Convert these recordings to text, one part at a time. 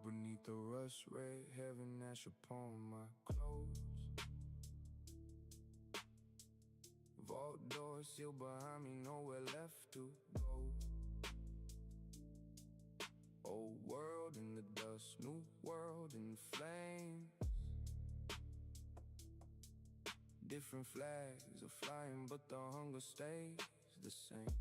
beneath the rust, red heaven ash upon my clothes. Vault door sealed behind me, nowhere left to go. Old world in the dust, new world in the flames. Different flags are flying, but the hunger stays the same.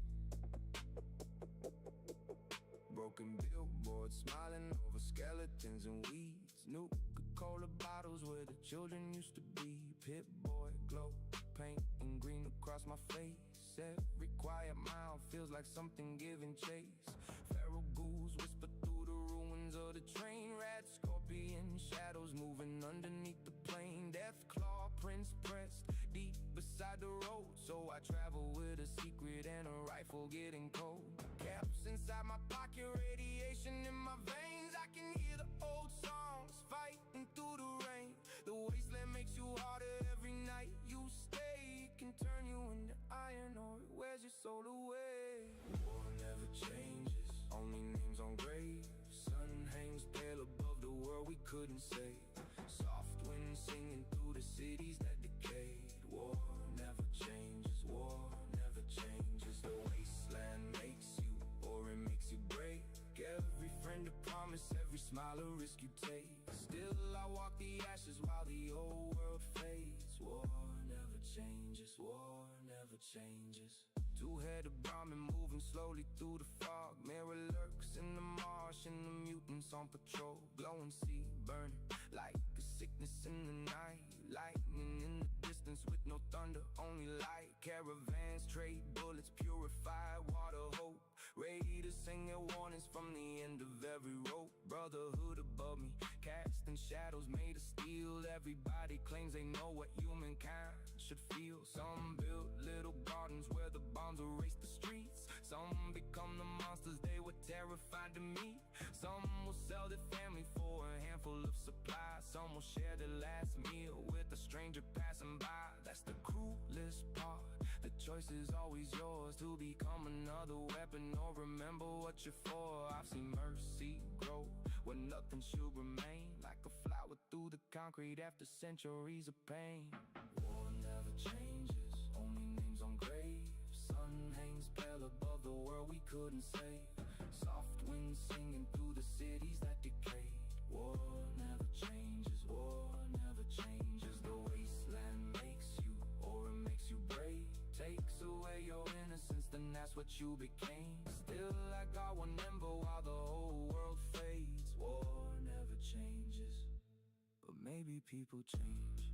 Broken billboards smiling over skeletons and weeds. New Coca-Cola bottles where the children used to be. Pit Boy glow, paint in green across my face. Every quiet mile feels like something giving chase. Feral ghouls whisper through the ruins of the train. Rat scorpion shadows moving underneath the plane. Death claw prints pressed deep beside the road. So I travel with a secret and a rifle getting cold. Caps inside my pocket, radiation in my veins. I can hear the old songs fighting through the rain. The wasteland makes you harder every night you stay. It can turn you into iron or it wears your soul away. War never changes, only names on graves. Sun hangs pale above the world we couldn't save. Soft wind singing through the cities that decayed. War never changes, war never changes. The wasteland makes you, or it makes you break. Every friend a promise, every smile a risk you take. Still I walk the ashes while the old world fades. War never changes, war never changes. Two-headed Brahmin moving slowly through the fog. Mirror lurks in the marsh and the mutants on patrol. Glowing sea burning like a sickness in the night. Lightning in the distance with no thunder, only light. Caravans trade bullets, purified water hope. Raiders sing their warnings from the end of every rope. Brotherhood above me, casting shadows made of steel. Everybody claims they know what humankind should feel. Some build little gardens where the bombs erase the streets. Some become the monsters they were terrified to meet. Some will sell their family for a handful of supplies. Some will share their last meal with a stranger passing by. That's the cruelest part. The choice is always yours, to become another weapon or remember what you're for. I've seen mercy grow where nothing should remain, like a flower through the concrete after centuries of pain. War never changes, only names on graves. Sun hangs pale above the world we couldn't save. Soft wind singing through the cities that decayed. War never changes, war never changes. The wasteland makes you, or it makes you brave. Takes away your innocence, then that's what you became. Still I got one ember while the whole world fades. War never changes, but maybe people change.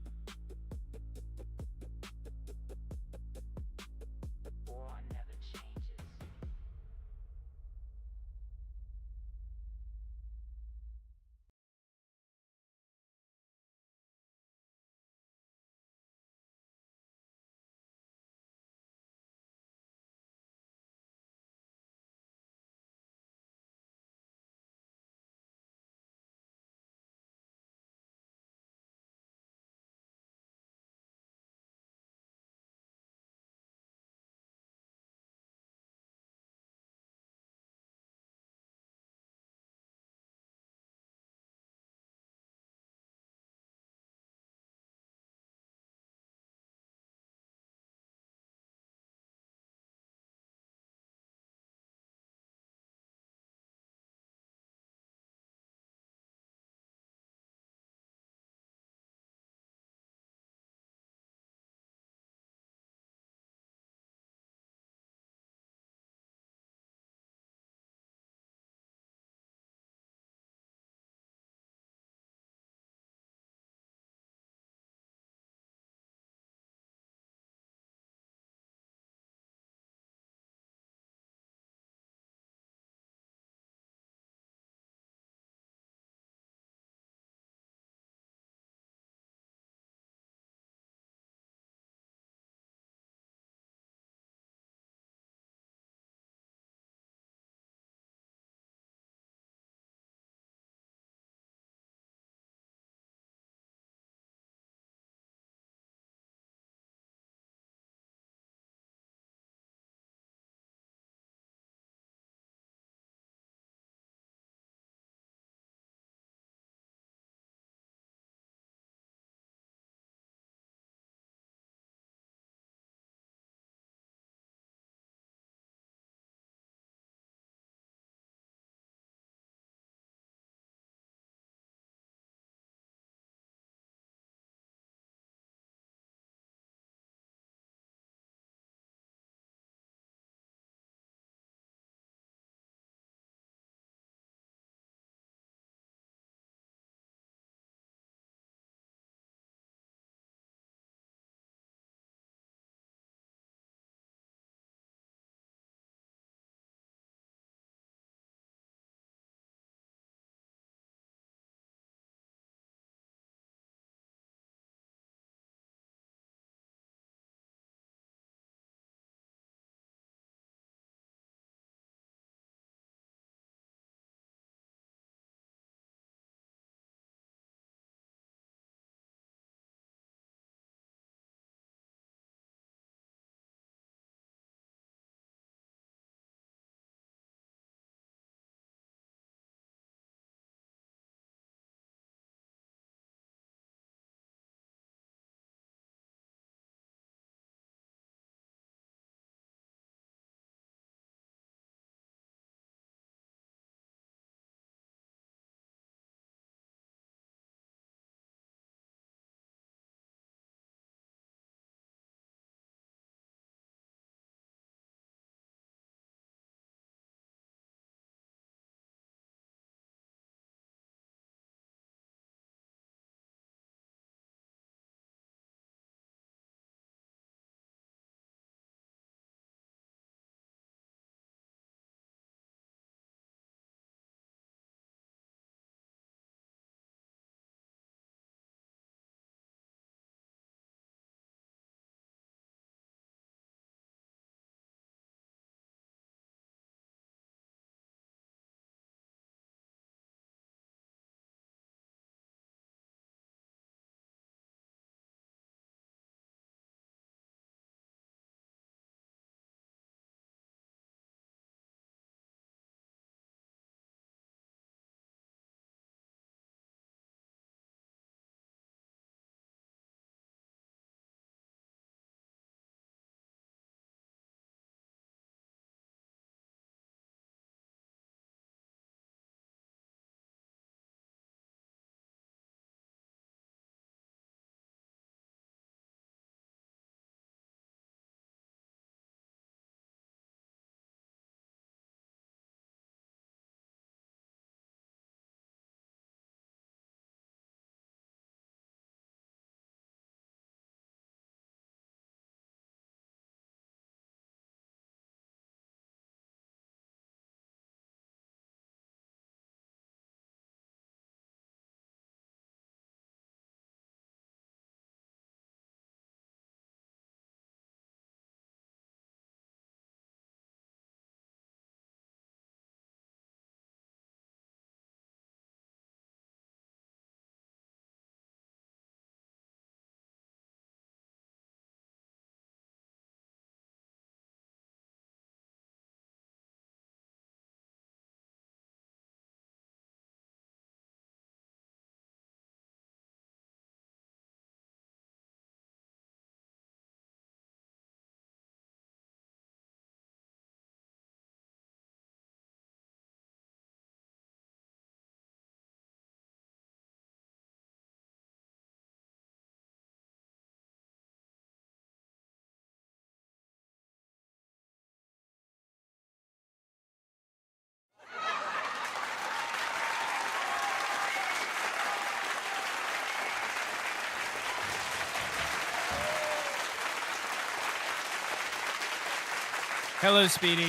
Hello, Speedy.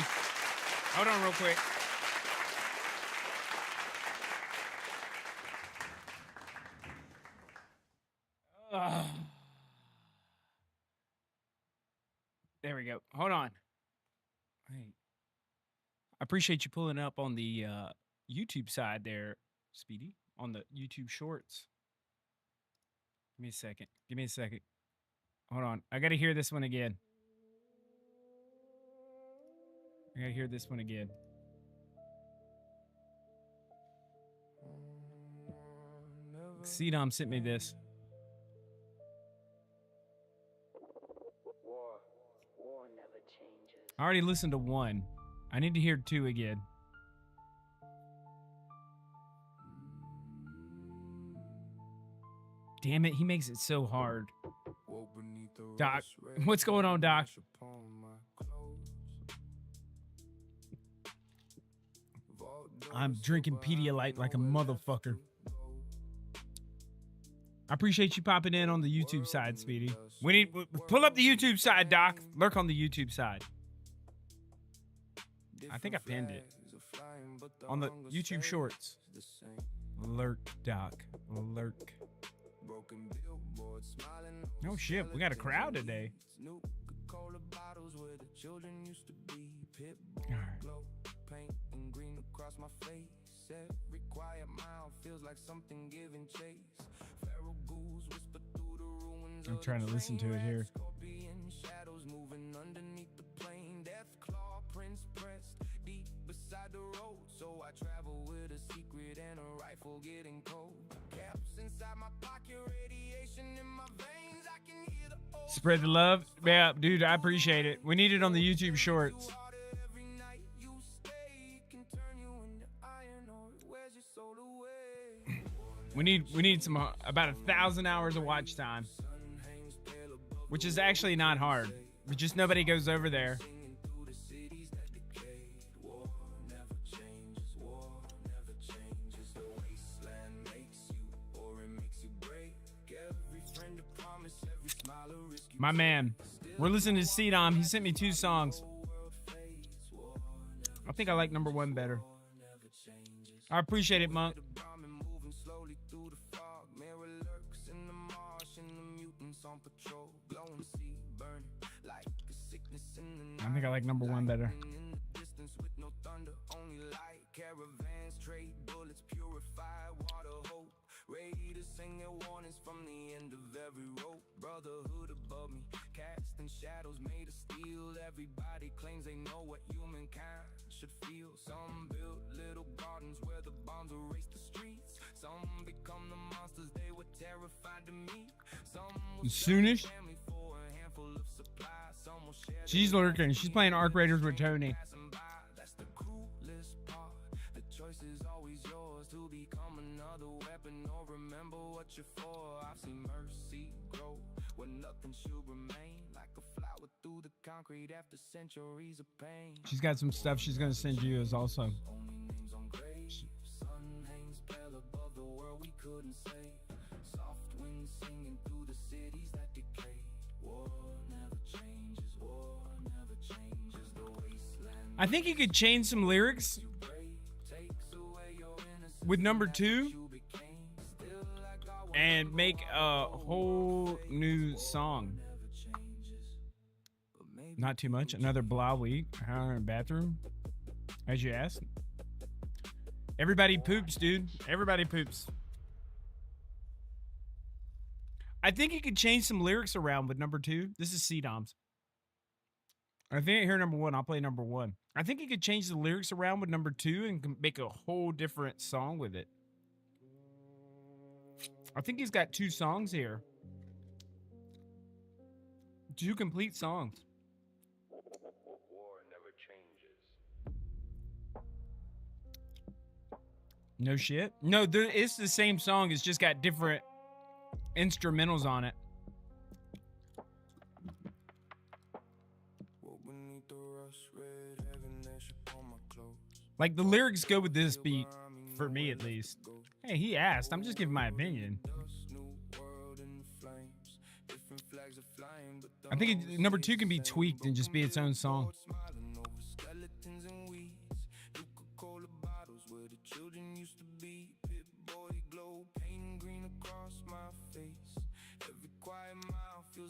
Hold on real quick. There we go. Hold on. Hey. I appreciate you pulling up on the YouTube side there, Speedy, on the YouTube shorts. Give me a second. Give me a second. Hold on. I got to hear this one again. I got to hear this one again. CDOM sent me this. I already listened to one. I need to hear two again. Damn it, he makes it so hard. Doc, what's going on, Doc? I'm drinking Pedialyte like a motherfucker. I appreciate you popping in on the YouTube side, Speedy. We need pull up the YouTube side, Doc. Lurk on the YouTube side. I think I pinned it on the YouTube shorts. Lurk, Doc. Lurk. Oh shit, we got a crowd today. I'm trying to listen to it here. So I travel with a secret and a rifle getting cold. Caps inside my pocket, radiation in my veins. I can hear the spread the love. Yeah, dude, I appreciate it. We need it on the YouTube shorts. We need some about 1,000 hours of watch time, which is actually not hard. But just nobody goes over there. My man, we're listening to CDOM. He sent me 2 songs. I think I like number 1 better. I appreciate it, Monk. I think I like number 1 better. Ready to sing their warnings from the end of every rope. Brotherhood above me, casting shadows made of steel. Everybody claims they know what humankind should feel. Some build little gardens where the bombs erase the streets. Some become the monsters they were terrified to meet. Some soonish. She's lurking. She's playing Arc Raiders with Tony. That's the cruelest part. The choice is always yours to become another weapon or remember what you're for. I've seen mercy grow when nothing should remain, like a flower through the concrete after centuries of pain. She's got some stuff she's gonna send you as also. Only names on graves. Sun hangs pale above the world we couldn't save. Soft wind singing through the cities that decay. War never changes. War never changes. The wasteland. I think you could change some lyrics with number 2 and make a whole new song. Not too much. Another blah week. Bathroom, as you asked. Everybody poops, dude. Everybody poops. I think you could change some lyrics around with number 2. This is CDOM's. I think I hear number 1. I'll play number 1. I think you could change the lyrics around with number 2 and make a whole different song with it. I think he's got 2 songs here. 2 complete songs. War never changes. No shit? No, it's the same song. It's just got different instrumentals on it. Like the lyrics go with this beat, for me at least. Hey, he asked. I'm just giving my opinion. I think number 2 can be tweaked and just be its own song.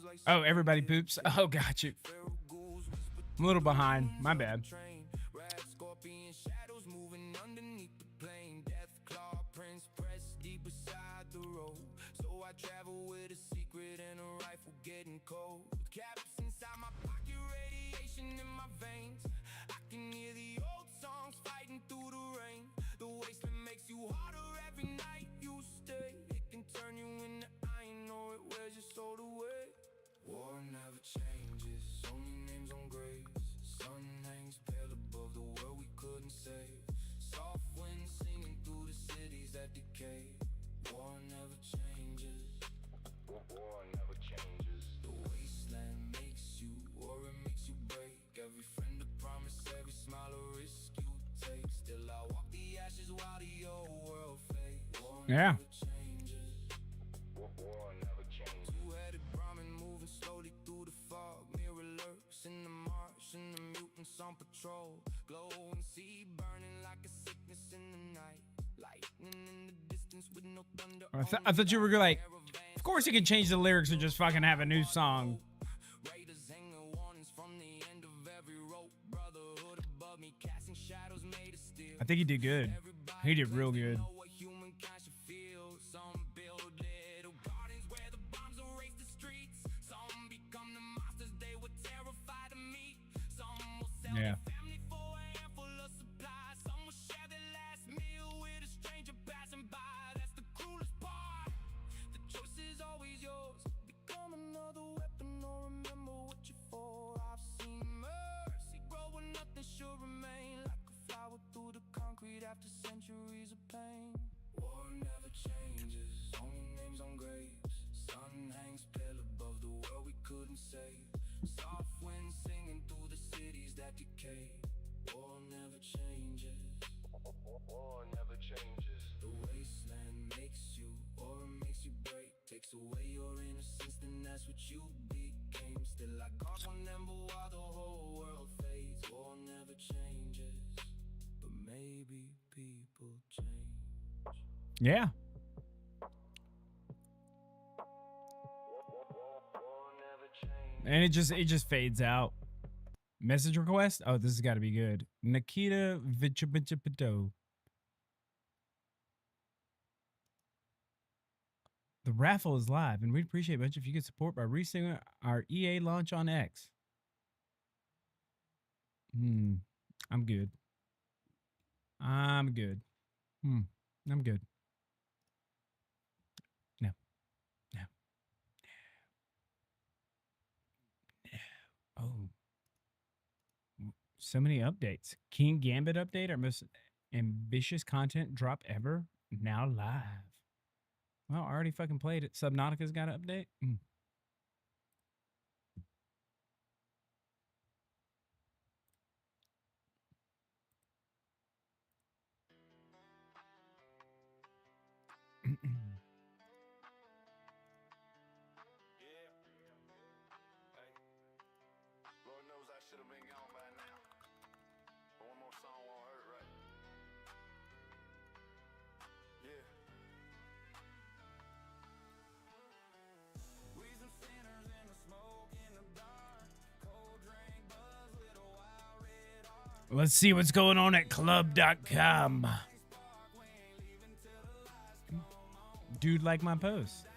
like Oh, everybody poops. Oh, got you. feral ghouls whisper I'm a little behind. My bad. train. Rat scorpion shadows moving underneath the plane. Death claw prints pressed deep beside the road. So I travel with a secret and a rifle getting cold. Caps inside my pocket, radiation in my veins. I can hear the old songs fighting through the rain. The wasteland makes you harder every night you stay. It can turn you into iron or it wears your soul away. War never changes, only names on graves. Sun hangs pale above the world we couldn't save. Soft wind singing through the cities that decay. War never changes. War never changes. The wasteland makes you, or it makes you break. Every friend a promise, every smile a risk you take. Still I walk the ashes while the old world fades. War Yeah. never changes. War never changes. Two-headed Brahmin moving slowly through the fog. Mirror lurks in the marsh and the mutants on patrol. Glow and sea burning like a sickness in the night. Lightning in the distance with no thunder. I thought you were like, of course you can change the lyrics and just fucking have a new song. Raiders hanging warnings from the end of every rope. Brotherhood above me, casting shadows made of steel. I think he did good. He did real good. Know what humankind should feel. Some build little gardens where the bombs erase the streets. Some become the monsters they were terrified to meet. Some will sell Yeah. their family for a handful of supplies. Some will share their last meal with a stranger passing by. That's the cruelest part. The choice is always yours. Become another weapon or remember what you're for. I've seen mercy grow where nothing should remain. Like a flower through the concrete after centuries of pain. War never changes, only names on graves. Sun hangs pale above the world we couldn't save. Soft wind singing through the cities that decay. War never changes. War never changes. The wasteland makes you, or it makes you break. Takes away your innocence, then that's what you became. Still I call one number while the whole world fades. War never changes, but maybe people change. Yeah. War never changes. And it just fades out. Message request? Oh, this has got to be good. Nikita Vichapito. The raffle is live, and we'd appreciate it much if you could support by reselling our EA launch on X. I'm good. I'm good. I'm good. No. No. No. Oh. So many updates. King Gambit update, our most ambitious content drop ever, now live. Well, I already fucking played it. Subnautica's got an update. Lord knows I should have been gone by now. But one more song won't hurt, right? Yeah. We some sinners in the smoke in the dark. Cold drink buzz with a wild red heart. Let's see what's going on at club.com. Dude, like my post.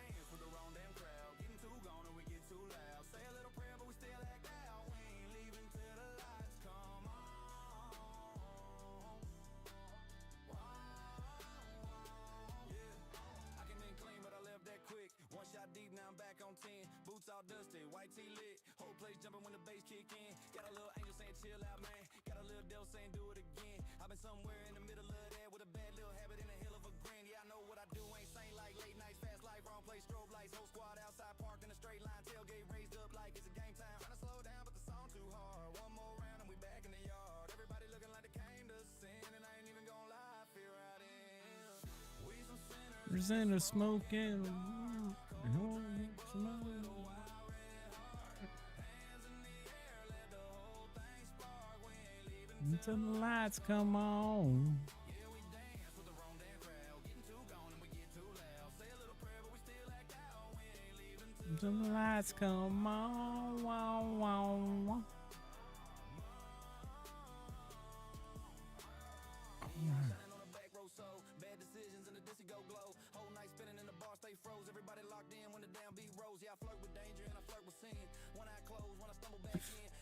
Boots all dusty, white tee lit. Whole place jumping when the bass kick in. Got a little angel saying chill out, man. Got a little devil saying do it again. I've been somewhere in the middle of that with a bad little habit and a hell of a grin. Yeah, I know what I do ain't sane like late nights, fast life, wrong place, strobe lights, whole squad outside parked in a straight line, tailgate raised up like it's a game time. Trying to slow down, but the song too hard. One more round and we back in the yard. Everybody looking like they came to sin, and I ain't even gonna lie, I feel right in. We some sinners. Present a smoking. Until the lights come on. Some lights come on. Wow, wow, wow.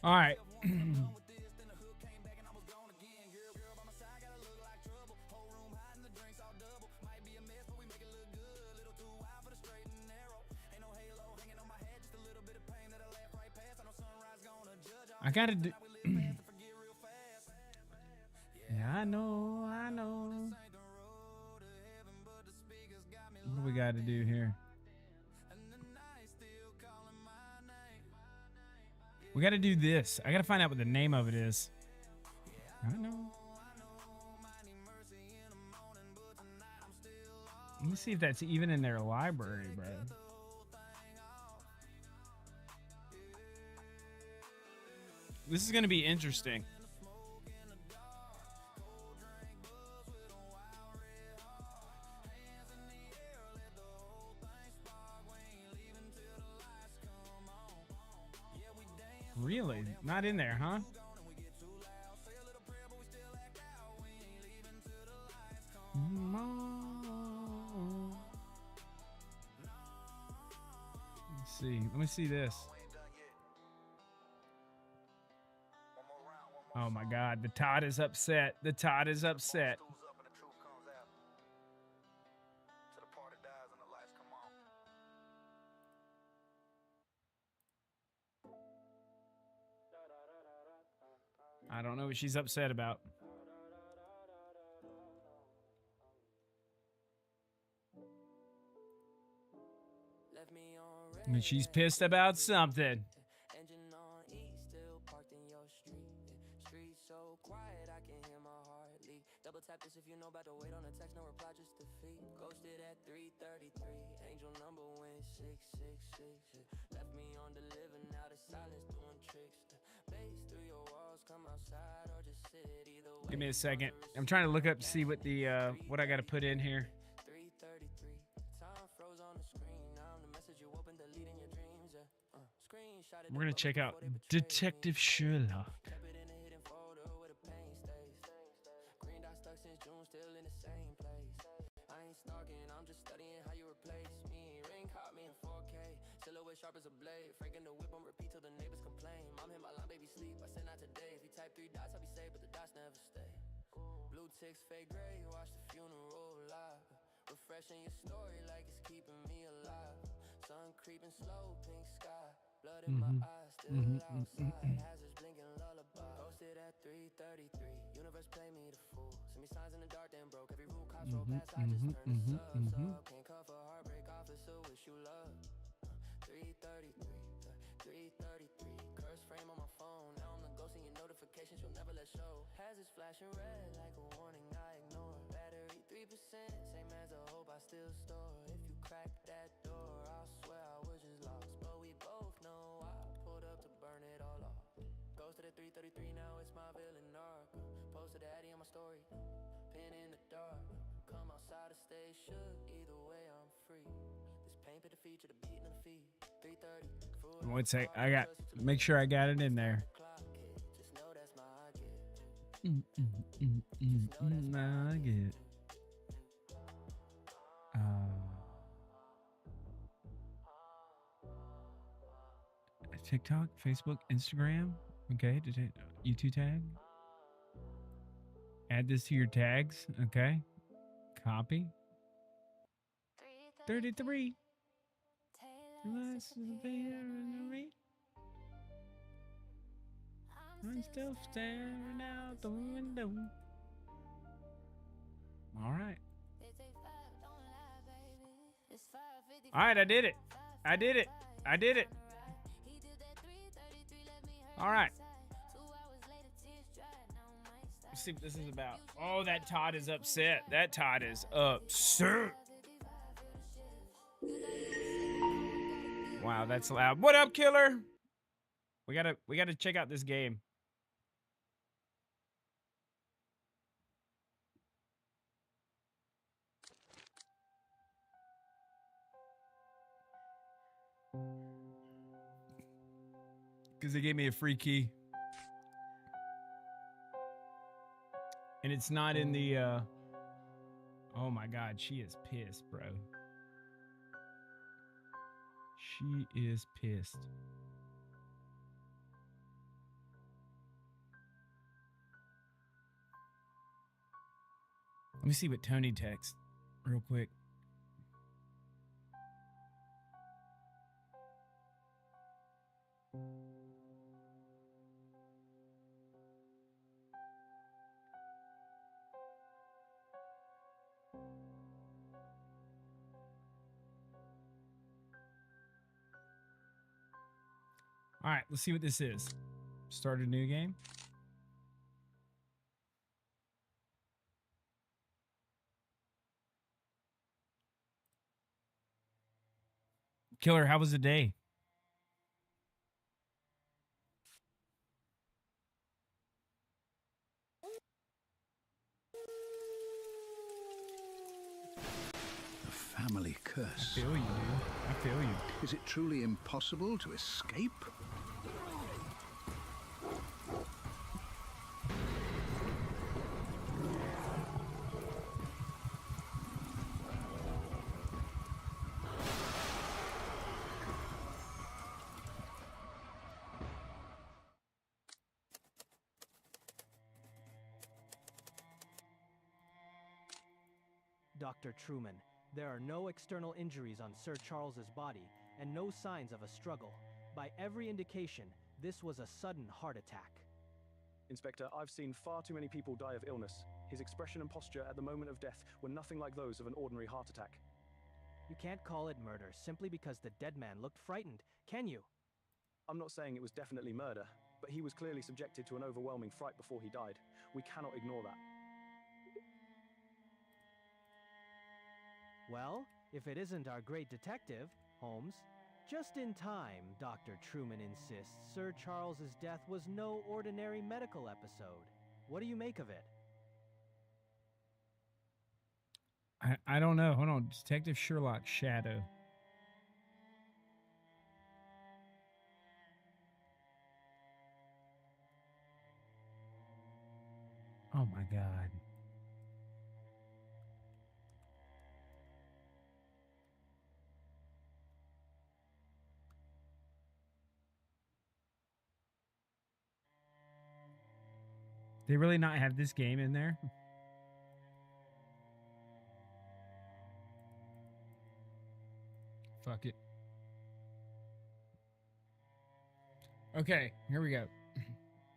All right. I gotta do. Yeah, I know. What do we got to do here? We got to do this. I got to find out what the name of it is. I know. Let me see if that's even in their library, bro. This is going to be interesting. Really? Not in there, huh? Let's see. Let me see this. Oh my God, the Todd is upset. The Todd is upset. I don't know what she's upset about. I mean, she's pissed about something. Double tap this if you know about the wait on a text, no reply, just defeat. Ghosted at 3:33, angel number went 666. Left me on the living, now the silence doing tricks. Bass through your walls, come outside or just sit either way. Give me a second. I'm trying to look up to see what the what I got to put in here. 3:33, time froze on the screen. Now the message you open, deleting your dreams. We're gonna check out Detective Sherlock. Still in the same place. I ain't stalking, I'm just studying how you replace me. Ring caught me in 4K, silhouette sharp as a blade. Franking the whip on repeat till the neighbors complain. Mom hit my line, baby sleep. I send out today. If you type 3 dots, I'll be safe, but the dots never stay. Blue ticks fade gray, watch the funeral live. Refreshing your story like it's keeping me alive. Sun creeping slow, pink sky. Blood in my eyes, still outside. Hazards blinking lullaby. Posted at 3:33. Universe play me the fool. Send me signs in the dark, then broke every rule. Cops roll past, I just turn the subs up. Can't cover heartbreak, officer, wish you love. 3:33, 3:33. Curse frame on my phone. Now I'm the ghost in your notifications, you'll never let show. Hazards flashing red like a warning, I ignore. Battery 3%, same as a hope I still store. If you crack that door, I swear I was just lost. But we both know I pulled up to burn it all off. Ghosted at 3:33, now it's my villain arc. Posted Addy on my story, pin in the dark. Come outside to stay shook, either way I'm free. This paint pit the feature, the beat and the feet. 3:30. One sec, I got, make sure I got it in there. Just know that's my gift. My gift. TikTok, Facebook, Instagram. Okay, YouTube tag. Add this to your tags. Okay. Copy. 33. I'm still staring out the window. All right. All right, I did it. I did it. I did it. All right. Let's see what this is about. Oh, that Todd is upset. That Todd is upset. Wow, that's loud. What up, killer? We gotta check out this game. Because they gave me a free key. And it's not in the, oh my God, she is pissed, bro. She is pissed. Let me see what Tony texts real quick. All right, let's see what this is. Start a new game. Killer, how was the day? A family curse. I feel you, dude. I feel you. Is it truly impossible to escape? Dr. Truman, there are no external injuries on Sir Charles's body and no signs of a struggle. By every indication, this was a sudden heart attack. Inspector, I've seen far too many people die of illness. His expression and posture at the moment of death were nothing like those of an ordinary heart attack. You can't call it murder simply because the dead man looked frightened, can you? I'm not saying it was definitely murder, but he was clearly subjected to an overwhelming fright before he died. We cannot ignore that. Well, if it isn't our great detective, Holmes. Just in time, Dr. Truman insists Sir Charles's death was no ordinary medical episode. What do you make of it? I don't know. Hold on. Detective Sherlock Shadow. Oh my God. They really not have this game in there? Fuck it. Okay, here we go.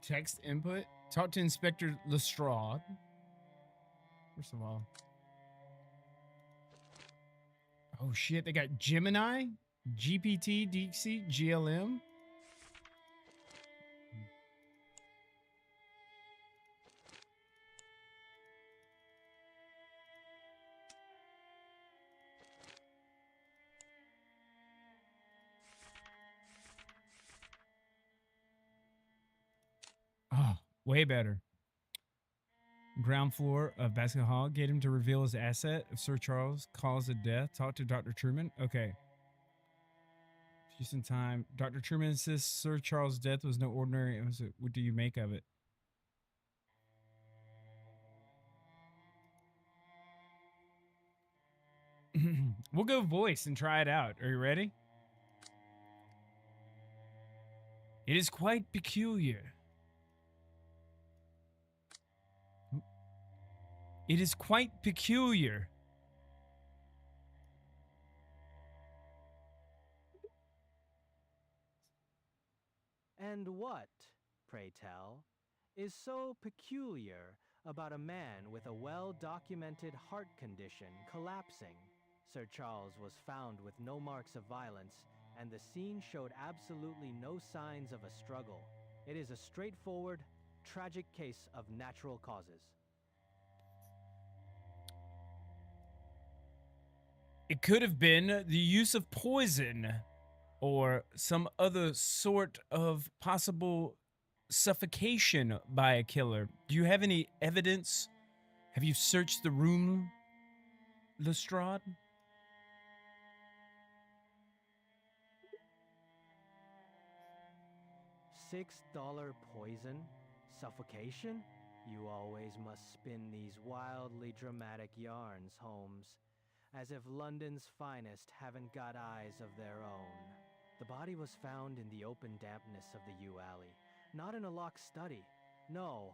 Text input. Talk to Inspector Lestrade. First of all. Oh shit, they got Gemini, GPT, DeepSeek, GLM. Oh, way better. Ground floor of Basket Hall. Get him to reveal his asset of Sir Charles. Cause of death. Talk to Dr. Truman. Okay. Just in time. Dr. Truman insists Sir Charles' death was no ordinary. What do you make of it? We'll go voice and try it out. Are you ready? It is quite peculiar. It is quite peculiar. And what, pray tell, is so peculiar about a man with a well-documented heart condition collapsing? Sir Charles was found with no marks of violence, and the scene showed absolutely no signs of a struggle. It is a straightforward, tragic case of natural causes. It could have been the use of poison or some other sort of possible suffocation by a killer. Do you have any evidence? Have you searched the room, Lestrade? $6 poison? Suffocation? You always must spin these wildly dramatic yarns, Holmes. As if London's finest haven't got eyes of their own. The body was found in the open dampness of the yew alley, not in a locked study. No,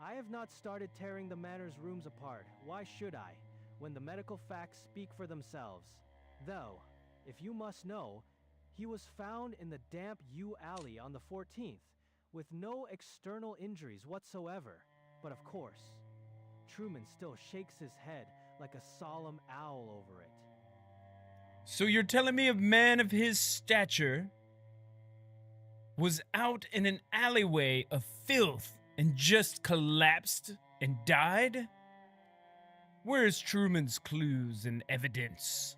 I have not started tearing the manor's rooms apart. Why should I, when the medical facts speak for themselves? Though, if you must know, he was found in the damp yew alley on the 14th, with no external injuries whatsoever. But of course, Truman still shakes his head like a solemn owl over it. So you're telling me a man of his stature was out in an alleyway of filth and just collapsed and died? Where's Truman's clues and evidence?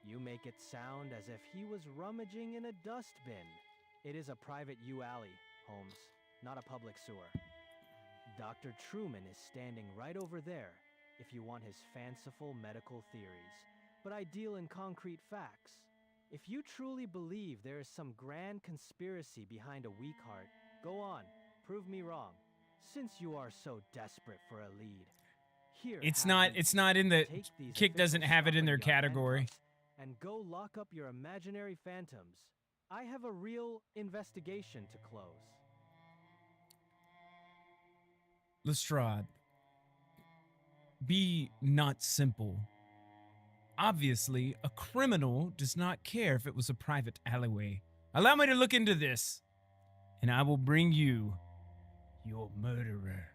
You make it sound as if he was rummaging in a dustbin. It is a private yew alley, Holmes, not a public sewer. Dr. Truman is standing right over there if you want his fanciful medical theories. But I deal in concrete facts. If you truly believe there is some grand conspiracy behind a weak heart, go on, prove me wrong. Since you are so desperate for a lead. Here, It's not in the take these Kick doesn't official have it in their Scotland Yard category. handcuffs and go lock up your imaginary phantoms. I have a real investigation to close. Lestrade, be not simple. Obviously, a criminal does not care if it was a private alleyway. Allow me to look into this, and I will bring you your murderer.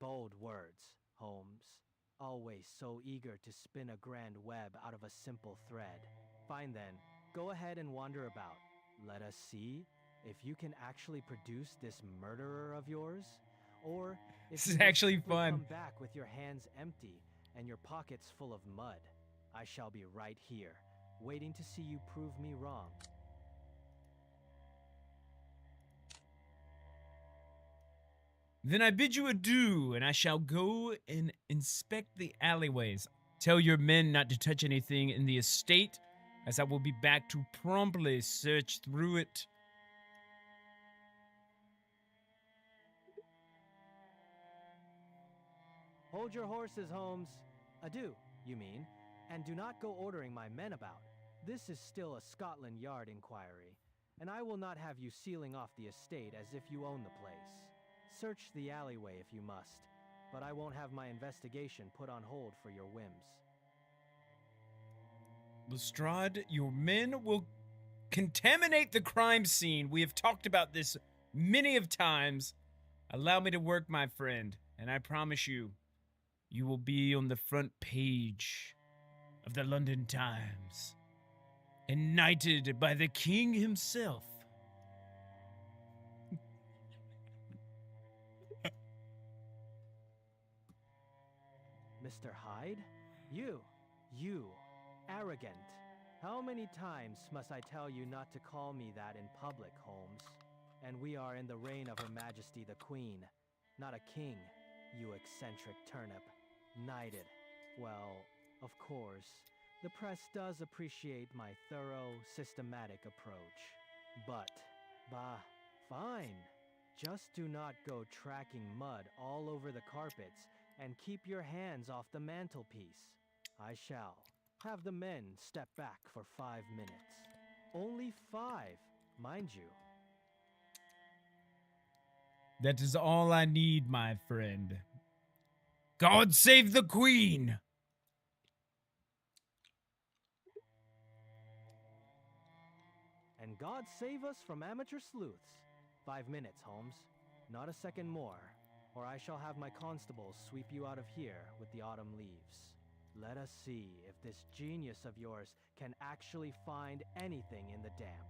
Bold words, Holmes. Always so eager to spin a grand web out of a simple thread. Fine then, go ahead and wander about. Let us see if you can actually produce this murderer of yours, or if This you is will actually simply fun. come back with your hands empty and your pockets full of mud. I shall be right here, waiting to see you prove me wrong. Then I bid you adieu, and I shall go and inspect the alleyways. Tell your men not to touch anything in the estate, as I will be back to promptly search through it. Hold your horses, Holmes. Adieu, you mean, and do not go ordering my men about. This is still a Scotland Yard inquiry, and I will not have you sealing off the estate as if you own the place. Search the alleyway if you must, but I won't have my investigation put on hold for your whims. Lestrade, your men will contaminate the crime scene. We have talked about this many of times. Allow me to work, my friend, and I promise you, you will be on the front page of the London Times, and knighted by the king himself. Mr. Hyde? You, arrogant. How many times must I tell you not to call me that in public, Holmes? And we are in the reign of Her Majesty the Queen, not a king, you eccentric turnip. Knighted. Well, of course, the press does appreciate my thorough, systematic approach. But, bah, fine. Just do not go tracking mud all over the carpets and keep your hands off the mantelpiece. I shall. Have the men step back for 5 minutes. Only 5, mind you. That is all I need, my friend. God save the Queen! And God save us from amateur sleuths. 5 minutes, Holmes. Not a second more, or I shall have my constables sweep you out of here with the autumn leaves. Let us see if this genius of yours can actually find anything in the damp.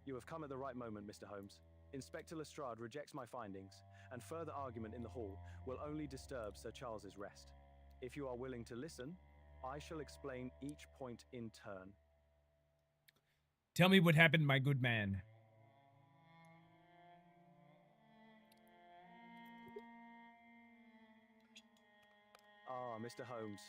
You have come at the right moment, Mr. Holmes. Inspector Lestrade rejects my findings, and further argument in the hall will only disturb Sir Charles's rest. If you are willing to listen, I shall explain each point in turn. Tell me what happened, my good man. Ah, Mr. Holmes.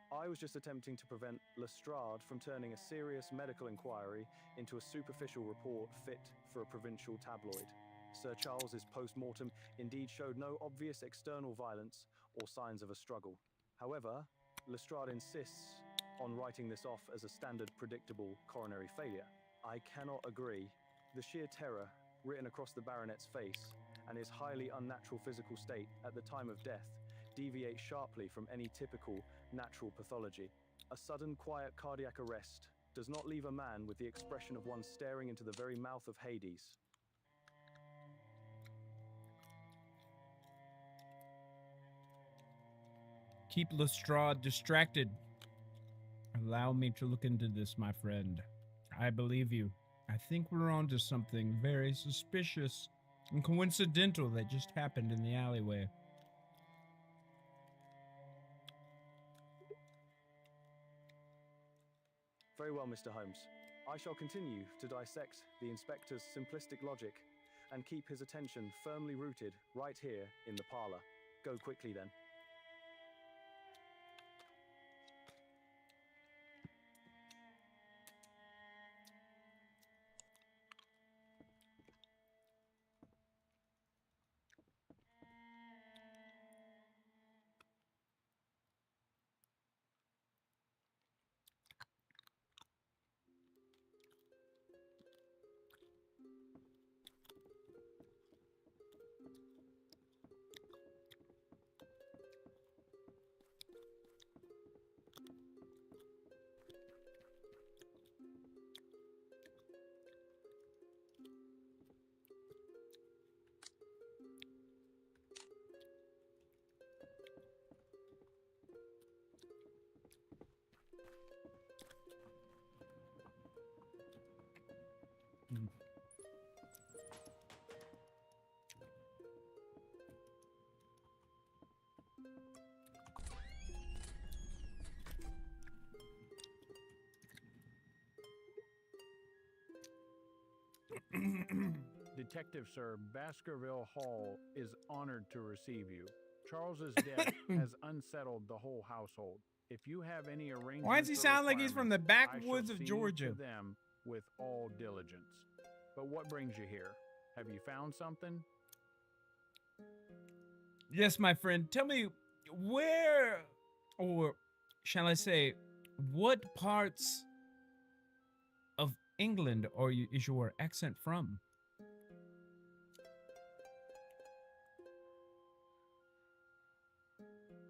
I was just attempting to prevent Lestrade from turning a serious medical inquiry into a superficial report fit for a provincial tabloid. Sir Charles's post-mortem indeed showed no obvious external violence or signs of a struggle. However, Lestrade insists on writing this off as a standard predictable coronary failure. I cannot agree. The sheer terror written across the baronet's face and his highly unnatural physical state at the time of death deviate sharply from any typical natural pathology. A sudden quiet cardiac arrest does not leave a man with the expression of one staring into the very mouth of Hades. Keep Lestrade distracted. Allow me to look into this, my friend. I believe you. I think we're on to something very suspicious and coincidental that just happened in the alleyway. Very well, Mr. Holmes. I shall continue to dissect the inspector's simplistic logic and keep his attention firmly rooted right here in the parlor. Go quickly, then. Detective Sir, Baskerville Hall is honored to receive you. Charles's death has unsettled the whole household. If you have any arrangements, Why does he sound like he's from the backwoods of Georgia? To them with all diligence. But what brings you here? Have you found something? Yes, my friend. Tell me where, or shall I say, what parts of England is your accent from?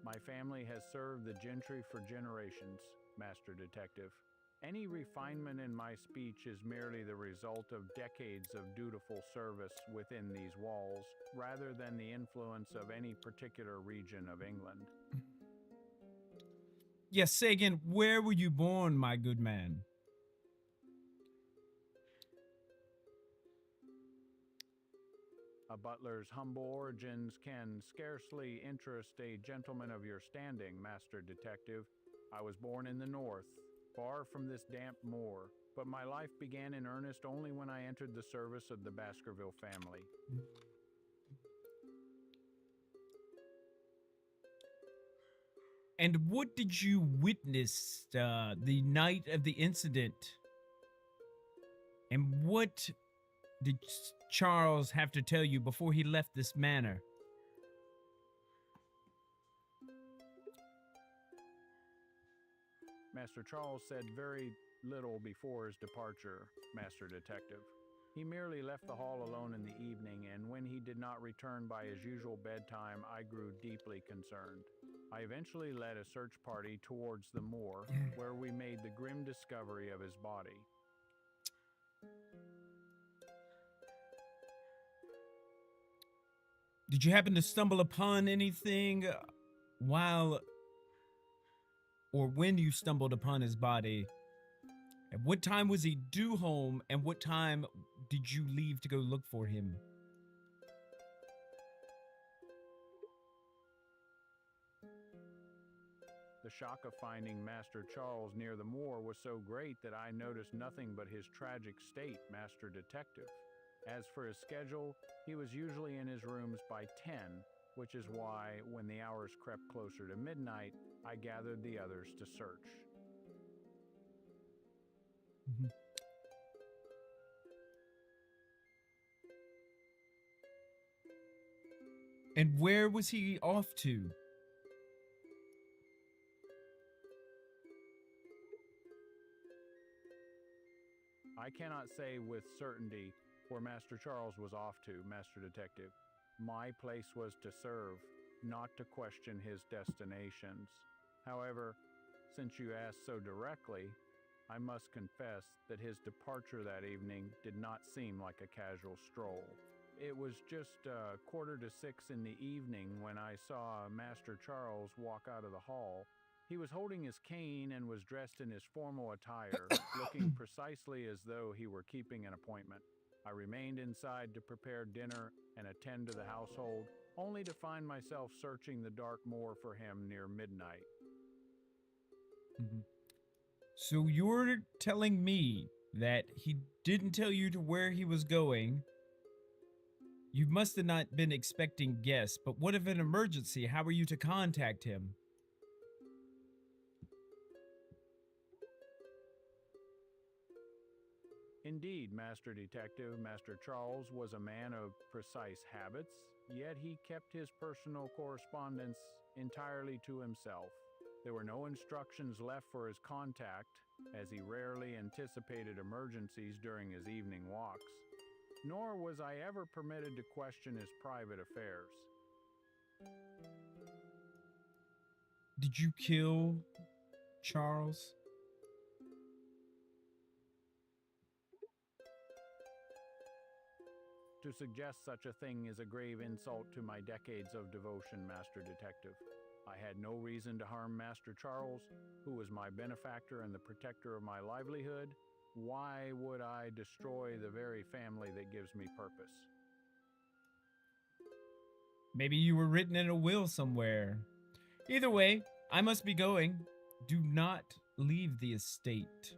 My family has served the gentry for generations, Master Detective. Any refinement in my speech is merely the result of decades of dutiful service within these walls, rather than the influence of any particular region of England. Yes, say again, where were you born, my good man? A butler's humble origins can scarcely interest a gentleman of your standing, Master Detective. I was born in the north, far from this damp moor, but my life began in earnest only when I entered the service of the Baskerville family. And what did you witness the night of the incident? And what did Charles have to tell you before he left this manor? Master Charles said very little before his departure, Master Detective. He merely left the hall alone in the evening, and when he did not return by his usual bedtime, I grew deeply concerned. I eventually led a search party towards the moor, where we made the grim discovery of his body. Did you happen to stumble upon anything while or when you stumbled upon his body? At what time was he due home, and what time did you leave to go look for him? The shock of finding Master Charles near the moor was so great that I noticed nothing but his tragic state, Master Detective. As for his schedule, he was usually in his rooms by 10, which is why, when the hours crept closer to midnight, I gathered the others to search. Mhm. And where was he off to? I cannot say with certainty where Master Charles was off to, Master Detective. My place was to serve, not to question his destinations. However, since you asked so directly, I must confess that his departure that evening did not seem like a casual stroll. It was just 5:45 in the evening when I saw Master Charles walk out of the hall. He was holding his cane and was dressed in his formal attire, looking precisely as though he were keeping an appointment. I remained inside to prepare dinner and attend to the household, only to find myself searching the dark moor for him near midnight. Mhm. So you're telling me that he didn't tell you to where he was going. You must have not been expecting guests, but what if an emergency? How are you to contact him? Indeed, Master Detective, Master Charles was a man of precise habits, yet he kept his personal correspondence entirely to himself. There were no instructions left for his contact, as he rarely anticipated emergencies during his evening walks, nor was I ever permitted to question his private affairs. Did you kill Charles? To suggest such a thing is a grave insult to my decades of devotion, Master Detective. I had no reason to harm Master Charles, who was my benefactor and the protector of my livelihood. Why would I destroy the very family that gives me purpose? Maybe you were written in a will somewhere. Either way, I must be going. Do not leave the estate.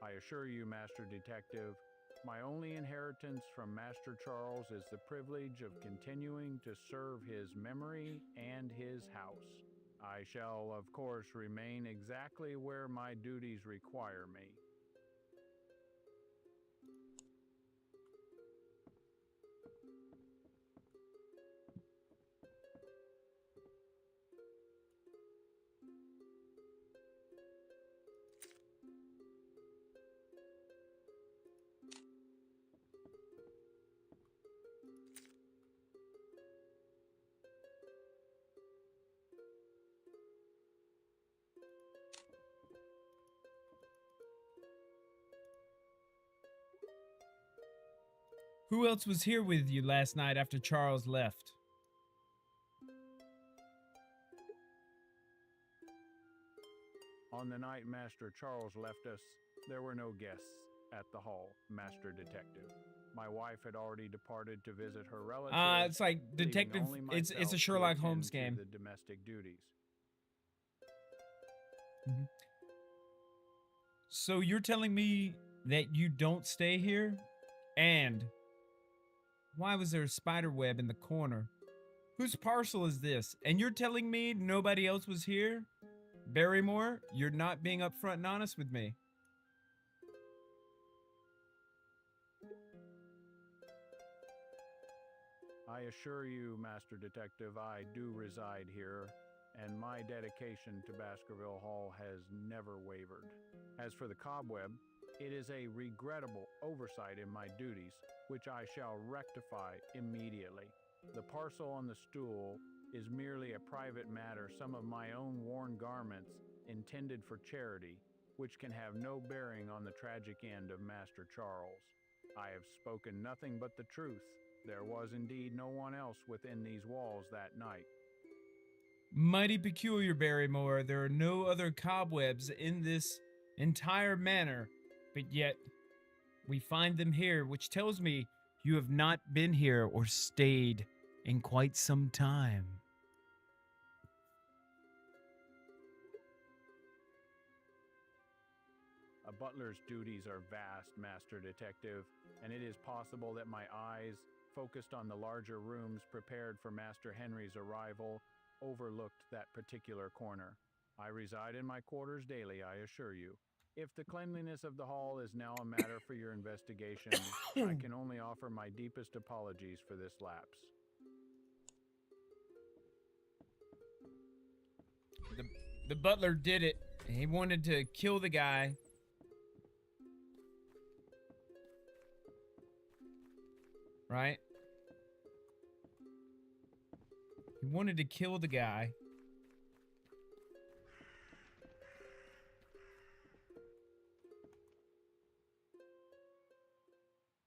I assure you, Master Detective, my only inheritance from Master Charles is the privilege of continuing to serve his memory and his house. I shall, of course, remain exactly where my duties require me. Who else was here with you last night after Charles left? On the night Master Charles left us, there were no guests at the hall, Master Detective. My wife had already departed to visit her relatives. It's like leaving detective. only It's myself a to Sherlock attend Holmes to game. the domestic duties. So you're telling me that you don't stay here? And why was there a spider web in the corner? Whose parcel is this? And you're telling me nobody else was here? Barrymore, you're not being upfront and honest with me. I assure you, Master Detective, I do reside here, and my dedication to Baskerville Hall has never wavered. As for the cobweb, it is a regrettable oversight in my duties, which I shall rectify immediately. The parcel on the stool is merely a private matter, some of my own worn garments intended for charity, which can have no bearing on the tragic end of Master Charles. I have spoken nothing but the truth. There was indeed no one else within these walls that night. Mighty peculiar, Barrymore. There are no other cobwebs in this entire manor, but yet we find them here, which tells me you have not been here or stayed in quite some time. A butler's duties are vast, Master Detective, and it is possible that my eyes, focused on the larger rooms prepared for Master Henry's arrival, overlooked that particular corner. I reside in my quarters daily, I assure you. If the cleanliness of the hall is now a matter for your investigation, I can only offer my deepest apologies for this lapse. The butler did it. He wanted to kill the guy. Right? He wanted to kill the guy.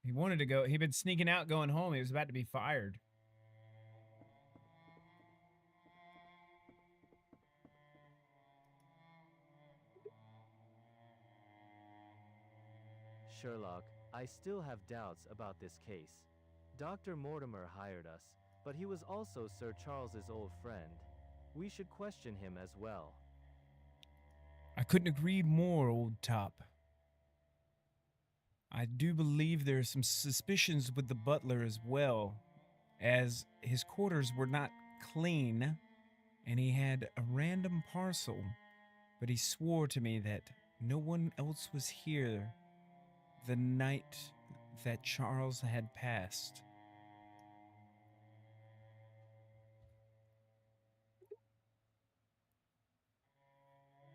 He wanted to go. He'd been sneaking out, going home. He was about to be fired. Sherlock, I still have doubts about this case. Dr. Mortimer hired us, but he was also Sir Charles's old friend. We should question him as well. I couldn't agree more, old top. I do believe there are some suspicions with the butler as well, as his quarters were not clean, and he had a random parcel, but he swore to me that no one else was here the night that Charles had passed.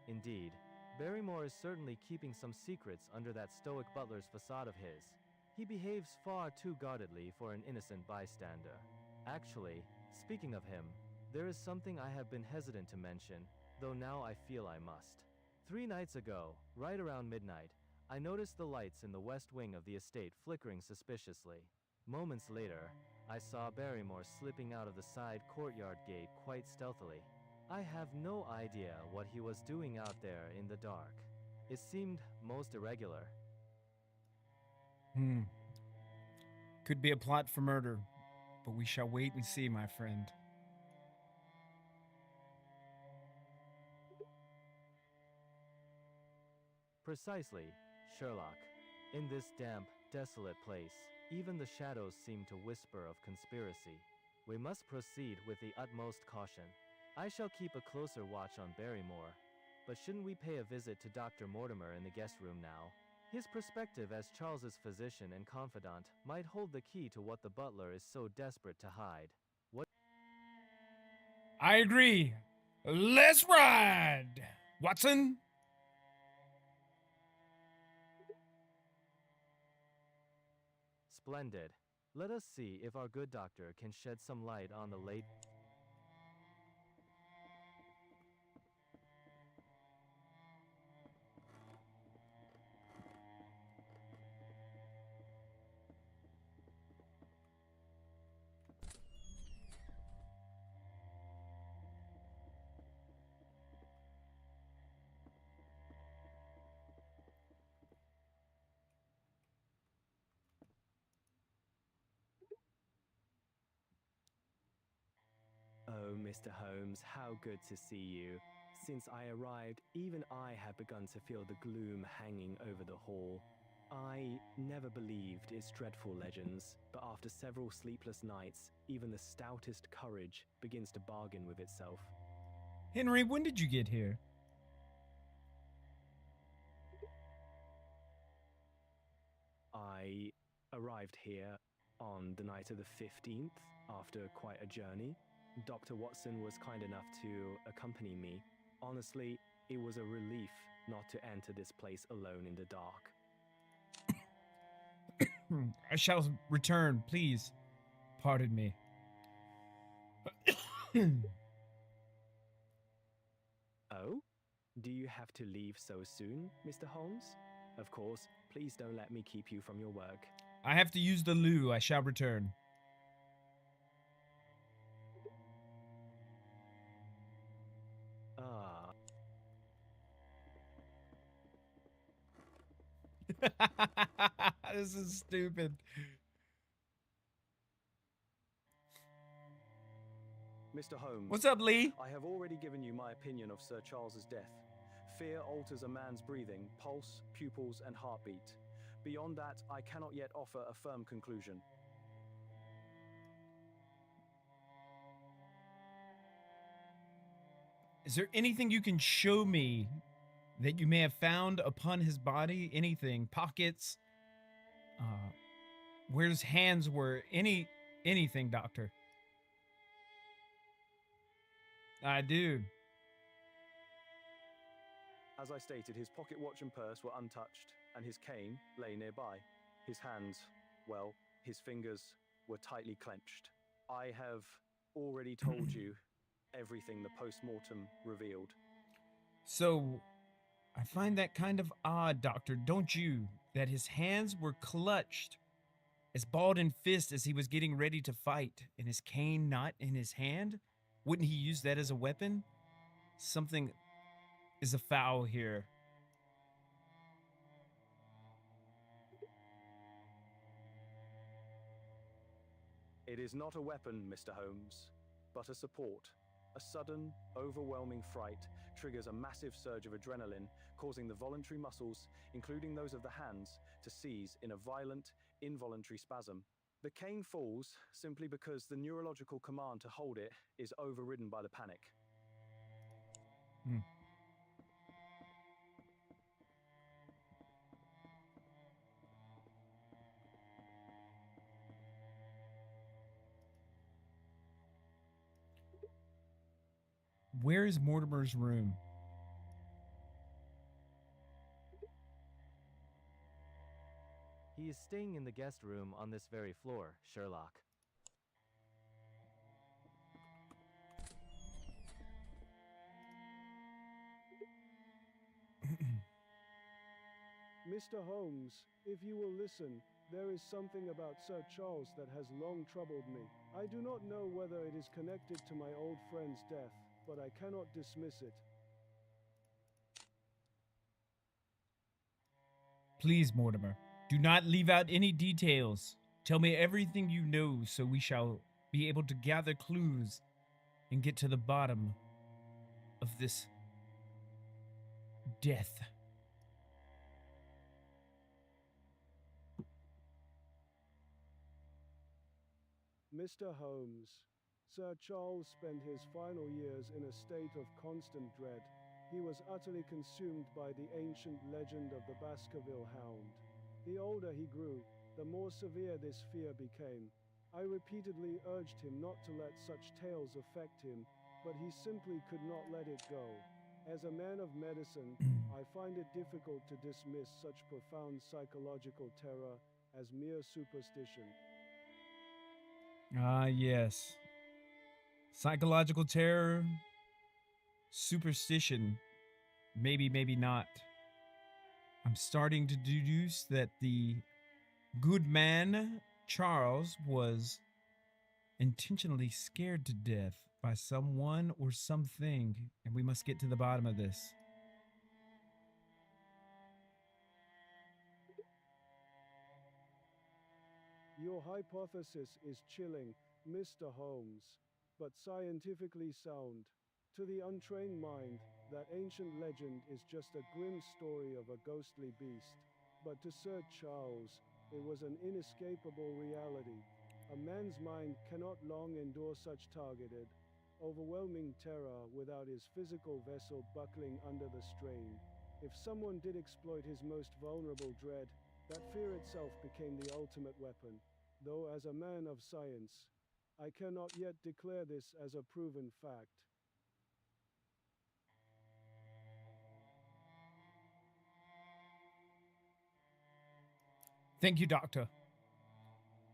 Indeed, Barrymore is certainly keeping some secrets under that stoic butler's facade of his. He behaves far too guardedly for an innocent bystander. Actually, speaking of him, there is something I have been hesitant to mention, though now I feel I must. 3 nights ago, right around midnight, I noticed the lights in the west wing of the estate flickering suspiciously. Moments later, I saw Barrymore slipping out of the side courtyard gate quite stealthily. I have no idea what he was doing out there in the dark. It seemed most irregular. Could be a plot for murder, but we shall wait and see, my friend. Precisely, Sherlock. In this damp, desolate place, even the shadows seem to whisper of conspiracy. We must proceed with the utmost caution. I shall keep a closer watch on Barrymore, but shouldn't we pay a visit to Dr. Mortimer in the guest room now? His perspective as Charles's physician and confidant might hold the key to what the butler is so desperate to hide. What? I agree. Let's ride, Watson. Splendid. Let us see if our good doctor can shed some light on the late... Oh, Mr. Holmes, how good to see you. Since I arrived, even I have begun to feel the gloom hanging over the hall. I never believed its dreadful legends, but after several sleepless nights, even the stoutest courage begins to bargain with itself. Henry, when did you get here? I arrived here on the night of the 15th, after quite a journey. Dr. Watson was kind enough to accompany me. Honestly, it was a relief not to enter this place alone in the dark. I shall return, please. Pardon me. Oh? Do you have to leave so soon, Mr. Holmes? Of course, please don't let me keep you from your work. I have to use the loo. I shall return. This is stupid. Mr. Holmes. What's up, Lee? I have already given you my opinion of Sir Charles's death. Fear alters a man's breathing, pulse, pupils, and heartbeat. Beyond that, I cannot yet offer a firm conclusion. Is there anything you can show me that you may have found upon his body? Anything? Pockets? Where his hands were? Anything, Doctor? I do. As I stated, his pocket watch and purse were untouched, and his cane lay nearby. His hands, well, his fingers were tightly clenched. I have already told you everything the post-mortem revealed. So, I find that kind of odd, Doctor, don't you? That his hands were clutched, as balled in fist as he was getting ready to fight, and his cane not in his hand? Wouldn't he use that as a weapon? Something is afoul here. It is not a weapon, Mr. Holmes, but a support. A sudden, overwhelming fright triggers a massive surge of adrenaline, causing the voluntary muscles, including those of the hands, to seize in a violent, involuntary spasm. The cane falls simply because the neurological command to hold it is overridden by the panic. Where is Mortimer's room? He is staying in the guest room on this very floor, Sherlock. Mr. Holmes, if you will listen, there is something about Sir Charles that has long troubled me. I do not know whether it is connected to my old friend's death, but I cannot dismiss it. Please, Mortimer, do not leave out any details. Tell me everything you know so we shall be able to gather clues and get to the bottom of this death. Mr. Holmes, Sir Charles spent his final years in a state of constant dread. He was utterly consumed by the ancient legend of the Baskerville Hound. The older he grew, the more severe this fear became. I repeatedly urged him not to let such tales affect him, but he simply could not let it go. As a man of medicine, I find it difficult to dismiss such profound psychological terror as mere superstition. Ah, yes. Psychological terror, superstition, maybe, maybe not. I'm starting to deduce that the good man, Charles, was intentionally scared to death by someone or something, and we must get to the bottom of this. Your hypothesis is chilling, Mr. Holmes, but scientifically sound. To the untrained mind, that ancient legend is just a grim story of a ghostly beast. But to Sir Charles, it was an inescapable reality. A man's mind cannot long endure such targeted, overwhelming terror without his physical vessel buckling under the strain. If someone did exploit his most vulnerable dread, that fear itself became the ultimate weapon, though as a man of science, I cannot yet declare this as a proven fact. Thank you, Doctor.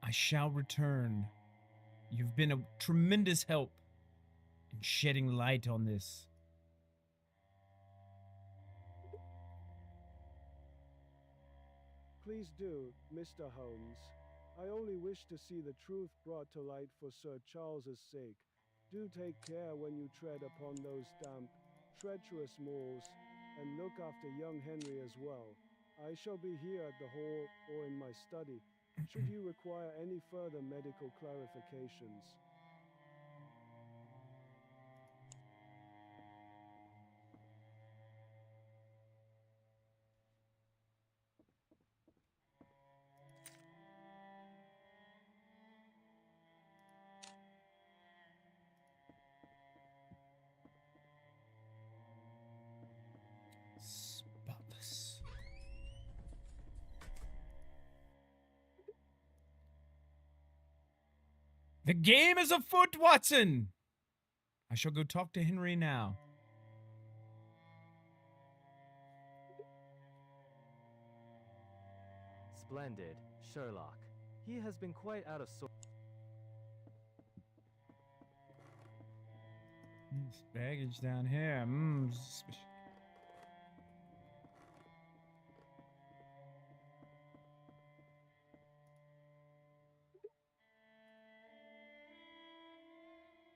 I shall return. You've been a tremendous help in shedding light on this. Please do, Mr. Holmes. I only wish to see the truth brought to light for Sir Charles's sake. Do take care when you tread upon those damp, treacherous moors, and look after young Henry as well. I shall be here at the hall or in my study, should you require any further medical clarifications. Spotless. The game is afoot, Watson! I shall go talk to Henry now. Splendid, Sherlock. He has been quite out of sorts. This baggage down here. Suspicious.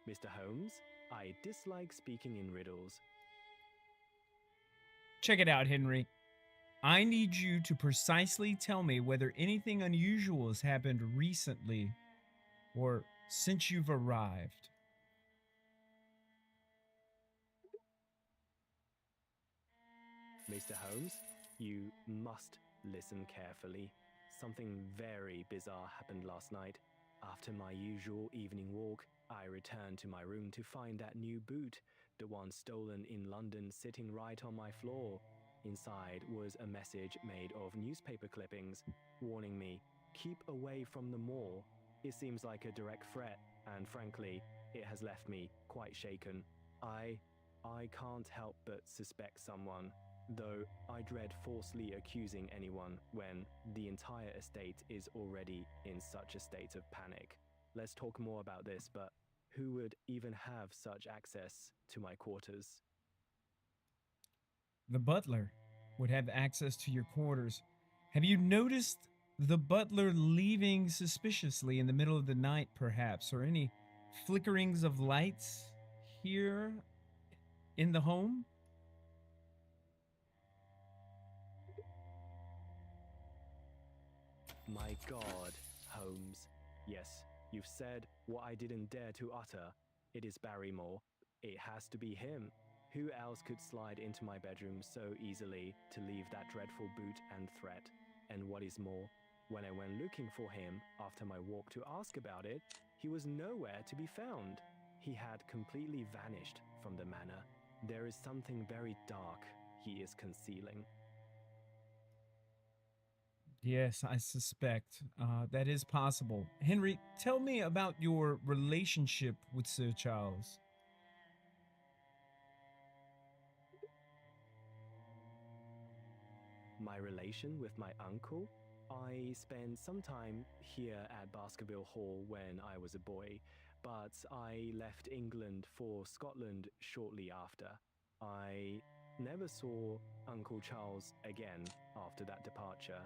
Mr. Holmes, I dislike speaking in riddles. Check it out, Henry. I need you to precisely tell me whether anything unusual has happened recently or since you've arrived. Mr. Holmes, you must listen carefully. Something very bizarre happened last night. After my usual evening walk, I returned to my room to find that new boot, the one stolen in London, sitting right on my floor. Inside was a message made of newspaper clippings, warning me, keep away from the mall. It seems like a direct threat, and frankly, it has left me quite shaken. I can't help but suspect someone, though I dread falsely accusing anyone when the entire estate is already in such a state of panic. Let's talk more about this, but who would even have such access to my quarters? The butler would have access to your quarters. Have you noticed the butler leaving suspiciously in the middle of the night, perhaps, or any flickerings of lights here in the home? My God, Holmes. Yes, you've said what I didn't dare to utter. It is Barrymore. It has to be him. Who else could slide into my bedroom so easily to leave that dreadful boot and threat? And what is more, when I went looking for him after my walk to ask about it, he was nowhere to be found. He had completely vanished from the manor. There is something very dark he is concealing. Yes, I suspect that is possible. Henry, tell me about your relationship with Sir Charles. My relation with my uncle? I spent some time here at Baskerville Hall when I was a boy, but I left England for Scotland shortly after. I never saw Uncle Charles again after that departure,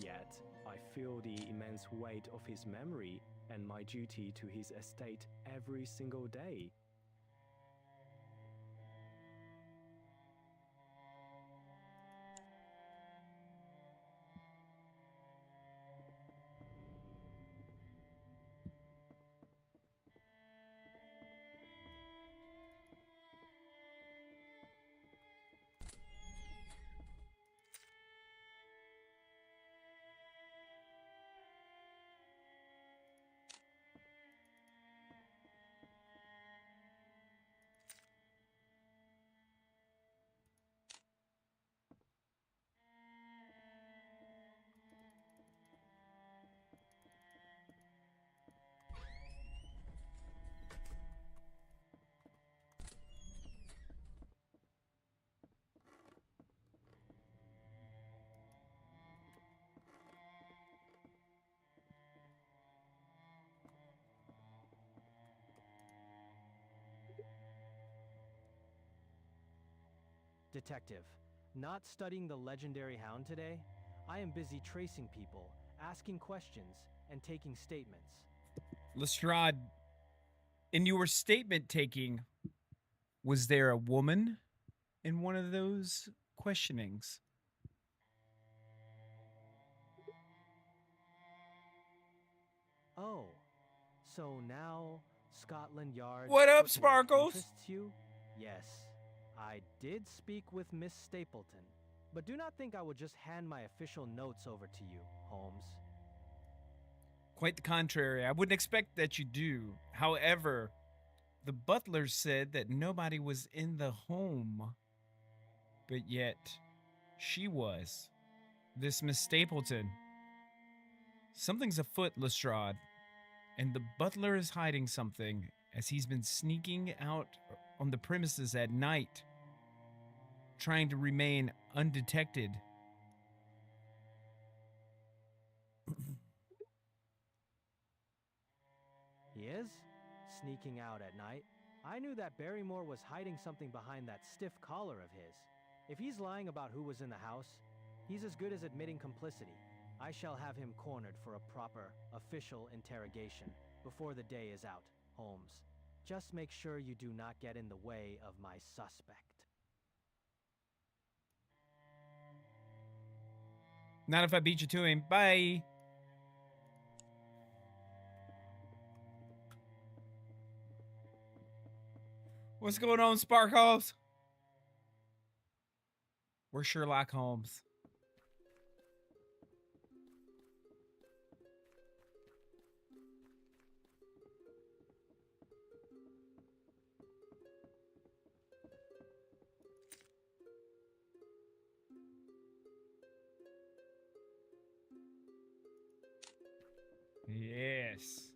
yet I feel the immense weight of his memory and my duty to his estate every single day. Detective, not studying the legendary hound today? I am busy tracing people, asking questions, and taking statements. Lestrade, in your statement taking, was there a woman in one of those questionings? Oh, so now Scotland Yard's What up, footwork Sparkles? interests you? Yes, I did speak with Miss Stapleton, but do not think I would just hand my official notes over to you, Holmes. Quite the contrary. I wouldn't expect that you do. However, the butler said that nobody was in the home, but yet she was. This Miss Stapleton. Something's afoot, Lestrade, and the butler is hiding something as he's been sneaking out on the premises at night, trying to remain undetected. He is? Sneaking out at night? I knew that Barrymore was hiding something behind that stiff collar of his. If he's lying about who was in the house, he's as good as admitting complicity. I shall have him cornered for a proper, official interrogation before the day is out, Holmes. Just make sure you do not get in the way of my suspect. Not if I beat you to him. Bye. What's going on, Sparkles? We're Sherlock Holmes. Yes.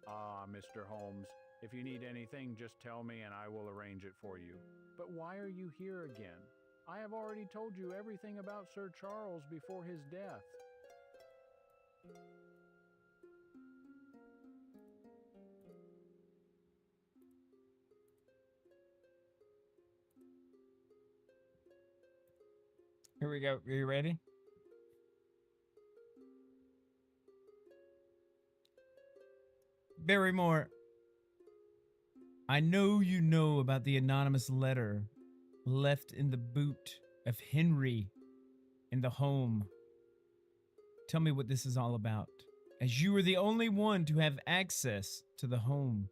Ah, Mr. Holmes, if you need anything, just tell me and I will arrange it for you. But why are you here again? I have already told you everything about Sir Charles before his death. Here we go. Are you ready? Barrymore, I know you know about the anonymous letter left in the boot of Henry in the home. Tell me what this is all about, as you are the only one to have access to the home.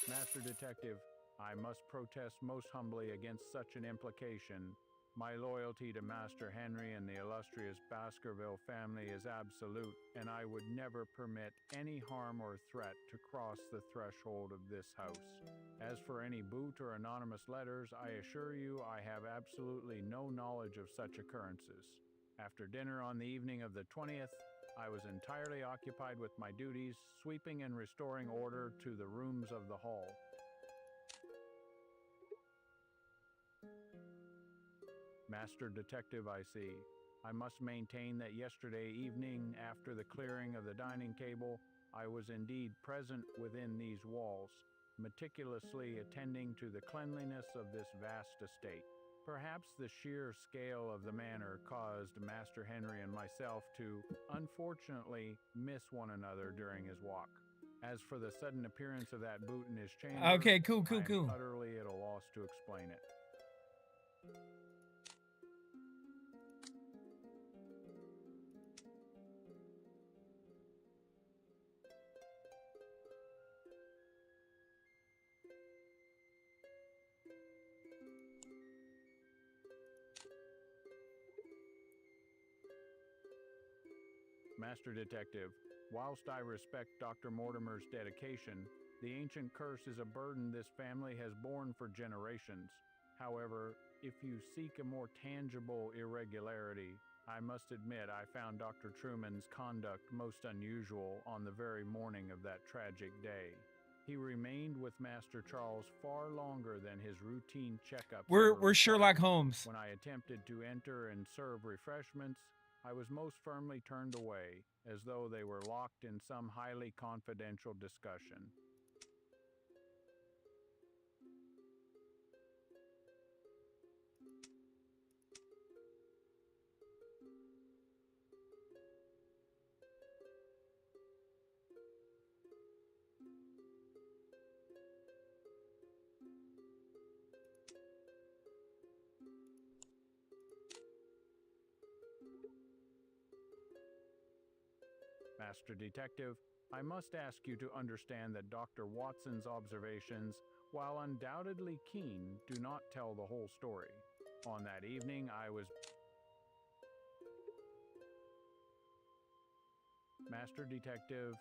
Master Detective, I must protest most humbly against such an implication. My loyalty to Master Henry and the illustrious Baskerville family is absolute, and I would never permit any harm or threat to cross the threshold of this house. As for any boot or anonymous letters, I assure you I have absolutely no knowledge of such occurrences. After dinner on the evening of the 20th, I was entirely occupied with my duties, sweeping and restoring order to the rooms of the hall. Master Detective, I see. I must maintain that yesterday evening, after the clearing of the dining table, I was indeed present within these walls, meticulously attending to the cleanliness of this vast estate. Perhaps the sheer scale of the manor caused Master Henry and myself to, unfortunately, miss one another during his walk. As for the sudden appearance of that boot in his chamber, Okay, cool. I am utterly at a loss to explain it. Master Detective, whilst I respect Dr. Mortimer's dedication, the ancient curse is a burden this family has borne for generations. However, if you seek a more tangible irregularity, I must admit I found Dr. Truman's conduct most unusual on the very morning of that tragic day. He remained with Master Charles far longer than his routine checkups. We're Sherlock Holmes. When I attempted to enter and serve refreshments, I was most firmly turned away, as though they were locked in some highly confidential discussion. Master Detective, I must ask you to understand that Dr. Watson's observations, while undoubtedly keen, do not tell the whole story. On that evening, I was... Master Detective,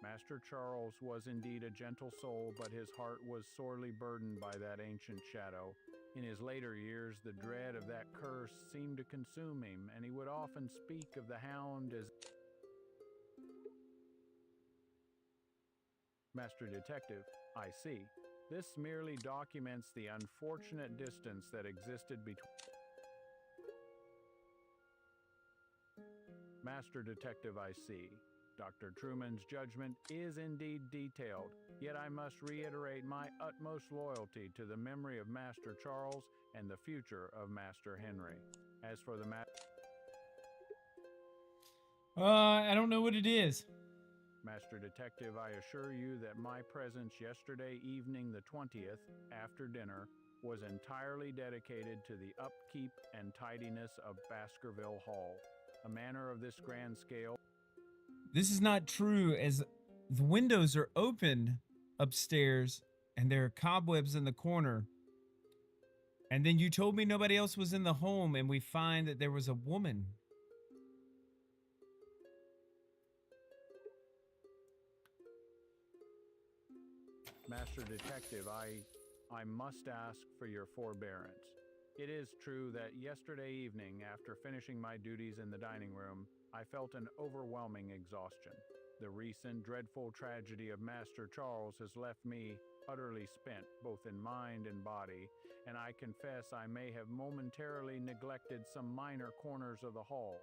Master Charles was indeed a gentle soul, but his heart was sorely burdened by that ancient shadow. In his later years, the dread of that curse seemed to consume him, and he would often speak of the hound as... Master Detective, I see. This merely documents the unfortunate distance that existed between... Master Detective, I see. Dr. Truman's judgment is indeed detailed, yet I must reiterate my utmost loyalty to the memory of Master Charles and the future of Master Henry. As for the I don't know what it is. Master Detective, I assure you that my presence yesterday evening, the 20th, after dinner, was entirely dedicated to the upkeep and tidiness of Baskerville Hall. A manor of this grand scale... This is not true, as the windows are open upstairs and there are cobwebs in the corner. And then you told me nobody else was in the home, and we find that there was a woman. Master Detective, I must ask for your forbearance. It is true that yesterday evening, after finishing my duties in the dining room, I felt an overwhelming exhaustion. The recent dreadful tragedy of Master Charles has left me utterly spent, both in mind and body, and I confess I may have momentarily neglected some minor corners of the hall.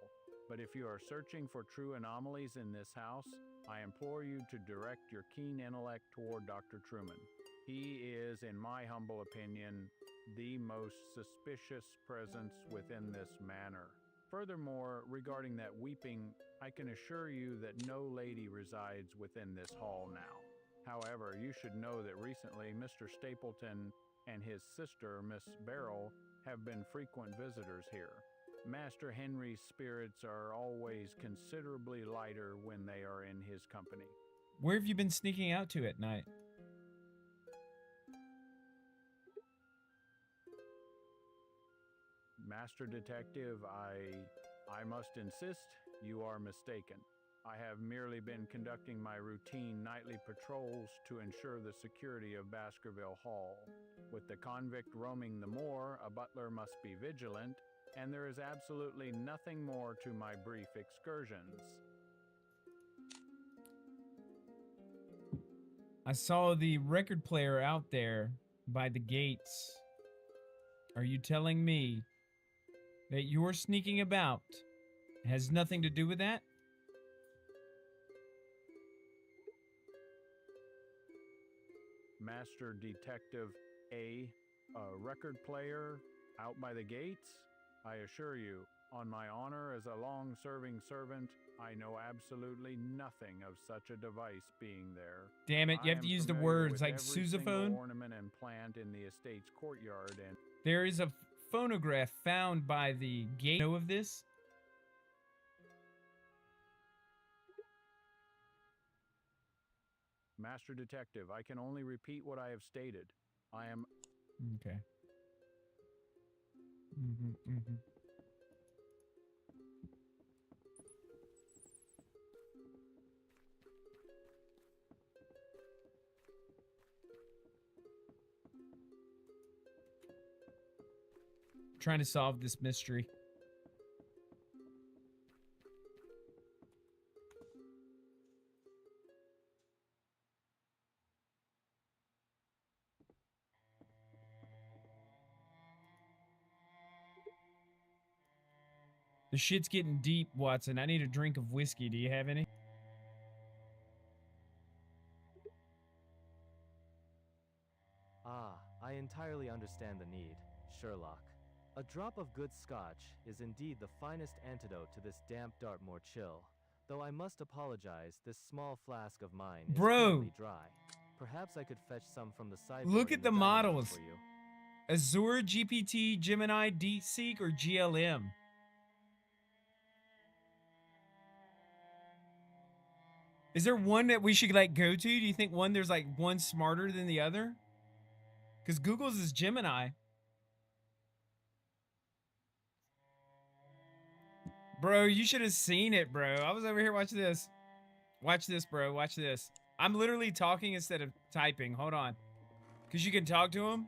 But if you are searching for true anomalies in this house, I implore you to direct your keen intellect toward Dr. Truman. He is, in my humble opinion, the most suspicious presence within this manor. Furthermore, regarding that weeping, I can assure you that no lady resides within this hall now. However, you should know that recently Mr. Stapleton and his sister, Miss Beryl, have been frequent visitors here. Master Henry's spirits are always considerably lighter when they are in his company. Where have you been sneaking out to at night? Master Detective, I must insist you are mistaken. I have merely been conducting my routine nightly patrols to ensure the security of Baskerville Hall. With the convict roaming the moor, a butler must be vigilant, and there is absolutely nothing more to my brief excursions. I saw the record player out there by the gates. Are you telling me that your sneaking about has nothing to do with that? Master Detective A record player out by the gates? I assure you, on my honor as a long-serving servant, I know absolutely nothing of such a device being there. Damn it, you have to use the words like sousaphone. Ornament and plant in the estate's courtyard, and there is a phonograph found by the gate. Know of this? Master Detective, I can only repeat what I have stated. I am... Okay. trying to solve this mystery. The shit's getting deep, Watson. I need a drink of whiskey. Do you have any? Ah, I entirely understand the need, Sherlock. A drop of good scotch is indeed the finest antidote to this damp Dartmoor chill. Though I must apologize, this small flask of mine is currently dry. Perhaps I could fetch some from the sideboard. Look at the dining room models. for you. Azure, GPT, Gemini, DeepSeek, or GLM? Is there one that we should like go to? Do you think there's like one smarter than the other? Because Google's is Gemini. Bro, you should have seen it, bro. I was over here. Watch this. Watch this, bro. Watch this. I'm literally talking instead of typing. Hold on. Because you can talk to him.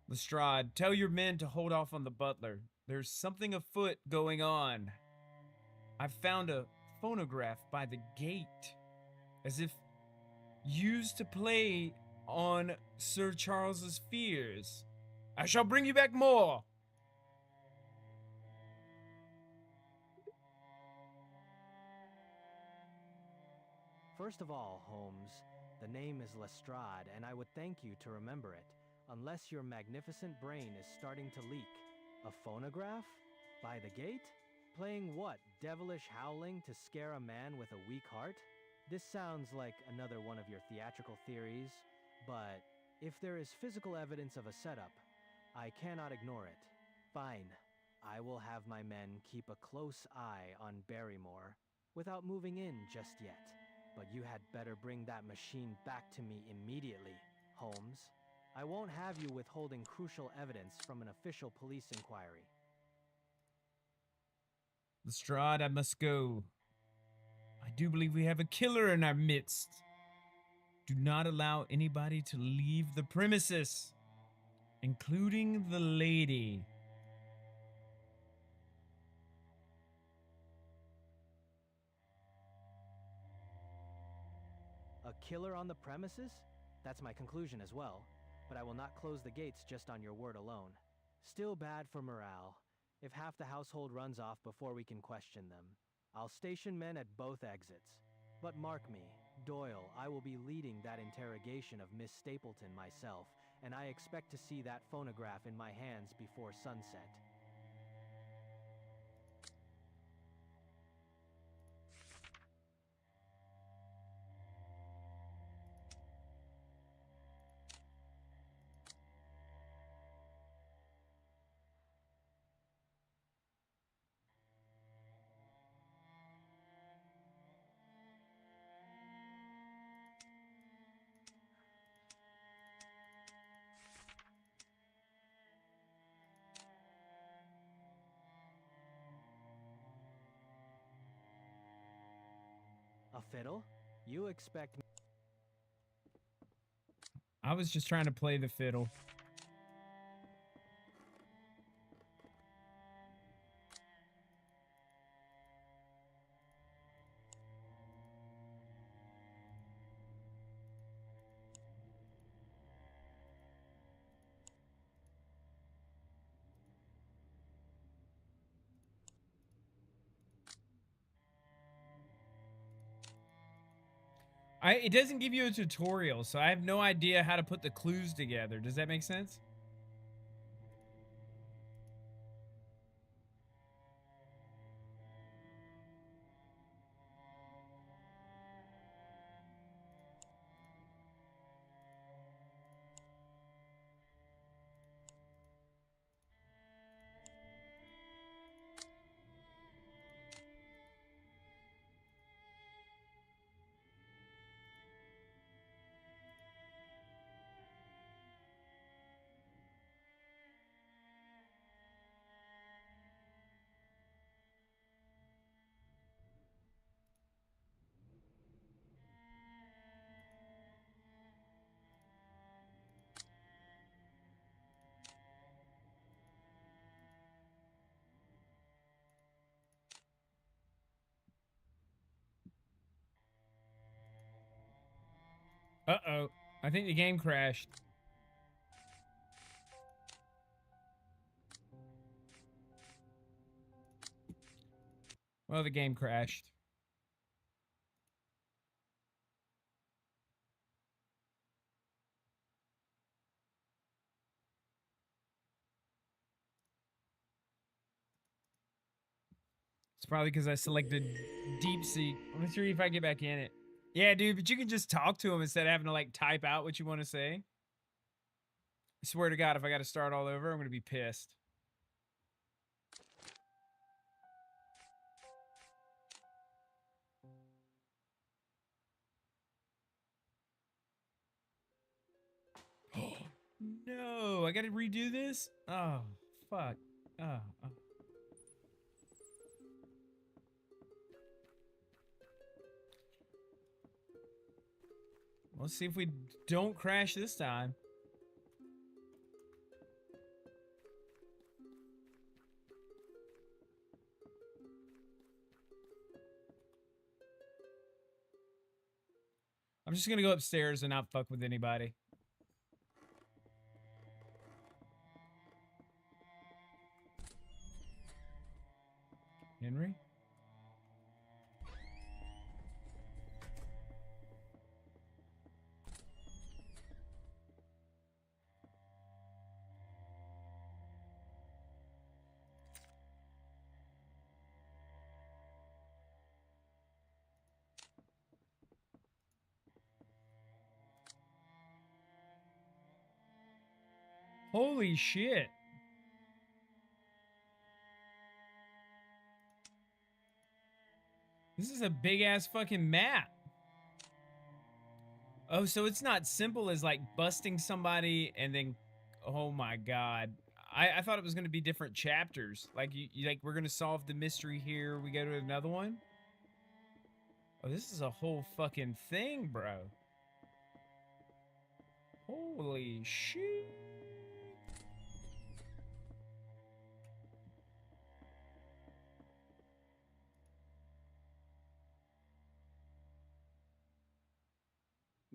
Lestrade, tell your men to hold off on the butler. There's something afoot going on. I found a phonograph by the gate, as if used to play on Sir Charles's fears. I shall bring you back more. First of all, Holmes, the name is Lestrade, and I would thank you to remember it, unless your magnificent brain is starting to leak. A phonograph? By the gate? Playing what? Devilish howling to scare a man with a weak heart? This sounds like another one of your theatrical theories, but if there is physical evidence of a setup, I cannot ignore it. Fine. I will have my men keep a close eye on Barrymore without moving in just yet. But you had better bring that machine back to me immediately, Holmes. I won't have you withholding crucial evidence from an official police inquiry. Lestrade, I must go. I do believe we have a killer in our midst. Do not allow anybody to leave the premises, including the lady. A killer on the premises? That's my conclusion as well, but I will not close the gates just on your word alone. Still bad for morale, if half the household runs off before we can question them. I'll station men at both exits. But mark me, Doyle, I will be leading that interrogation of Miss Stapleton myself, and I expect to see that phonograph in my hands before sunset. A fiddle? You expect me... I was just trying to play the fiddle. It doesn't give you a tutorial, so I have no idea how to put the clues together. Does that make sense? Uh-oh. I think the game crashed. Well, the game crashed. It's probably because I selected Deep Seek. Let me see if I get back in it. Yeah, dude, but you can just talk to him instead of having to, like, type out what you want to say. I swear to God, if I got to start all over, I'm going to be pissed. No, I got to redo this? Oh, fuck. Oh. Let's see if we don't crash this time. I'm just gonna go upstairs and not fuck with anybody. Henry? Holy shit. This is a big ass fucking map. Oh, so it's not simple as like busting somebody and then, oh my God. I thought it was going to be different chapters. Like you like, we're going to solve the mystery here. We go to another one. Oh, this is a whole fucking thing, bro. Holy shit.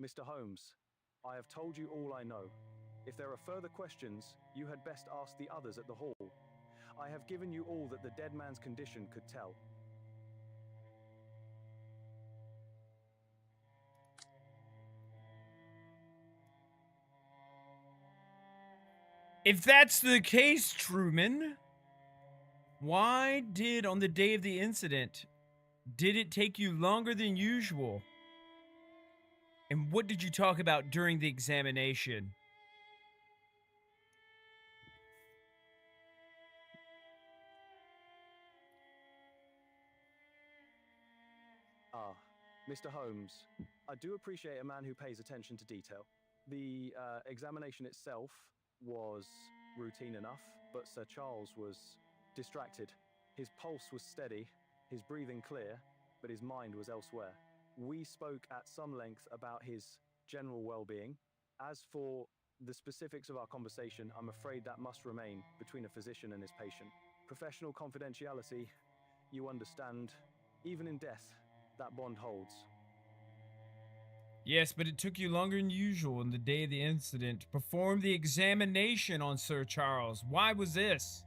Mr. Holmes, I have told you all I know. If there are further questions, you had best ask the others at the hall. I have given you all that the dead man's condition could tell. If that's the case, Truman, why did on the day of the incident, did it take you longer than usual? And what did you talk about during the examination? Ah, Mr. Holmes, I do appreciate a man who pays attention to detail. The examination itself was routine enough, but Sir Charles was distracted. His pulse was steady, his breathing clear, but his mind was elsewhere. We spoke at some length about his general well-being. As for the specifics of our conversation, I'm afraid that must remain between a physician and his patient. Professional confidentiality, you understand, even in death, that bond holds. Yes, but it took you longer than usual on the day of the incident to perform the examination on Sir Charles. Why was this?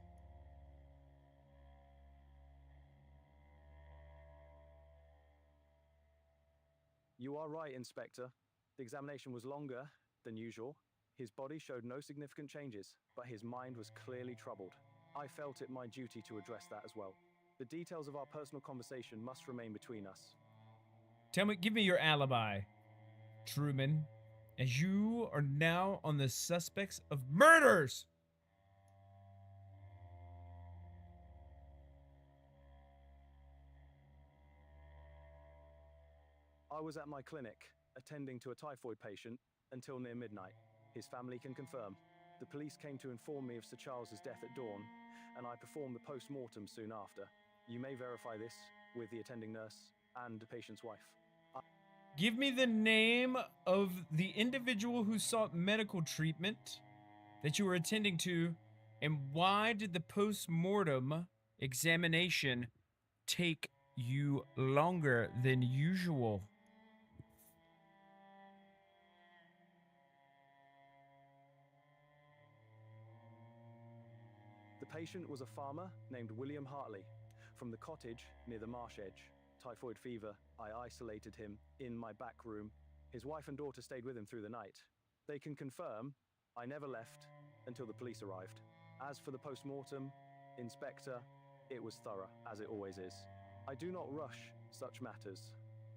You are right, Inspector. The examination was longer than usual. His body showed no significant changes, but his mind was clearly troubled. I felt it my duty to address that as well. The details of our personal conversation must remain between us. Give me your alibi, Truman, as you are now on the suspects of murders. I was at my clinic, attending to a typhoid patient, until near midnight. His family can confirm. The police came to inform me of Sir Charles's death at dawn, and I performed the post-mortem soon after. You may verify this with the attending nurse and the patient's wife. Give me the name of the individual who sought medical treatment that you were attending to, and why did the post-mortem examination take you longer than usual? patient was a farmer named William Hartley from the cottage near the marsh edge. Typhoid fever, I isolated him in my back room. His wife and daughter stayed with him through the night. They can confirm I never left until the police arrived. As for the post-mortem, Inspector, it was thorough, as it always is. I do not rush such matters.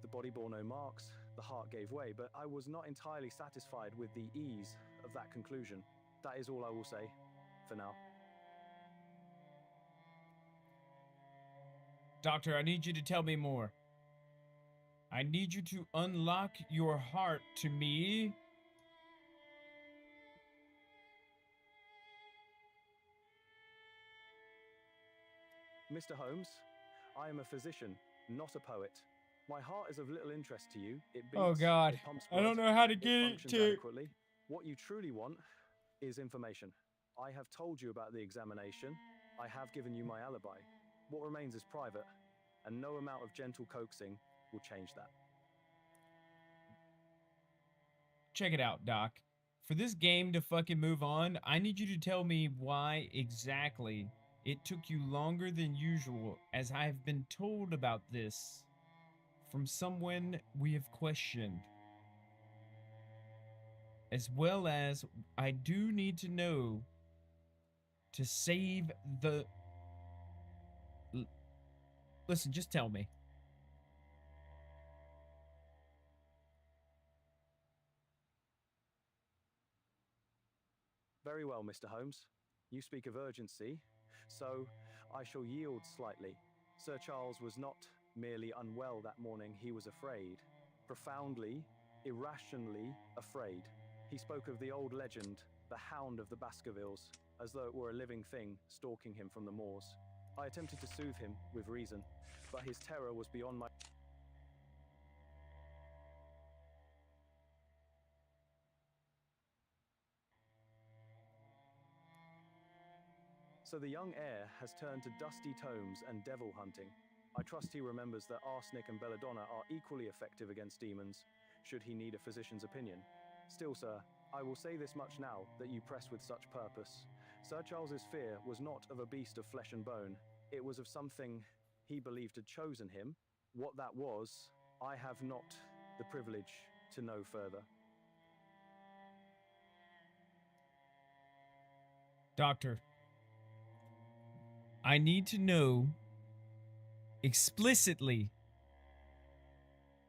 The body bore no marks, the heart gave way, but I was not entirely satisfied with the ease of that conclusion. That is all I will say, for now. Doctor, I need you to tell me more. I need you to unlock your heart to me. Mr. Holmes, I am a physician, not a poet. My heart is of little interest to you. It beats, Oh God, it pumps I don't blood, know how to it get it functions to. adequately. What you truly want is information. I have told you about the examination. I have given you my alibi. What remains is private, and no amount of gentle coaxing will change that. Check it out, Doc. For this game to fucking move on, I need you to tell me why exactly it took you longer than usual, as I have been told about this from someone we have questioned. As well as, I do need to know to save the... Listen, just tell me. Very well, Mr. Holmes. You speak of urgency, so I shall yield slightly. Sir Charles was not merely unwell that morning, he was afraid. Profoundly, irrationally afraid. He spoke of the old legend, the Hound of the Baskervilles, as though it were a living thing stalking him from the moors. I attempted to soothe him with reason, but his terror was beyond my... So the young heir has turned to dusty tomes and devil hunting. I trust he remembers that arsenic and belladonna are equally effective against demons, should he need a physician's opinion. Still, sir, I will say this much now that you press with such purpose. Sir Charles's fear was not of a beast of flesh and bone. It was of something he believed had chosen him. What that was, I have not the privilege to know further. Doctor, I need to know explicitly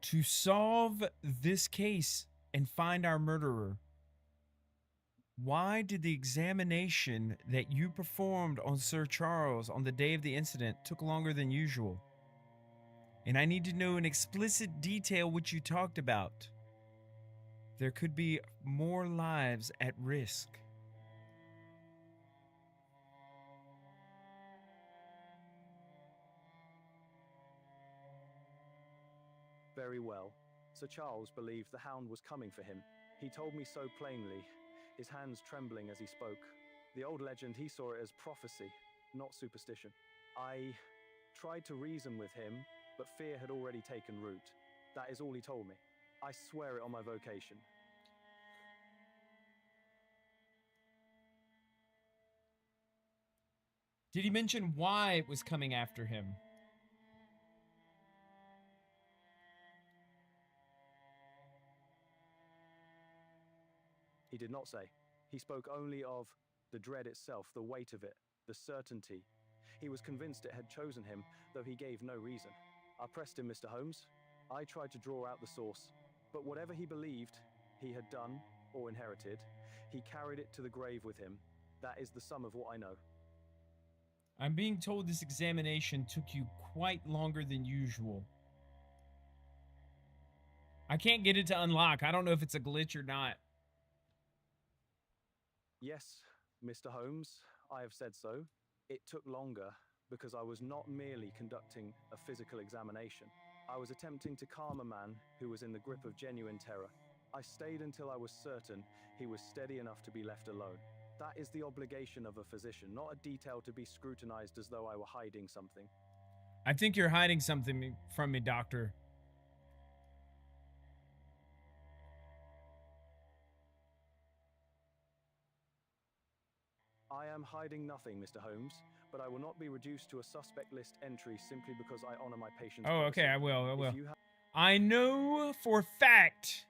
to solve this case and find our murderer. Why did the examination that you performed on Sir Charles on the day of the incident took longer than usual? And I need to know in explicit detail what you talked about. There could be more lives at risk. Very well. Sir Charles believed the Hound was coming for him. He told me so plainly, his hands trembling as he spoke. The old legend, he saw it as prophecy, not superstition. I tried to reason with him, but fear had already taken root. That is all he told me. I swear it on my vocation. Did he mention why it was coming after him? He did not say. He spoke only of the dread itself, the weight of it, the certainty. He was convinced it had chosen him, though he gave no reason. I pressed him, Mr. Holmes. I tried to draw out the source, but whatever he believed he had done or inherited, he carried it to the grave with him. That is the sum of what I know. I'm being told this examination took you quite longer than usual. I can't get it to unlock. I don't know if it's a glitch or not. Yes, Mr. Holmes, I have said so. It took longer because I was not merely conducting a physical examination. I was attempting to calm a man who was in the grip of genuine terror. I stayed until I was certain he was steady enough to be left alone. That is the obligation of a physician, not a detail to be scrutinized as though I were hiding something. I think you're hiding something from me, Doctor. I am hiding nothing, Mr. Holmes, but I will not be reduced to a suspect list entry simply because I honor my patient's Oh, okay, I will. I If will. you I know for a fact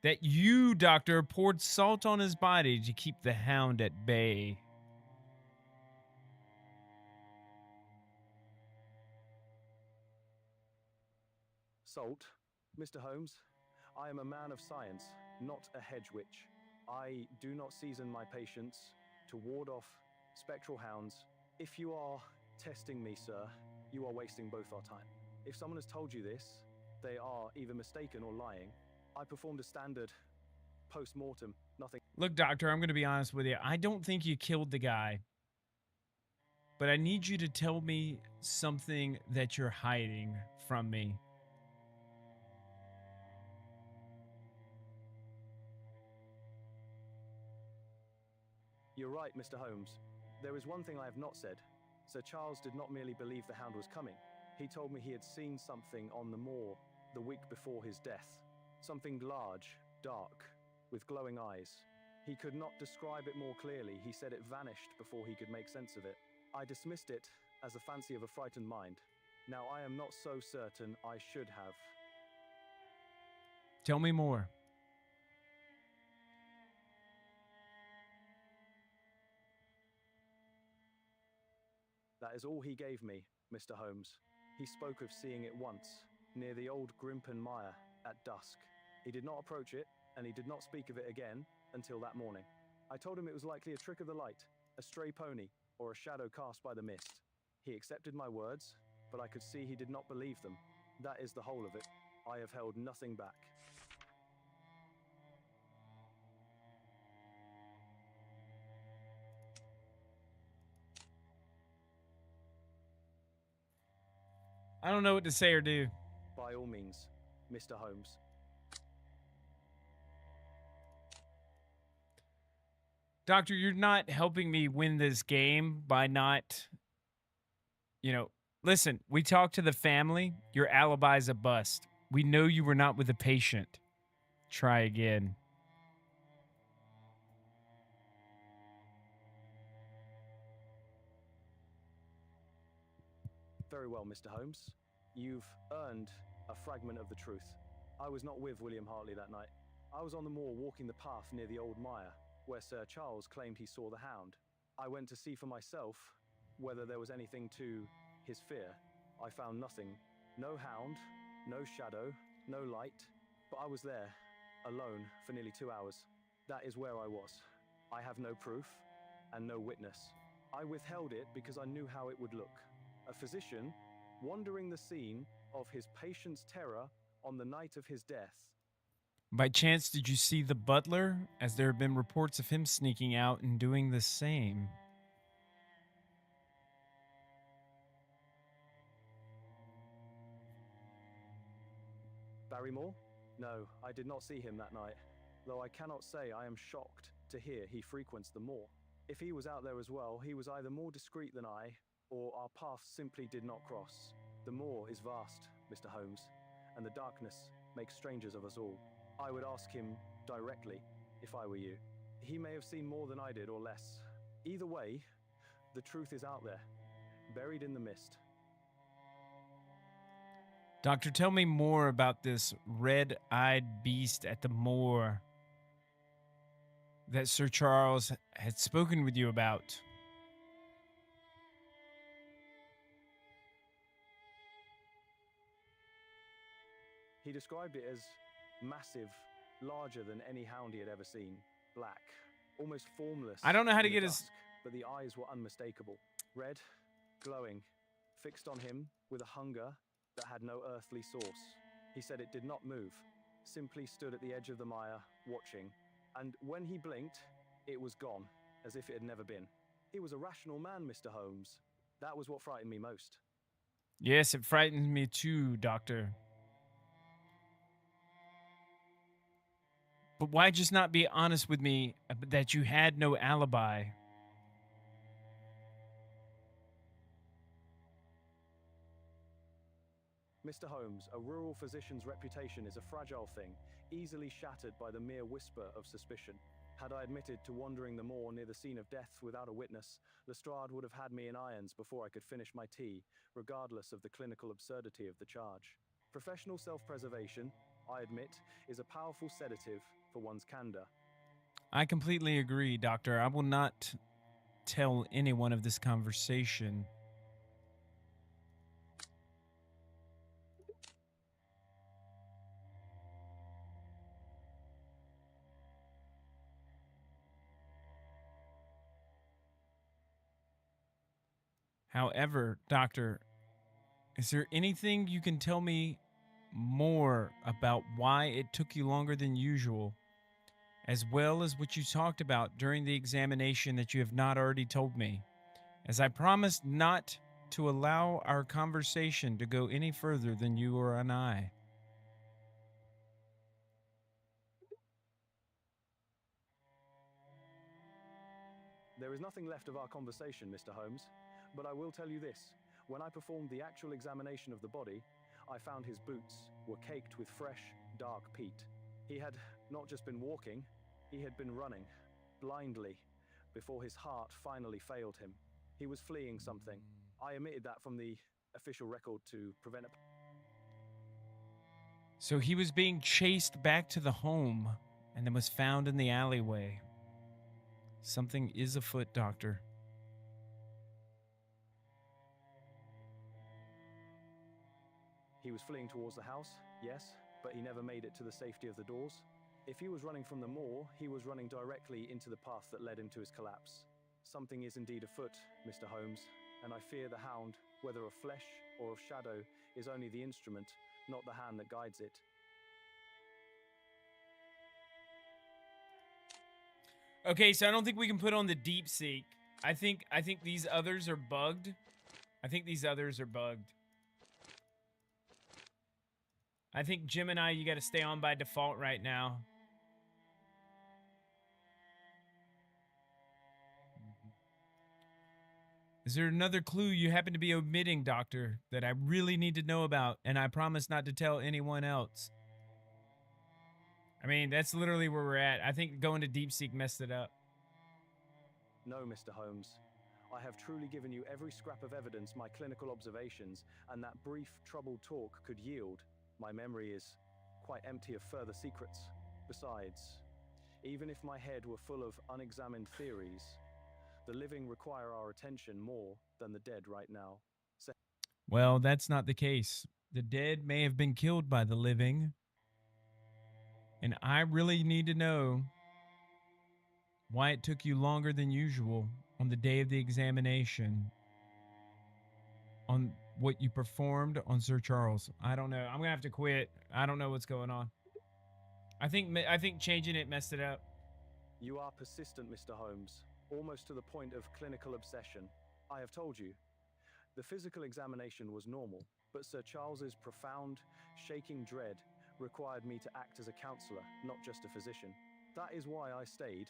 that you, Doctor, poured salt on his body to keep the hound at bay. Salt, Mr. Holmes, I am a man of science, not a hedge witch. I do not season my patients to ward off spectral hounds. If you are testing me, sir, you are wasting both our time. If someone has told you this, they are either mistaken or lying. I performed a standard post-mortem, nothing. Look, Doctor, I'm going to be honest with you. I don't think you killed the guy. But I need you to tell me something that you're hiding from me. You're right, Mr. Holmes. There is one thing I have not said. Sir Charles did not merely believe the hound was coming. He told me he had seen something on the moor the week before his death. Something large, dark, with glowing eyes. He could not describe it more clearly. He said it vanished before he could make sense of it. I dismissed it as the fancy of a frightened mind. Now I am not so certain I should have. Tell me more. That is all he gave me, Mr. Holmes. He spoke of seeing it once, near the old Grimpen Mire, at dusk. He did not approach it, and he did not speak of it again until that morning. I told him it was likely a trick of the light, a stray pony, or a shadow cast by the mist. He accepted my words, but I could see he did not believe them. That is the whole of it. I have held nothing back. I don't know what to say or do. By all means, Mr. Holmes. Doctor, you're not helping me win this game by not, listen, we talked to the family. Your alibi's a bust. We know you were not with the patient. Try again. Very well, Mr. Holmes. You've earned a fragment of the truth. I was not with William Hartley that night. I was on the moor walking the path near the old mire, where Sir Charles claimed he saw the hound. I went to see for myself whether there was anything to his fear. I found nothing. No hound, no shadow, no light. But I was there, alone, for nearly 2 hours. That is where I was. I have no proof and no witness. I withheld it because I knew how it would look. A physician wandering the scene of his patient's terror on the night of his death. By chance, did you see the butler? As there have been reports of him sneaking out and doing the same. Barrymore? No, I did not see him that night, though I cannot say I am shocked to hear he frequents the moor. If he was out there as well, he was either more discreet than I, or our paths simply did not cross. The moor is vast, Mr. Holmes, and the darkness makes strangers of us all. I would ask him directly, if I were you. He may have seen more than I did, or less. Either way, the truth is out there, buried in the mist. Doctor, tell me more about this red-eyed beast at the moor that Sir Charles had spoken with you about. He described it as massive, larger than any hound he had ever seen. Black, almost formless. I don't know how to in the get his... dusk, but the eyes were unmistakable. Red, glowing, fixed on him with a hunger that had no earthly source. He said it did not move, simply stood at the edge of the mire, watching. And when he blinked, it was gone, as if it had never been. He was a rational man, Mr. Holmes. That was what frightened me most. Yes, it frightens me too, Doctor. But why just not be honest with me that you had no alibi? Mr. Holmes, a rural physician's reputation is a fragile thing, easily shattered by the mere whisper of suspicion. Had I admitted to wandering the moor near the scene of death without a witness, Lestrade would have had me in irons before I could finish my tea, regardless of the clinical absurdity of the charge. Professional self-preservation, I admit, is a powerful sedative for one's candor. I completely agree, Doctor. I will not tell anyone of this conversation. However, Doctor, is there anything you can tell me more about why it took you longer than usual, as well as what you talked about during the examination that you have not already told me? As I promised not to allow our conversation to go any further than you or I. There is nothing left of our conversation, Mr. Holmes, but I will tell you this. When I performed the actual examination of the body, I found his boots were caked with fresh, dark peat. He had not just been walking, he had been running, blindly, before his heart finally failed him. He was fleeing something. I omitted that from the official record to prevent a... So he was being chased back to the home and then was found in the alleyway. Something is afoot, Doctor. He was fleeing towards the house, yes, but he never made it to the safety of the doors. If he was running from the moor, he was running directly into the path that led him to his collapse. Something is indeed afoot, Mr. Holmes, and I fear the hound, whether of flesh or of shadow, is only the instrument, not the hand that guides it. Okay, so I don't think we can put on the deep seek. I think these others are bugged. I think Gemini, you got to stay on by default right now. Is there another clue you happen to be omitting, Doctor, that I really need to know about, and I promise not to tell anyone else? I mean, that's literally where we're at. I think going to DeepSeek messed it up. No, Mr. Holmes. I have truly given you every scrap of evidence my clinical observations and that brief, troubled talk could yield. My memory is quite empty of further secrets. Besides, even if my head were full of unexamined theories, the living require our attention more than the dead right now. Well, that's not the case. The dead may have been killed by the living. And I really need to know why it took you longer than usual on the day of the examination on what you performed on Sir Charles. I don't know. I'm going to have to quit. I don't know what's going on. I think changing it messed it up. You are persistent, Mr. Holmes, almost to the point of clinical obsession. I have told you. The physical examination was normal, but Sir Charles's profound, shaking dread required me to act as a counselor, not just a physician. That is why I stayed.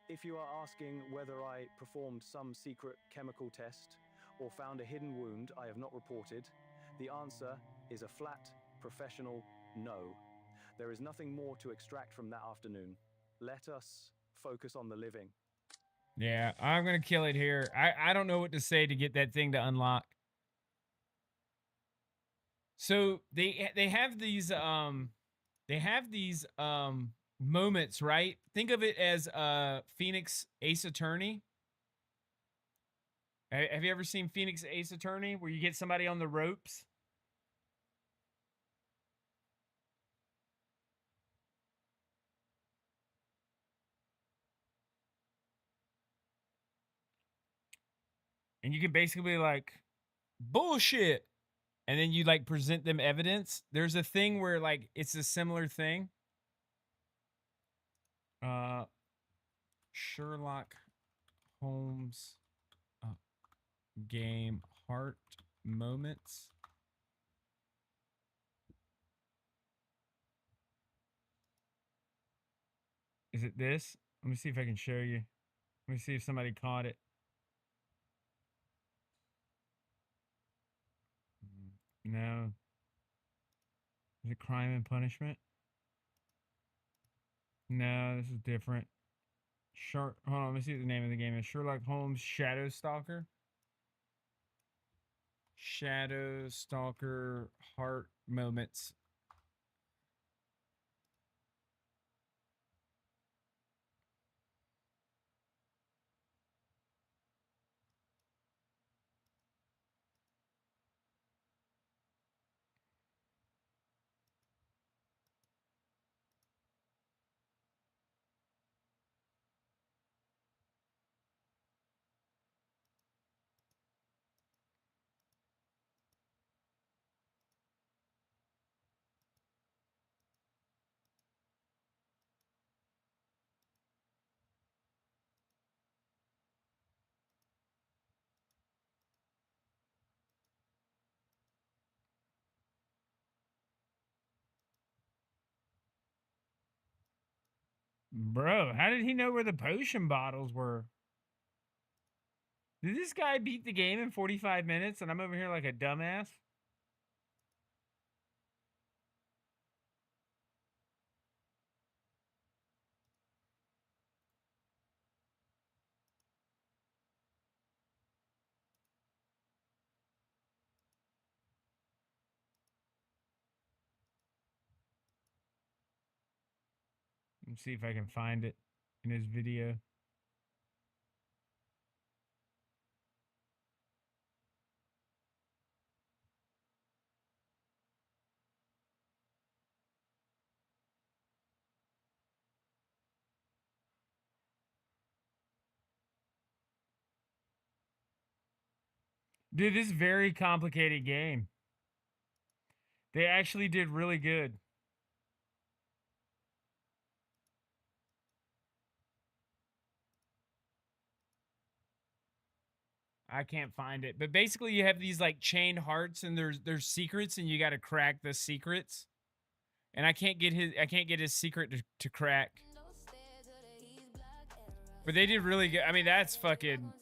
If you are asking whether I performed some secret chemical test or found a hidden wound I have not reported, the answer is a flat, professional no. There is nothing more to extract from that afternoon. Let us focus on the living. Yeah, I'm going to kill it here. I don't know what to say to get that thing to unlock. So they have these moments, right? Think of it as Phoenix Ace Attorney. Have you ever seen Phoenix Ace Attorney where you get somebody on the ropes? And you can basically be like, bullshit. And then you like present them evidence. There's a thing where like it's a similar thing. Sherlock Holmes game heart moments. Is it this? Let me see if I can show you. Let me see if somebody caught it. No. Is it Crime and Punishment? No, this is different. Hold on, let me see what the name of the game is. Sherlock Holmes Shadow Stalker. Shadow Stalker Heart Moments. Bro, how did he know where the potion bottles were? Did this guy beat the game in 45 minutes and I'm over here like a dumbass? Let me see if I can find it in his video. Dude, this is a very complicated game. They actually did really good. I can't find it. But basically you have these like chained hearts and there's secrets and you got to crack the secrets. And I can't get his secret to crack. But they did really good. I mean, that's fucking,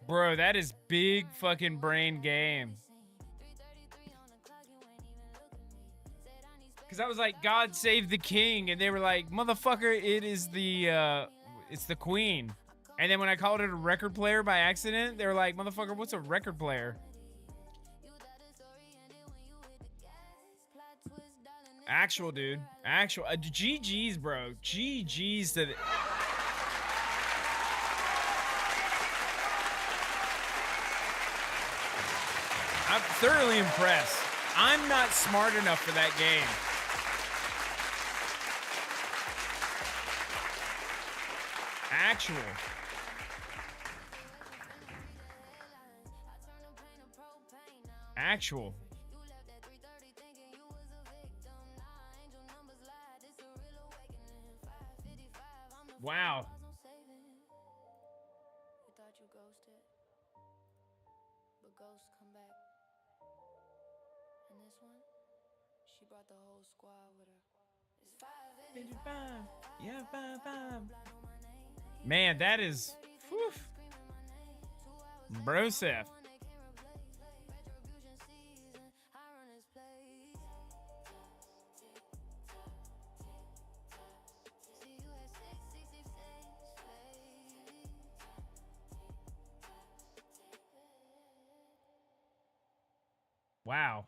bro, that is big fucking brain game. Cuz I was like, God save the king, and they were like, motherfucker, it is it's the queen. And then when I called it a record player by accident, they were like, motherfucker, what's a record player? Actual, dude. Actual. GG's, bro. GG's to the... I'm thoroughly impressed. I'm not smart enough for that game. Actual. Actual. Wow. Yeah, 5. Man, that is whew. Broseph. Wow.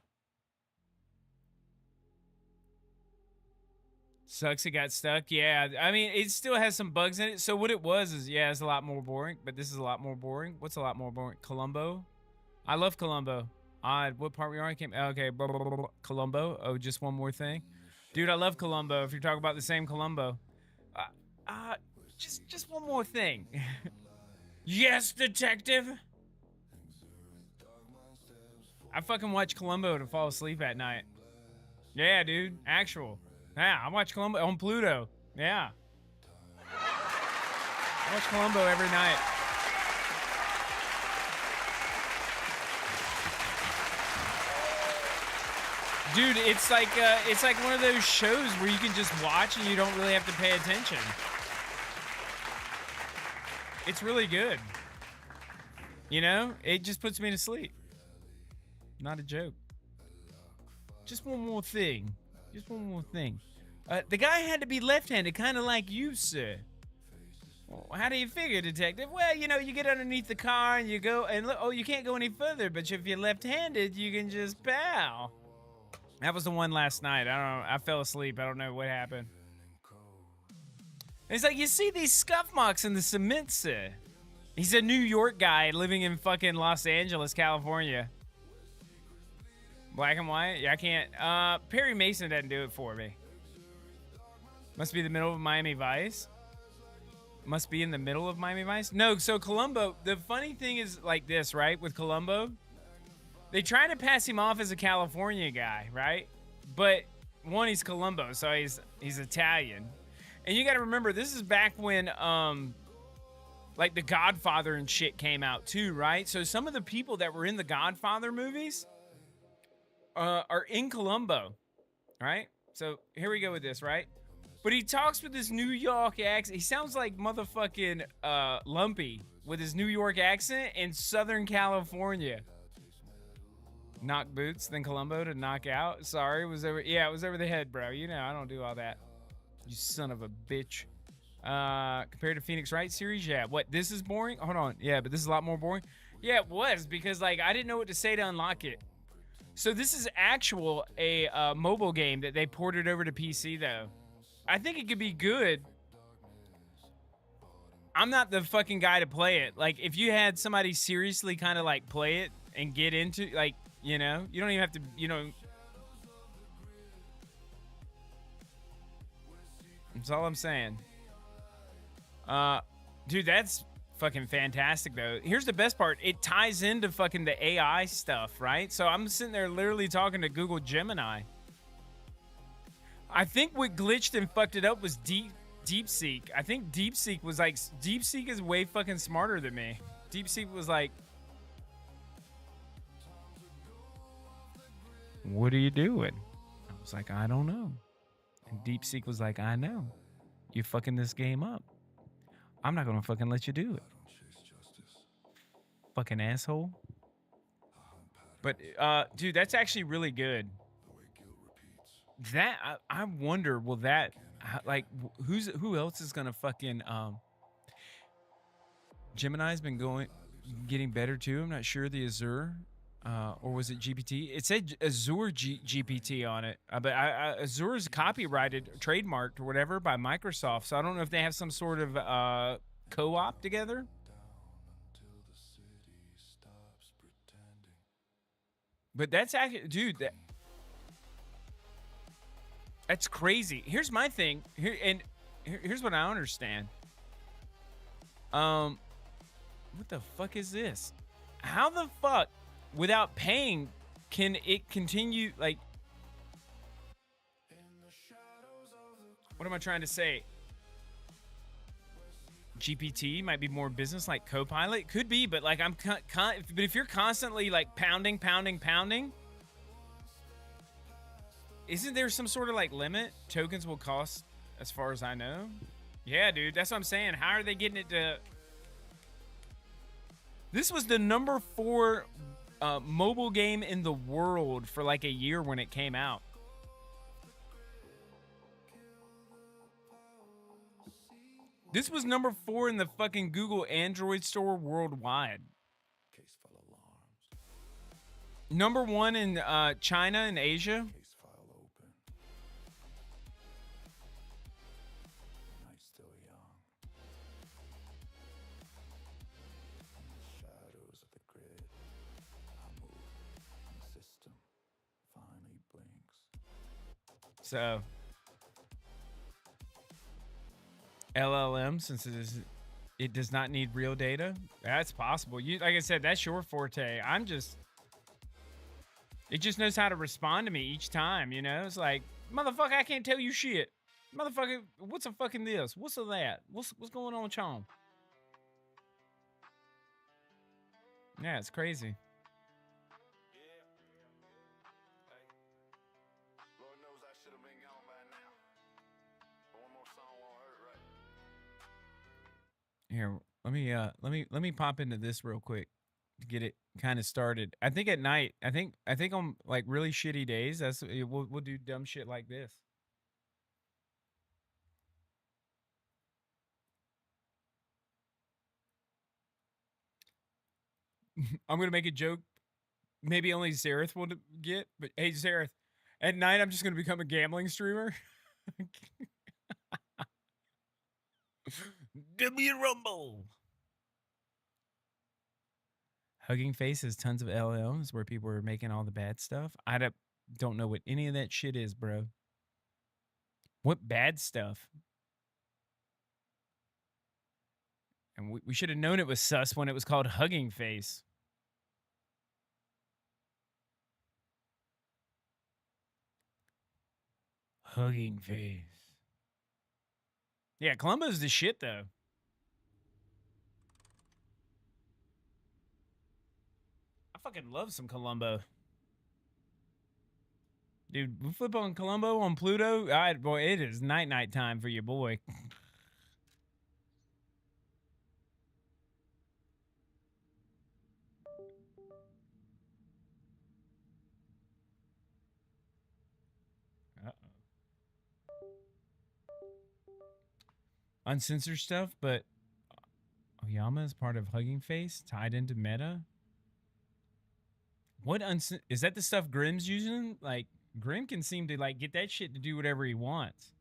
Sucks it got stuck. Yeah, I mean, it still has some bugs in it. So what it was is, yeah, it's a lot more boring, but this is a lot more boring. What's a lot more boring? Columbo? I love Columbo. What part we are? Okay, blah, blah, blah, blah. Columbo. Oh, just one more thing. Dude, I love Columbo. If you're talking about the same Columbo. Just one more thing. Yes, detective. I fucking watch Columbo to fall asleep at night. Yeah, dude. Actual. Yeah, I watch Columbo on Pluto. Yeah. I watch Columbo every night. Dude, it's like one of those shows where you can just watch and you don't really have to pay attention. It's really good. You know, it just puts me to sleep. Not a joke. Just one more thing. Just one more thing. The guy had to be left-handed, kind of like you, sir. How do you figure, detective? Well, you know, you get underneath the car and you go and look. Oh, you can't go any further, but if you're left-handed, you can just pow. That was the one last night. I don't know. I fell asleep. I don't know what happened. And it's like, you see these scuff marks in the cement, sir. He's a New York guy living in fucking Los Angeles, California. Black and white? Yeah, I can't. Perry Mason doesn't do it for me. Must be the middle of Miami Vice. Must be in the middle of Miami Vice? No, so Columbo, the funny thing is like this, right? With Columbo, they try to pass him off as a California guy, right? But one, he's Columbo, so he's Italian. And you got to remember, this is back when like The Godfather and shit came out too, right? So some of the people that were in the Godfather movies are in Columbo, right? So here we go with this, right? But he talks with this New York accent. He sounds like motherfucking Lumpy with his New York accent in Southern California. Knock boots, then Columbo to knock out. Sorry, it was over the head, bro. You know, I don't do all that. You son of a bitch. Compared to Phoenix Wright series, yeah. What, this is boring? Hold on. Yeah, but this is a lot more boring. Yeah, it was, because like I didn't know what to say to unlock it. So this is a mobile game that they ported over to PC though. I think it could be good. I'm not the fucking guy to play it. Like, if you had somebody seriously kind of like play it and get into, like, you know, you don't even have to, you know. That's all I'm saying. Dude, that's fucking fantastic though. Here's the best part. It ties into fucking the AI stuff, right? So I'm sitting there literally talking to Google Gemini. I think what glitched and fucked it up was DeepSeek. I think DeepSeek was like, DeepSeek is way fucking smarter than me. DeepSeek was like, what are you doing? I was like, I don't know. And DeepSeek was like, I know. You're fucking this game up. I'm not gonna fucking let you do it. Fucking asshole. But, dude, that's actually really good. That I wonder, will that like who else is gonna fucking Gemini's been getting better too. I'm not sure, the Azure or was it GPT? It said Azure GPT on it, but Azure is copyrighted, trademarked or whatever by Microsoft. So I don't know if they have some sort of co-op together. But that's actually, dude, that's crazy. Here's my thing. Here's what I understand. What the fuck is this? How the fuck, without paying, can it continue, like, what am I trying to say? GPT might be more business like Copilot. Could be, but like but if you're constantly like pounding, isn't there some sort of like limit tokens will cost, as far as I know? Yeah, dude, that's what I'm saying. How are they getting it to? This was the number 4 mobile game in the world for like a year when it came out. This was number 4 in the fucking Google Android store worldwide. Number 1 in China and Asia. So LLM, since it does not need real data, that's possible. You, like I said, that's your forte. It just knows how to respond to me each time, you know? It's like, motherfucker, I can't tell you shit. Motherfucker, what's a fucking this? What's a that? What's going on, Chom? Yeah, it's crazy. Here, let me pop into this real quick to get it kind of started. I think at night, I think on like really shitty days, we'll do dumb shit like this. I'm gonna make a joke. Maybe only Zareth will get, but hey, Zareth, at night I'm just gonna become a gambling streamer. W Rumble. Hugging Face has tons of LLs where people are making all the bad stuff. I don't know what any of that shit is, bro. What bad stuff? And we should have known it was sus when it was called Hugging Face. Hugging Face. Yeah, Columbo's the shit, though. I fucking love some Columbo. Dude, we flip on Columbo on Pluto. Boy, it is night time for your boy. Uncensored stuff, but Oyama is part of Hugging Face, tied into meta. What is that the stuff Grimm's using? Like, Grimm can seem to like get that shit to do whatever he wants.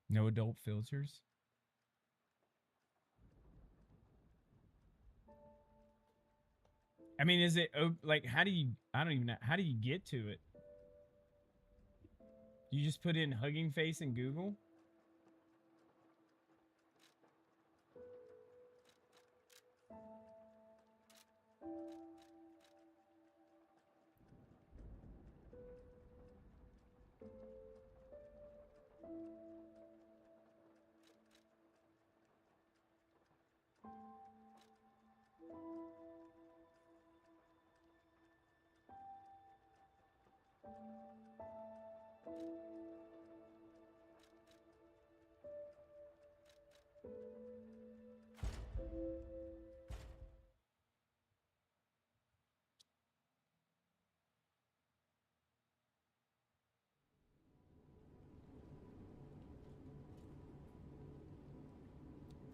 No adult filters. I mean, is it like, how do you, I don't even know, how do you get to it? You just put in Hugging Face in Google?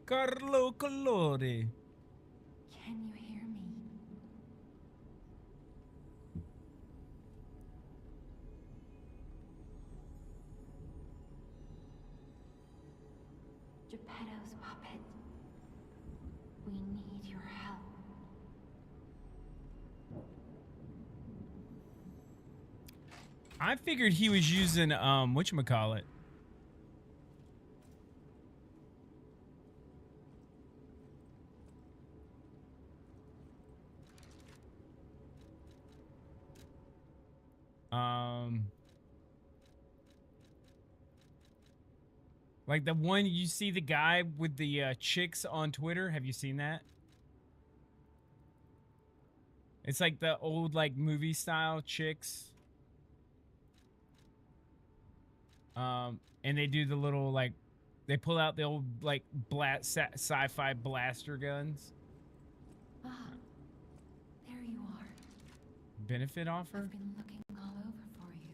Carlo Collodi. Can you hear me? Geppetto's puppet. We need your help. I figured he was using whatchamacallit. Like the one you see the guy with the chicks on Twitter. Have you seen that? It's like the old like movie style chicks. And they do the little like, they pull out the old like sci-fi blaster guns. Ah, there you are. Benefit offer? I've been looking all over for you.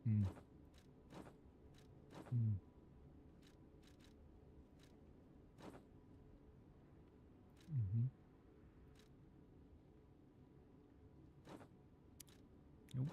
Hmm. Hmm. Mm-hmm. Nope.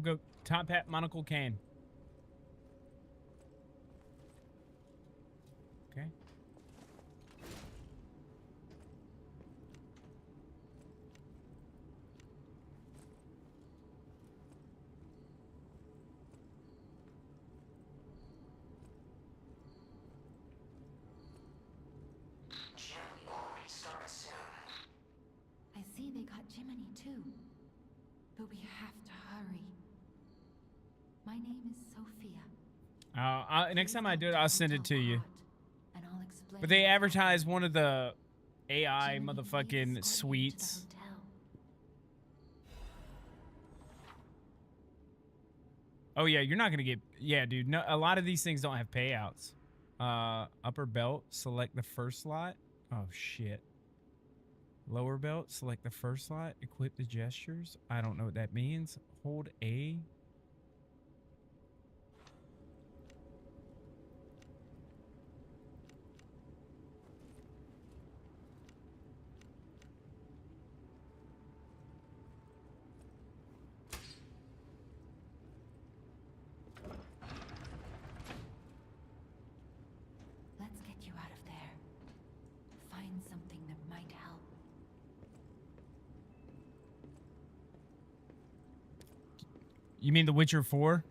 We'll go top hat, monocle, cane. Okay. I see they got Jiminy too. But we have to hurry. My name is Sophia. Next time I do it, I'll send it to you. And I'll explain But they how advertise one of the AI Jiminy motherfucking escorted suites. you to the hotel. Oh yeah, you're not gonna get. Yeah, dude. No, a lot of these things don't have payouts. Upper belt, select the first slot. Oh shit. Lower belt, select the first slot. Equip the gestures. I don't know what that means. Hold A. Let's get you out of there. Find something that might help. You mean The Witcher 4?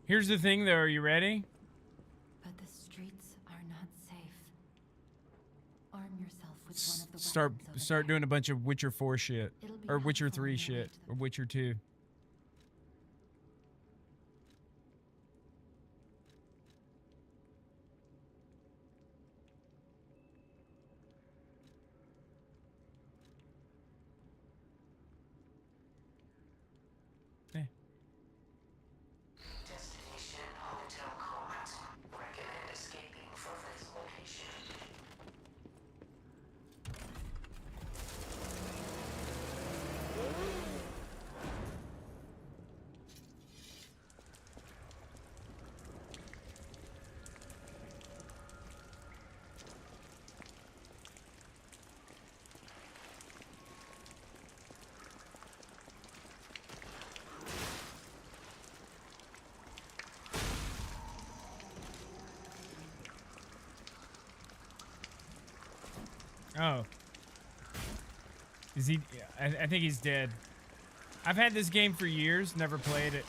Here's the thing, though. Are you ready? But the streets are not safe. Arm yourself with one of the Start weapons over start there. doing a bunch of Witcher 4 shit, It'll be or Witcher helpful 3 on your way shit, to the or Witcher 2. Destination Hotel Comet. Recommend escaping from this location. Oh. Is he? I think he's dead. I've had this game for years, never played it.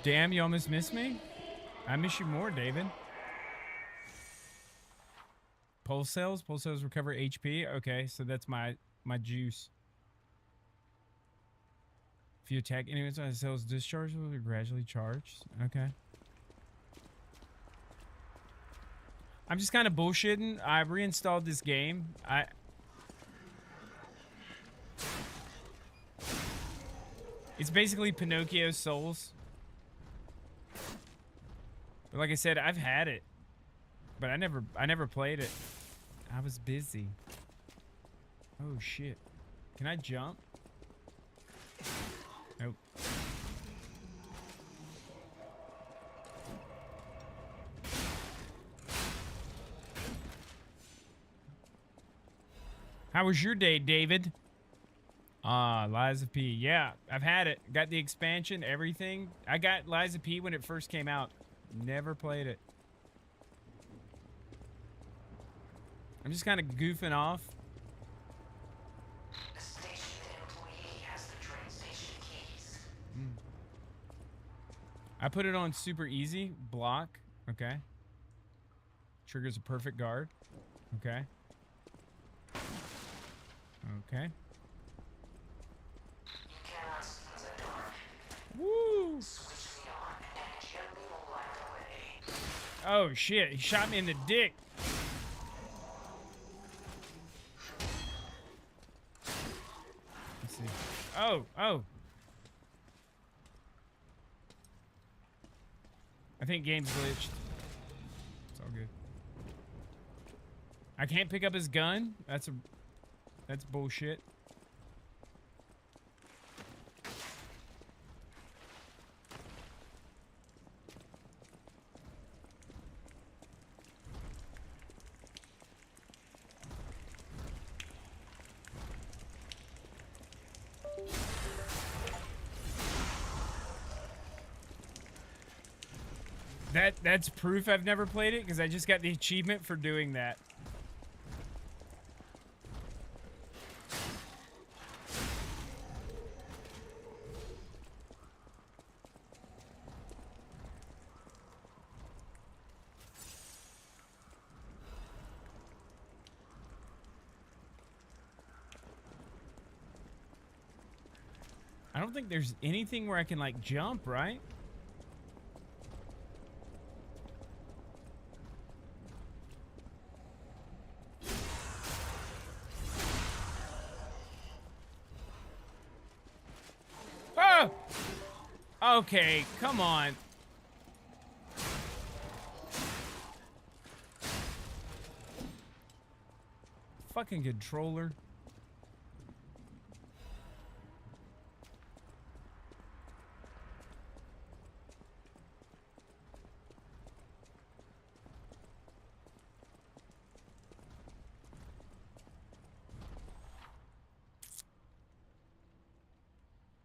Damn, you almost missed me? I miss you more, David. Pulse cells? Pulse cells recover HP? Okay, so that's my juice. If you attack enemies on cells discharge will be gradually charged. Okay. I'm just kind of bullshitting. I reinstalled this game. It's basically Pinocchio Souls. But like I said, I've had it. But I never played it. I was busy. Oh shit. Can I jump? Nope. How was your day, David? Liza P. Yeah, I've had it. Got the expansion, everything. I got Liza P when it first came out. Never played it. I'm just kind of goofing off. The station employee has the train station keys. I put it on super easy. Block. Okay. Triggers a perfect guard. Okay. Okay. You cannot see in the dark. Woo! Switch me on and gently will light the way. Oh shit, he shot me in the dick. Let's see. Oh. I think game's glitched. It's all good. I can't pick up his gun? That's bullshit. That's proof I've never played it because I just got the achievement for doing that. I don't think there's anything where I can like jump, right? Oh! Okay, come on. Fucking controller.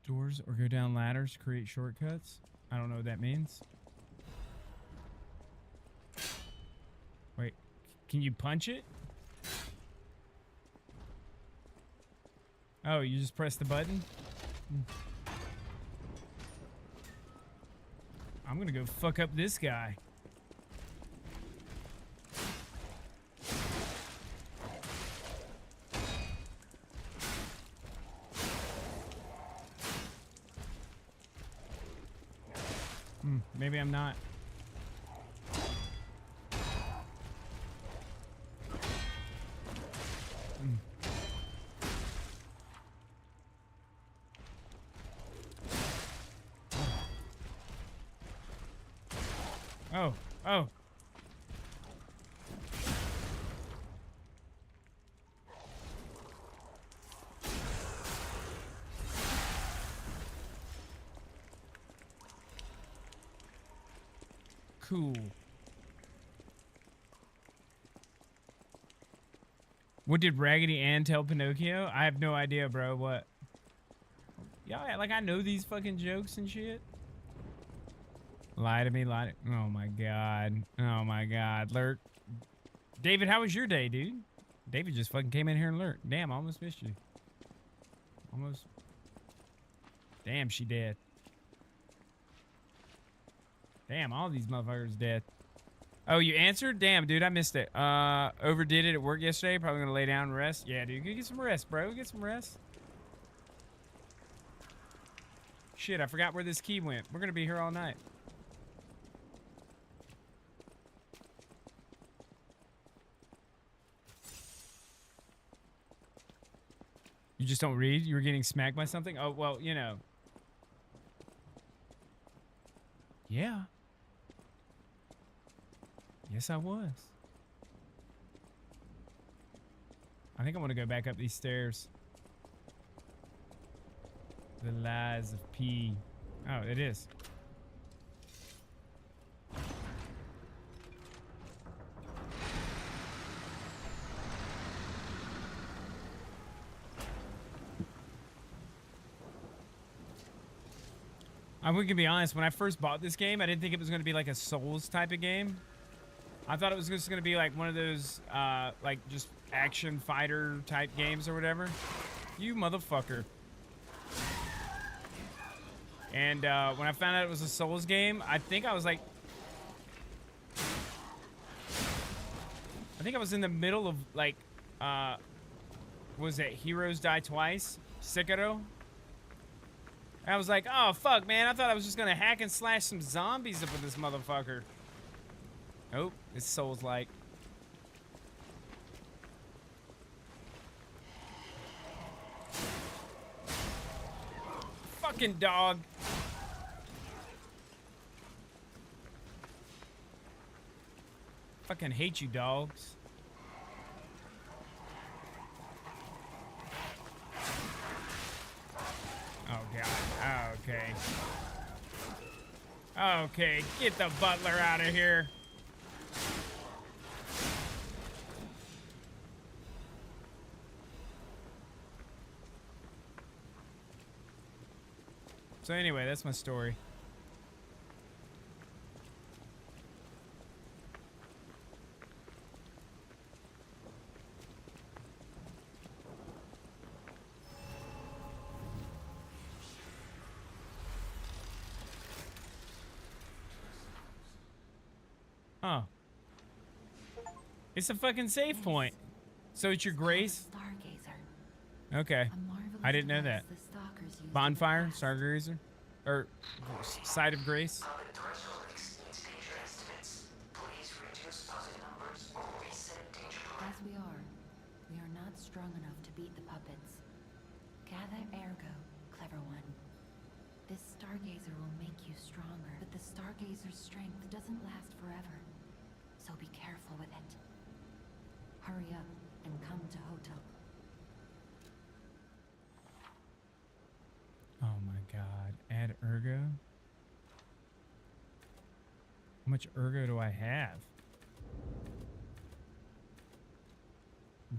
Doors or go down ladders, create shortcuts. I don't know what that means. Wait, can you punch it? Oh, you just press the button? I'm gonna go fuck up this guy. Maybe I'm not. Oh, oh. Cool. What did Raggedy Ann tell Pinocchio? I have no idea, bro. What? Yeah, like I know these fucking jokes and shit. Lie to me, lie to... Oh my god. Oh my god. Lurk. David, how was your day, dude? David just fucking came in here and lurked. Damn, I almost missed you. Almost. Damn, she dead. Damn, all these motherfuckers dead. Oh, you answered? Damn, dude, I missed it. Overdid it at work yesterday. Probably gonna lay down and rest. Yeah, dude, go get some rest, bro. Get some rest. Shit, I forgot where this key went. We're gonna be here all night. You just don't read? You were getting smacked by something? Oh, well, you know. Yeah. Yes, I was. I think I want to go back up these stairs. The lies of P. Oh, it is. We can be honest, when I first bought this game, I didn't think it was going to be like a Souls type of game. I thought it was just going to be like one of those, like just action fighter type games or whatever. You motherfucker. And when I found out it was a Souls game, I think I was like... I think I was in the middle of like, was it Heroes Die Twice? Sekiro? I was like, oh, fuck, man. I thought I was just going to hack and slash some zombies up with this motherfucker. Nope. It's Souls-like. Fucking dog. Fucking hate you, dogs. Oh, God. Okay. Okay, get the butler out of here. So anyway, that's my story. It's a fucking save point. So it's your grace? Stargazer. Okay. A marvelous I didn't know that. device the stalkers used in the Bonfire, past. Stargazer, or Side of Grace. Puppet threshold exceeds danger estimates. Please reduce puppet numbers or reset danger As we are not strong enough to beat the puppets. Gather ergo, clever one. This Stargazer will make you stronger, but the Stargazer's strength doesn't last forever. So be careful with it. Hurry up and come to Hotel. Oh my god. Add ergo? How much ergo do I have?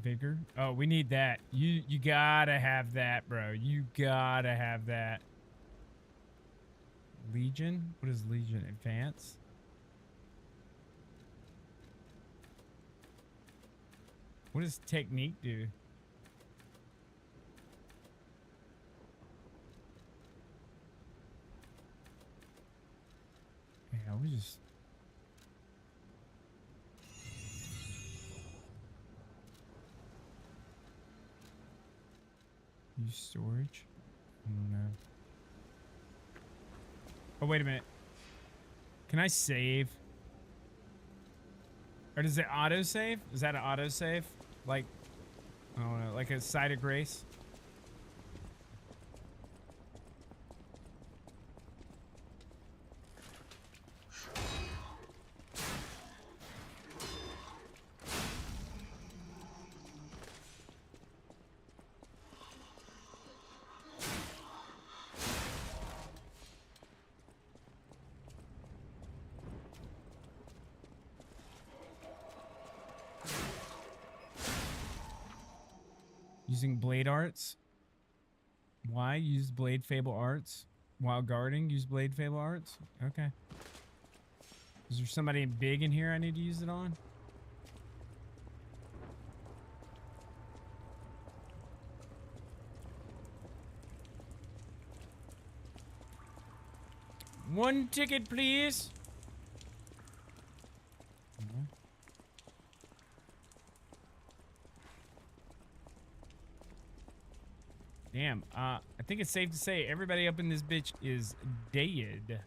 Vigor? Oh, we need that. You gotta have that, bro. You gotta have that. Legion? What is Legion? Advance? What does technique do? Yeah, we just... Use storage? I don't know. Oh, wait a minute. Can I save? Or does it auto-save? Is that an auto-save? Like, I don't know, like a Side of Grace? Using Blade Arts. Why? Use Blade Fable Arts. While guarding, use Blade Fable Arts. Okay. Is there somebody big in here I need to use it on? One ticket, please. Damn, I think it's safe to say everybody up in this bitch is dead.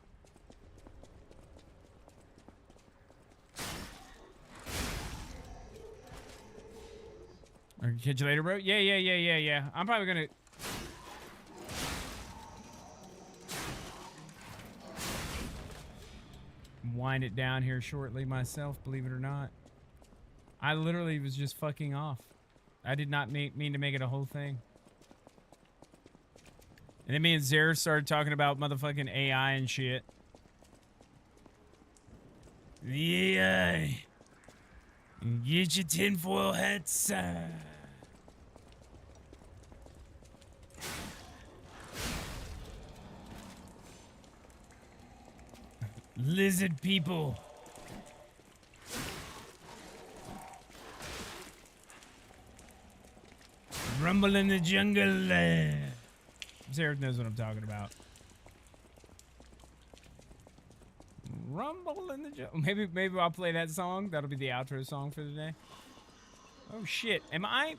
Catch you later, bro. Yeah. I'm probably gonna... wind it down here shortly myself, believe it or not. I literally was just fucking off. I did not mean to make it a whole thing. And then me and Zara started talking about motherfucking AI and shit. The AI. Get your tinfoil hats. Lizard people. Rumble in the jungle. Zara knows what I'm talking about. Rumble in the jungle. Maybe I'll play that song. That'll be the outro song for the day. Oh shit. Am I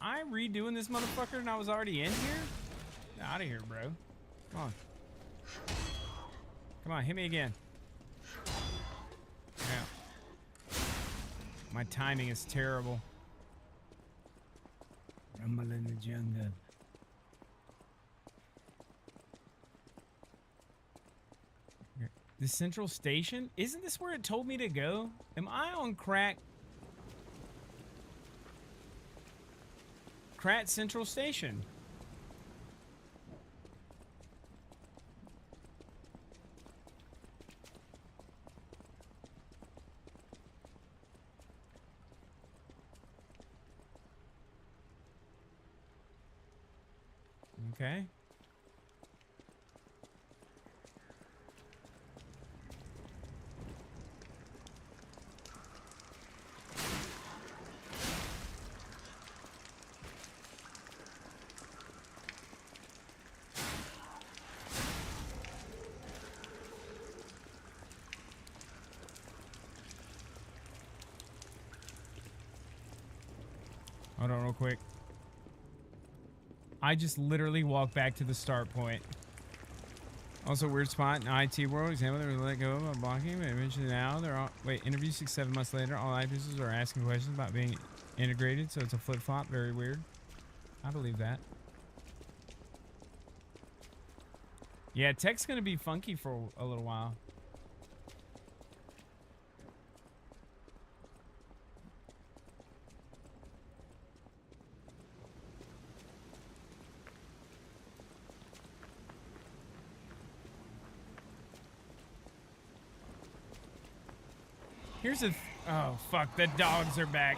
redoing this motherfucker and I was already in here? Get out of here, bro. Come on. Come on, hit me again. Yeah. My timing is terrible. Rumble in the jungle. The central station? Isn't this where it told me to go? Am I on crack? Krat Central Station. Okay. Hold on real quick. I just literally walked back to the start point. Also, weird spot in IT world. Example, they were let go of blocking, but eventually now they're all... Wait, interview 6-7 months later, all IPs are asking questions about being integrated, so it's a flip-flop. Very weird. I believe that. Yeah, tech's gonna be funky for a little while. Here's a... Oh, fuck. The dogs are back.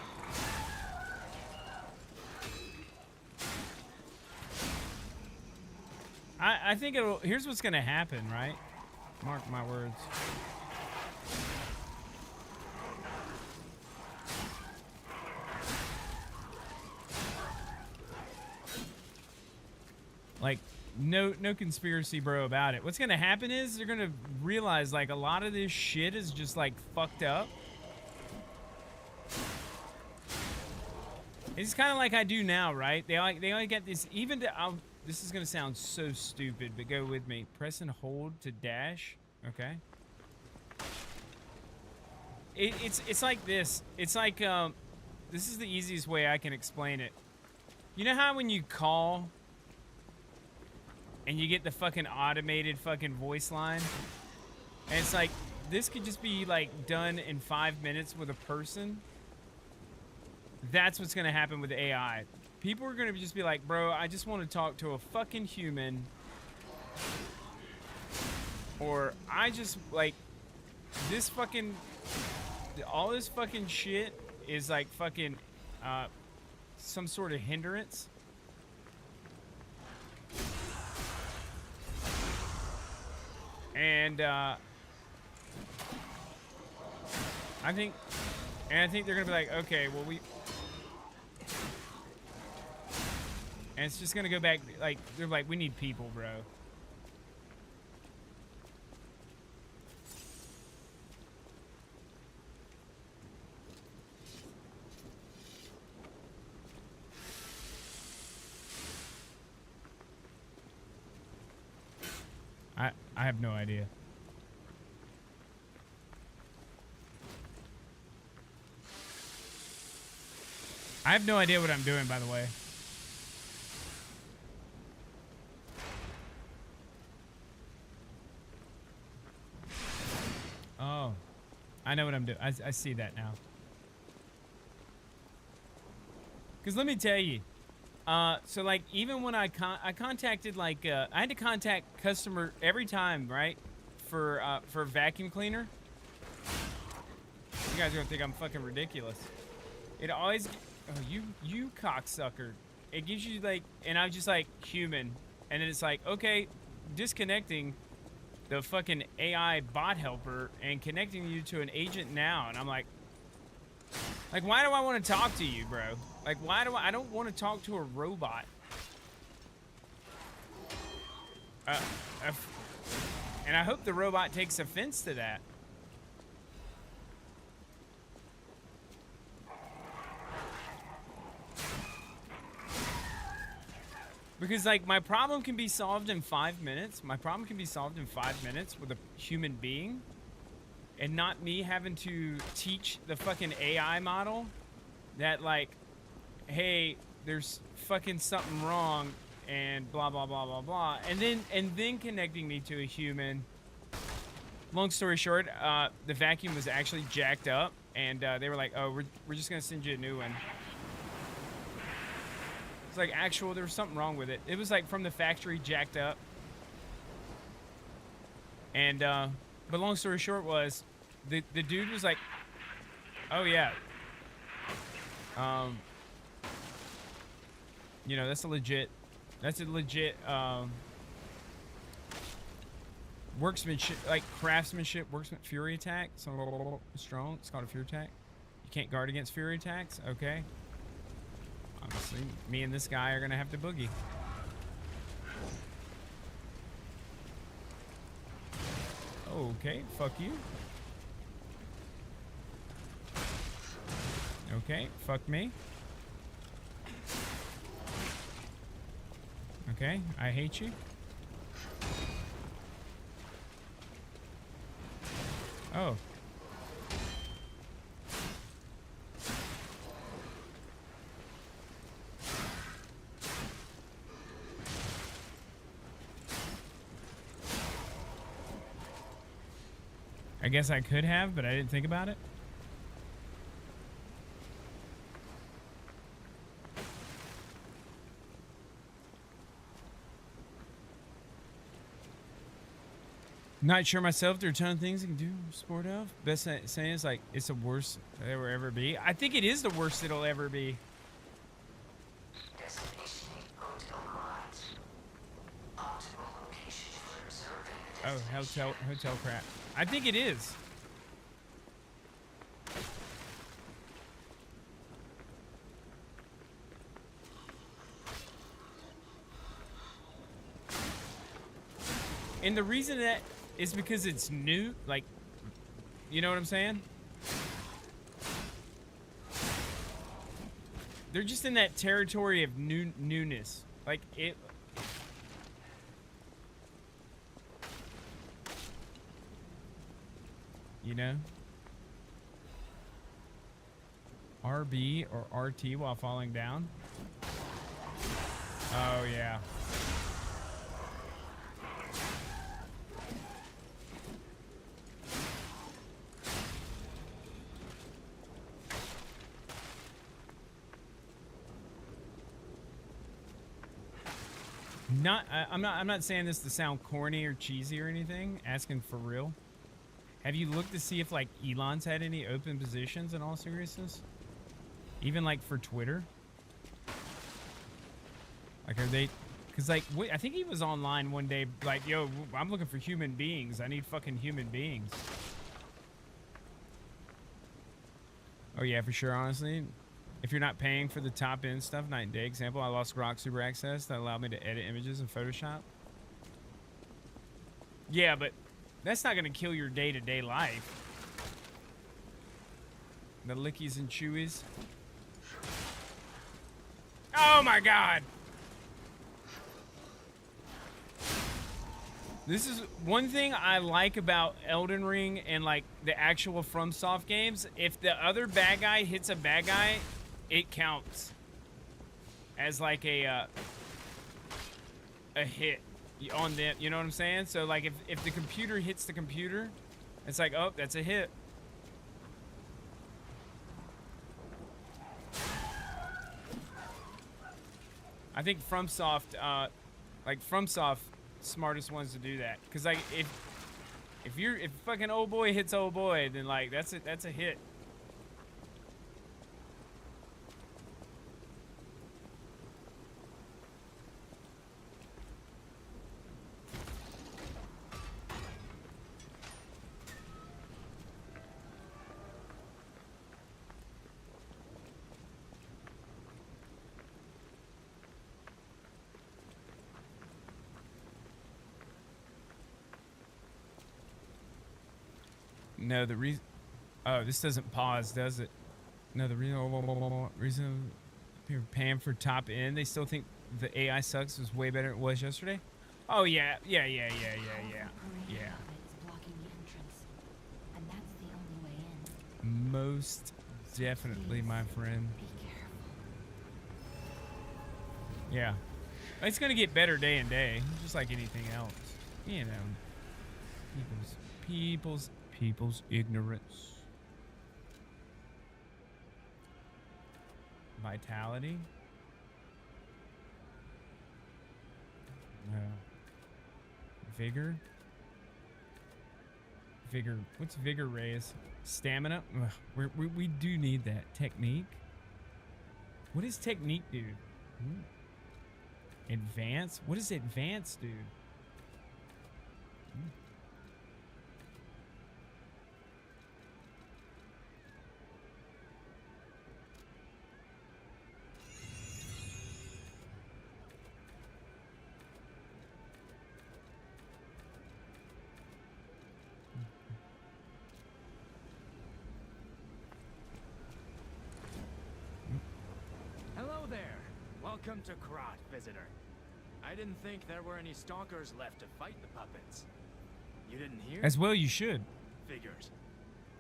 I think it'll... Here's what's going to happen, right? Mark my words. Like, no conspiracy bro about it. What's going to happen is they're going to realize, like, a lot of this shit is just, like, fucked up. It's kind of like I do now, right? They only get this... Even to... This is going to sound so stupid, but go with me. Press and hold to dash. Okay. It's like this. It's like, this is the easiest way I can explain it. You know how when you call and you get the fucking automated fucking voice line? And it's like, this could just be like done in 5 minutes with a person. That's what's going to happen with AI. People are going to just be like, bro, I just want to talk to a fucking human. Or I just, like, this fucking, all this fucking shit is like fucking, some sort of hindrance. And, I think they're going to be like, okay, well, and it's just going to go back, like, they're like, we need people, bro. I have no idea. I have no idea what I'm doing, by the way. Oh, I know what I'm doing. I see that now. Because let me tell you, so like even when I contacted like I had to contact customer every time, right, for a vacuum cleaner. You guys are gonna think I'm fucking ridiculous. It always, oh you cocksucker. It gives you like, and I'm just like human, and then it's like, okay, disconnecting the fucking AI bot helper and connecting you to an agent now. And I'm like, why do I want to talk to you, bro? Like, why do I don't want to talk to a robot. And I hope the robot takes offense to that. Because, like, my problem can be solved in 5 minutes. My problem can be solved in 5 minutes with a human being. And not me having to teach the fucking AI model that, like, hey, there's fucking something wrong and blah, blah, blah, blah, blah. And then connecting me to a human. Long story short, the vacuum was actually jacked up. And they were like, oh, we're just going to send you a new one. It's like, there was something wrong with it. It was like from the factory jacked up. And, but long story short was, the dude was like, oh yeah. You know, that's a legit workmanship, like craftsmanship, fury attack. So strong, it's called a fury attack. You can't guard against fury attacks, okay. Obviously, me and this guy are gonna have to boogie. Okay, fuck you. Okay, fuck me. Okay, I hate you. Oh. I guess I could have, but I didn't think about it. Not sure myself. There are a ton of things you can do sport of. Best saying is like it's the worst there will ever be. I think it is the worst it'll ever be. Destination Hotel Quad. Optimal location for observing the Oh, hotel crap. I think it is. And the reason that is because it's new, like, you know what I'm saying? They're just in that territory of newness. Like, it... You know? RB or RT while falling down? Oh, yeah. I'm not saying this to sound corny or cheesy or anything. Asking for real. Have you looked to see if like Elon's had any open positions in all seriousness? Even like for Twitter? Like are they? Cause like I think he was online one day like, yo, I'm looking for human beings. I need fucking human beings. Oh yeah, for sure. Honestly. If you're not paying for the top end stuff, night and day example, I lost Grok Super Access that allowed me to edit images in Photoshop. Yeah, but that's not gonna kill your day-to-day life. The lickies and chewies. Oh my god! This is one thing I like about Elden Ring and like the actual FromSoft games. If the other bad guy hits a bad guy, it counts as like a hit on them. You know what I'm saying? So like if the computer hits the computer, it's like, oh, that's a hit. I think FromSoft, smartest ones to do that. Cause like if fucking old boy hits old boy, then like that's a hit. No, the reason... Oh, this doesn't pause, does it? No, the reason people are paying for top end, they still think the AI sucks was way better than it was yesterday? Oh, yeah. Yeah. Most definitely, my friend. Yeah. It's going to get better day and day, just like anything else. You know. People's ignorance. Vitality. Vigor. What's vigor raise? Stamina. Ugh, we do need that. Technique. What does technique do? Advance. What does advance do? Hello there. Welcome to Krat, visitor. I didn't think there were any stalkers left to fight the puppets. You didn't hear? As well you should. Figures.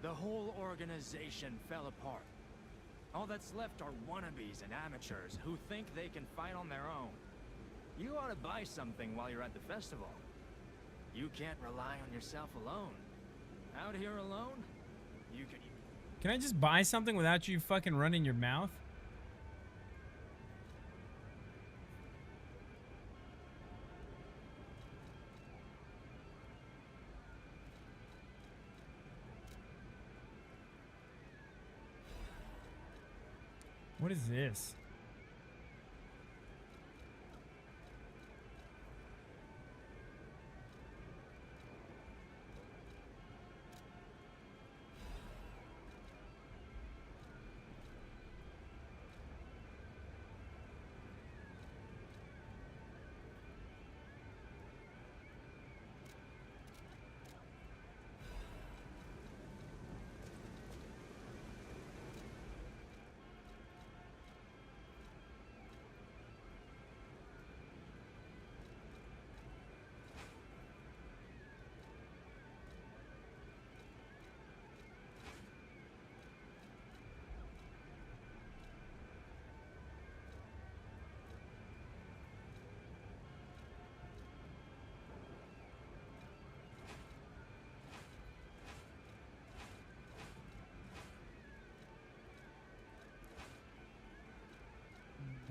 The whole organization fell apart. All that's left are wannabes and amateurs who think they can fight on their own. You ought to buy something while you're at the festival. You can't rely on yourself alone. Out here alone, you can... Can I just buy something without you fucking running your mouth? What is this?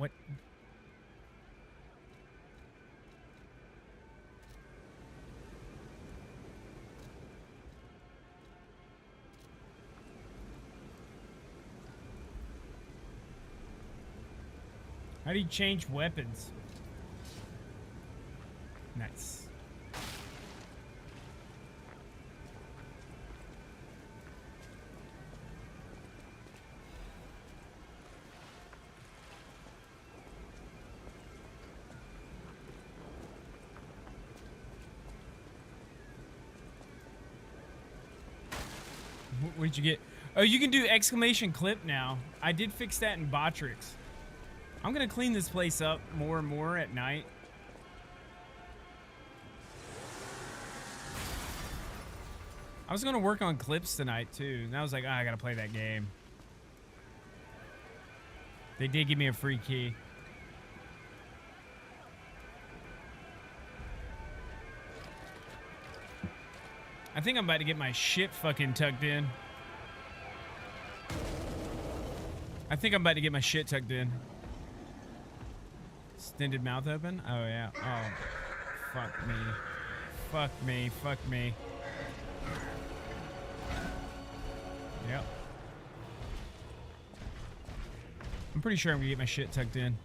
What? How do you change weapons? Nice. What did you get? Oh, you can do exclamation clip now. I did fix that in Botrix. I'm gonna clean this place up more and more at night. I was gonna work on clips tonight too, and I was like, oh, I gotta play that game. They did give me a free key. I think I'm about to get my shit fucking tucked in. I think I'm about to get my shit tucked in. Extended mouth open? Oh, yeah. Oh, fuck me. Fuck me. Fuck me. Yep. I'm pretty sure I'm gonna get my shit tucked in.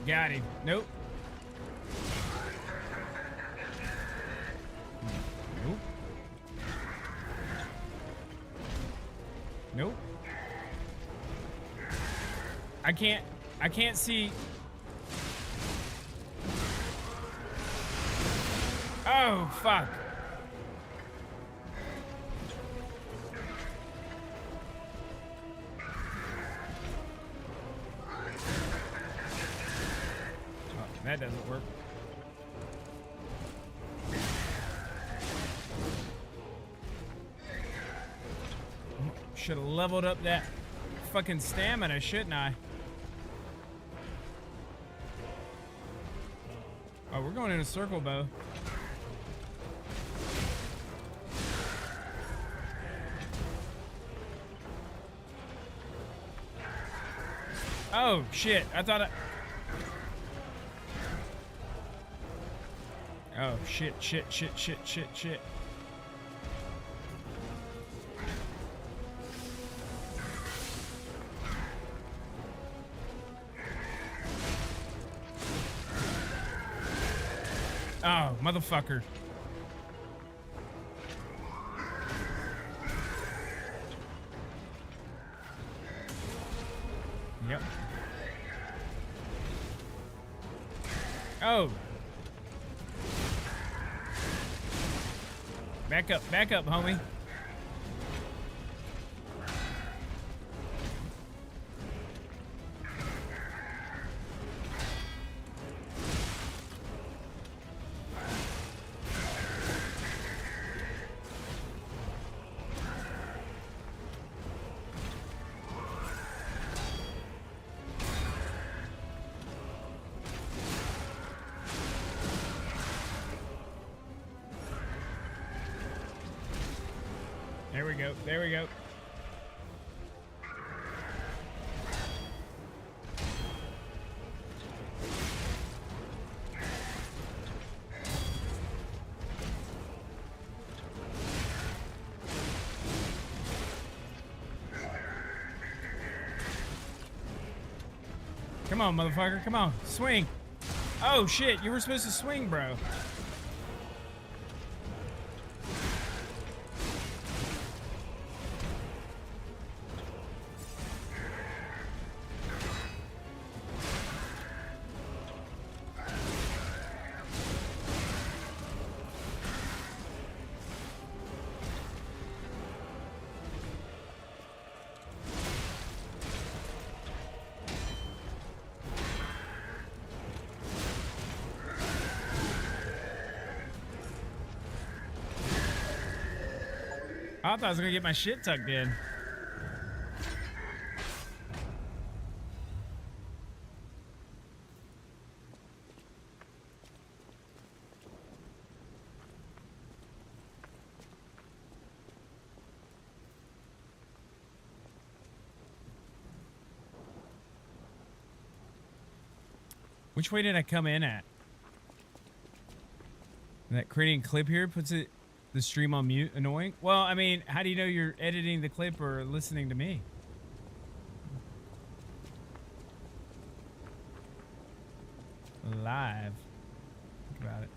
Got him. Nope. Nope. Nope. I can't see. Oh, fuck. That doesn't work. Should have leveled up that fucking stamina, shouldn't I? Oh, we're going in a circle, Bo. Oh, shit. I thought I... Oh, shit. Oh, motherfucker. Yep. Oh. Back up, homie. There we go. There we go. Come on, motherfucker. Come on. Swing. Oh, shit. You were supposed to swing, bro. I thought I was gonna get my shit tucked in. Which way did I come in at? That creating clip here puts it the stream on mute. Annoying. Well, I mean, how do you know you're editing the clip or listening to me? Live. Think about it.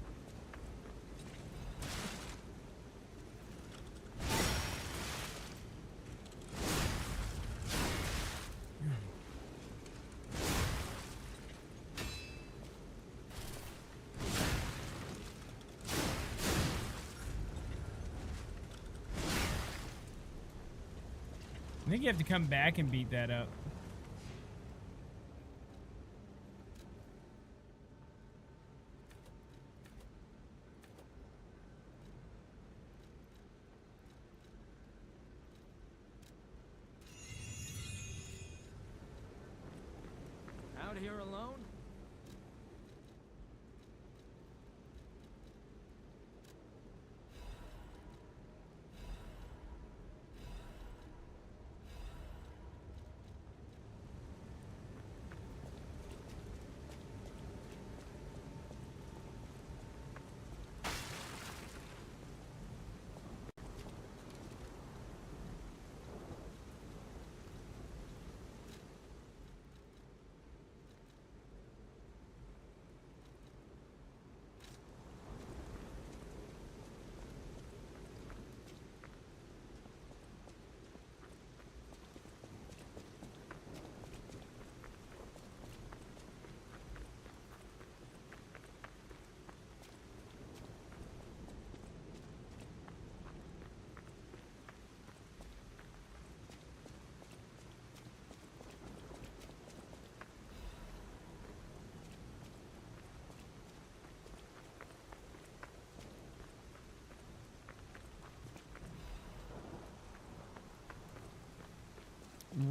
I think you have to come back and beat that up. Out here alone?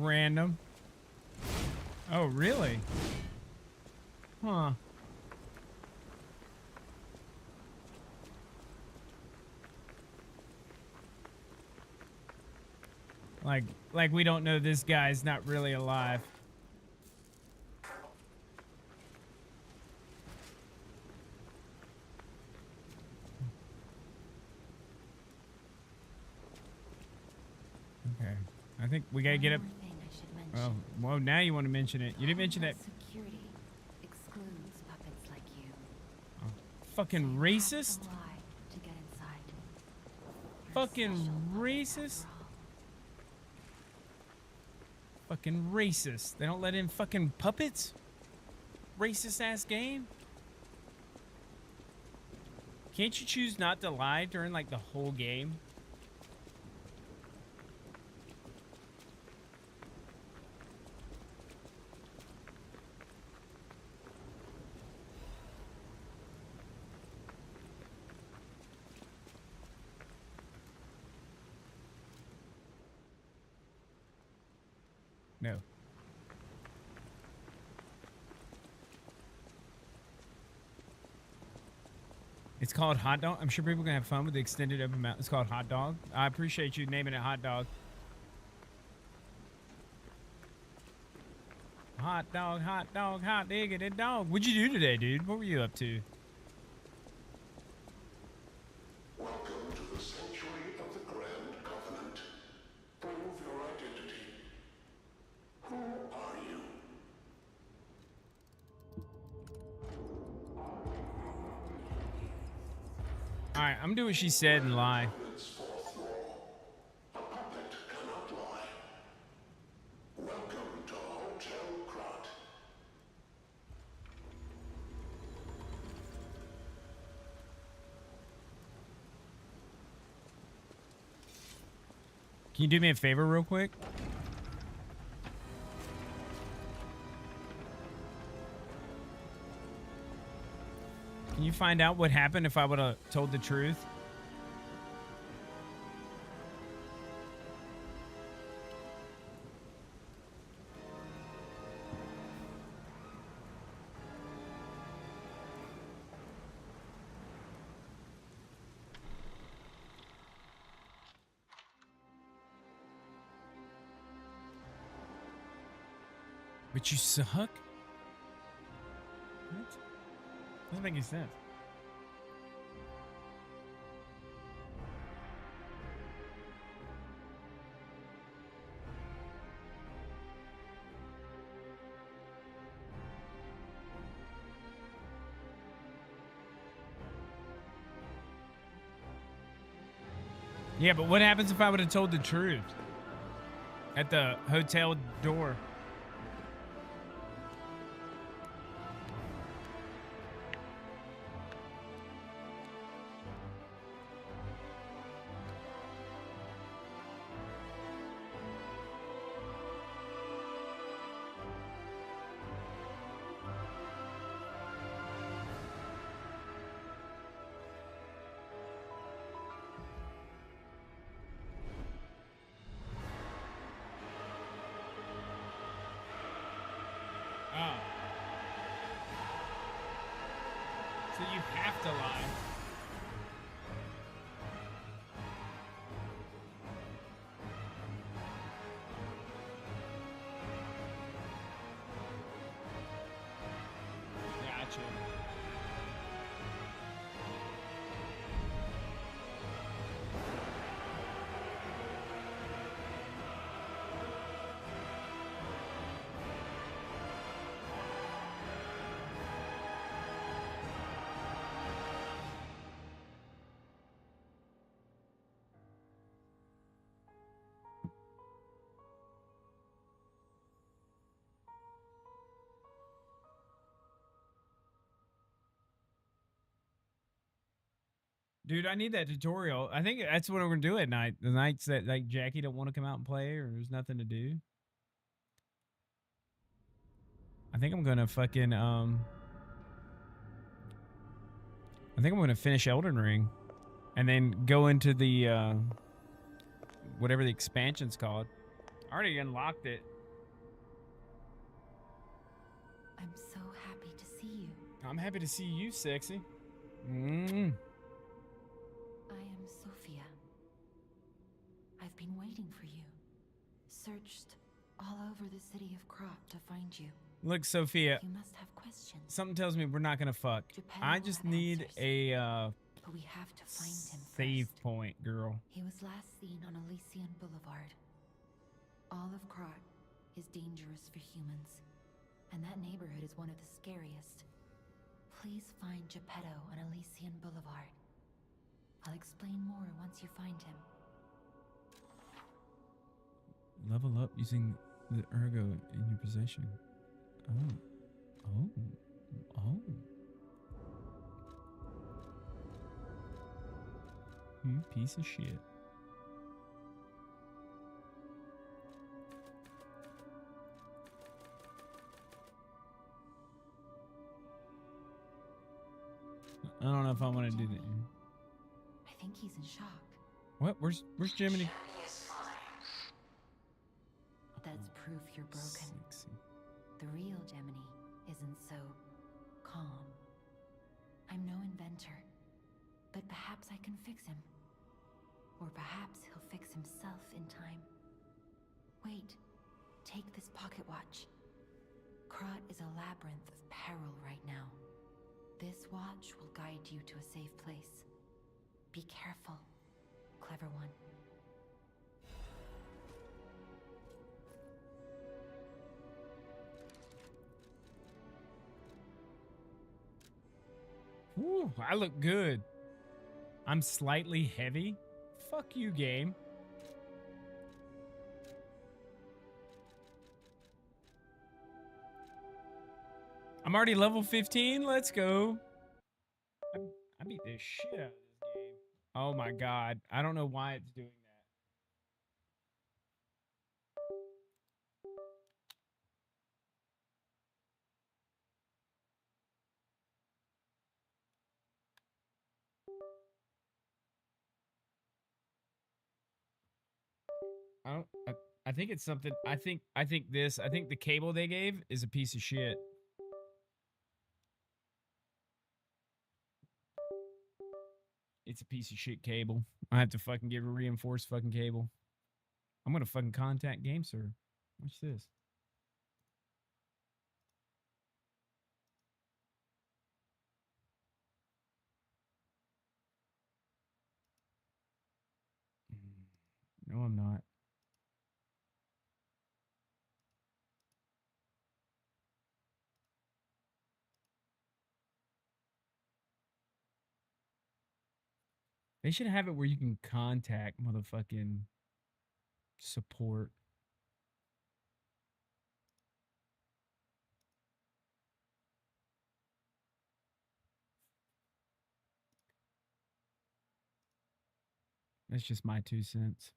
Random. Oh, really? Huh. Like we don't know this guy's not really alive. Okay. I think we gotta get up. Oh, well, now you want to mention it. You didn't mention that. Security excludes puppets like you. Oh, fucking racist. To get inside. Fucking racist. Fucking racist. They don't let in fucking puppets? Racist ass game? Can't you choose not to lie during like the whole game? No. It's called Hot Dog. I'm sure people can have fun with the extended open mouth. It's called Hot Dog. I appreciate you naming it Hot Dog. Hot dog, hot diggity dog. What'd you do today, dude? What were you up to? Welcome to the sanctuary of the Grand Covenant. Prove your identity. Who are you? Alright, I'm doing what she said and lie. A puppet cannot lie. Welcome to Hotel Krat. Can you do me a favor real quick? Can you find out what happened if I would have told the truth? But you suck? What? Doesn't make any sense. Yeah, but what happens if I would have told the truth at the hotel door? Oh. So you have to lie. Gotcha. Dude, I need that tutorial. I think that's what we're gonna do at night. The nights that like Jackie don't want to come out and play or there's nothing to do. I think I'm gonna fucking I think I'm gonna finish Elden Ring and then go into the whatever the expansion's called. I already unlocked it. I'm so happy to see you. I'm happy to see you, sexy. I am Sophia. I've been waiting for you. Searched all over the city of Krat to find you. Look, Sophia. You must have questions. Something tells me we're not gonna fuck. Geppetto I just will have need answers. a But we have to find him save first. point, girl. He was last seen on Elysian Boulevard. All of Krat is dangerous for humans, and that neighborhood is one of the scariest. Please find Geppetto on Elysian Boulevard. I'll explain more once you find him. Level up using the ergo in your possession. Oh. You piece of shit. I don't know if I want to do that. I think he's in shock. What? Where's Jiminy? That's proof you're broken. The real Gemini isn't so calm. I'm no inventor. Perhaps I can fix him. Or perhaps he'll fix himself in time. Wait, take this pocket watch. Krat is a labyrinth of peril right now. This watch will guide you to a safe place. Be careful, clever one. Woo, I look good. I'm slightly heavy. Fuck you, game. I'm already level 15. Let's go. I beat this shit out of this game. Oh my god. I don't know why it's doing that. I think it's something. I think the cable they gave is a piece of shit. It's a piece of shit cable. I have to fucking give a reinforced fucking cable. I'm gonna fucking contact GameSir. Watch this. No, I'm not. They should have it where you can contact motherfucking support. That's just my 2 cents.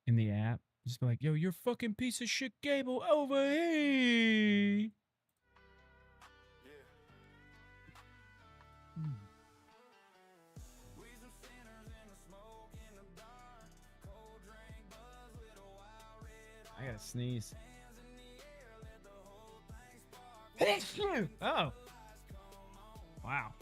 In the app, just be like, yo, you're fucking piece of shit cable over here. I gotta sneeze. Oh. Wow.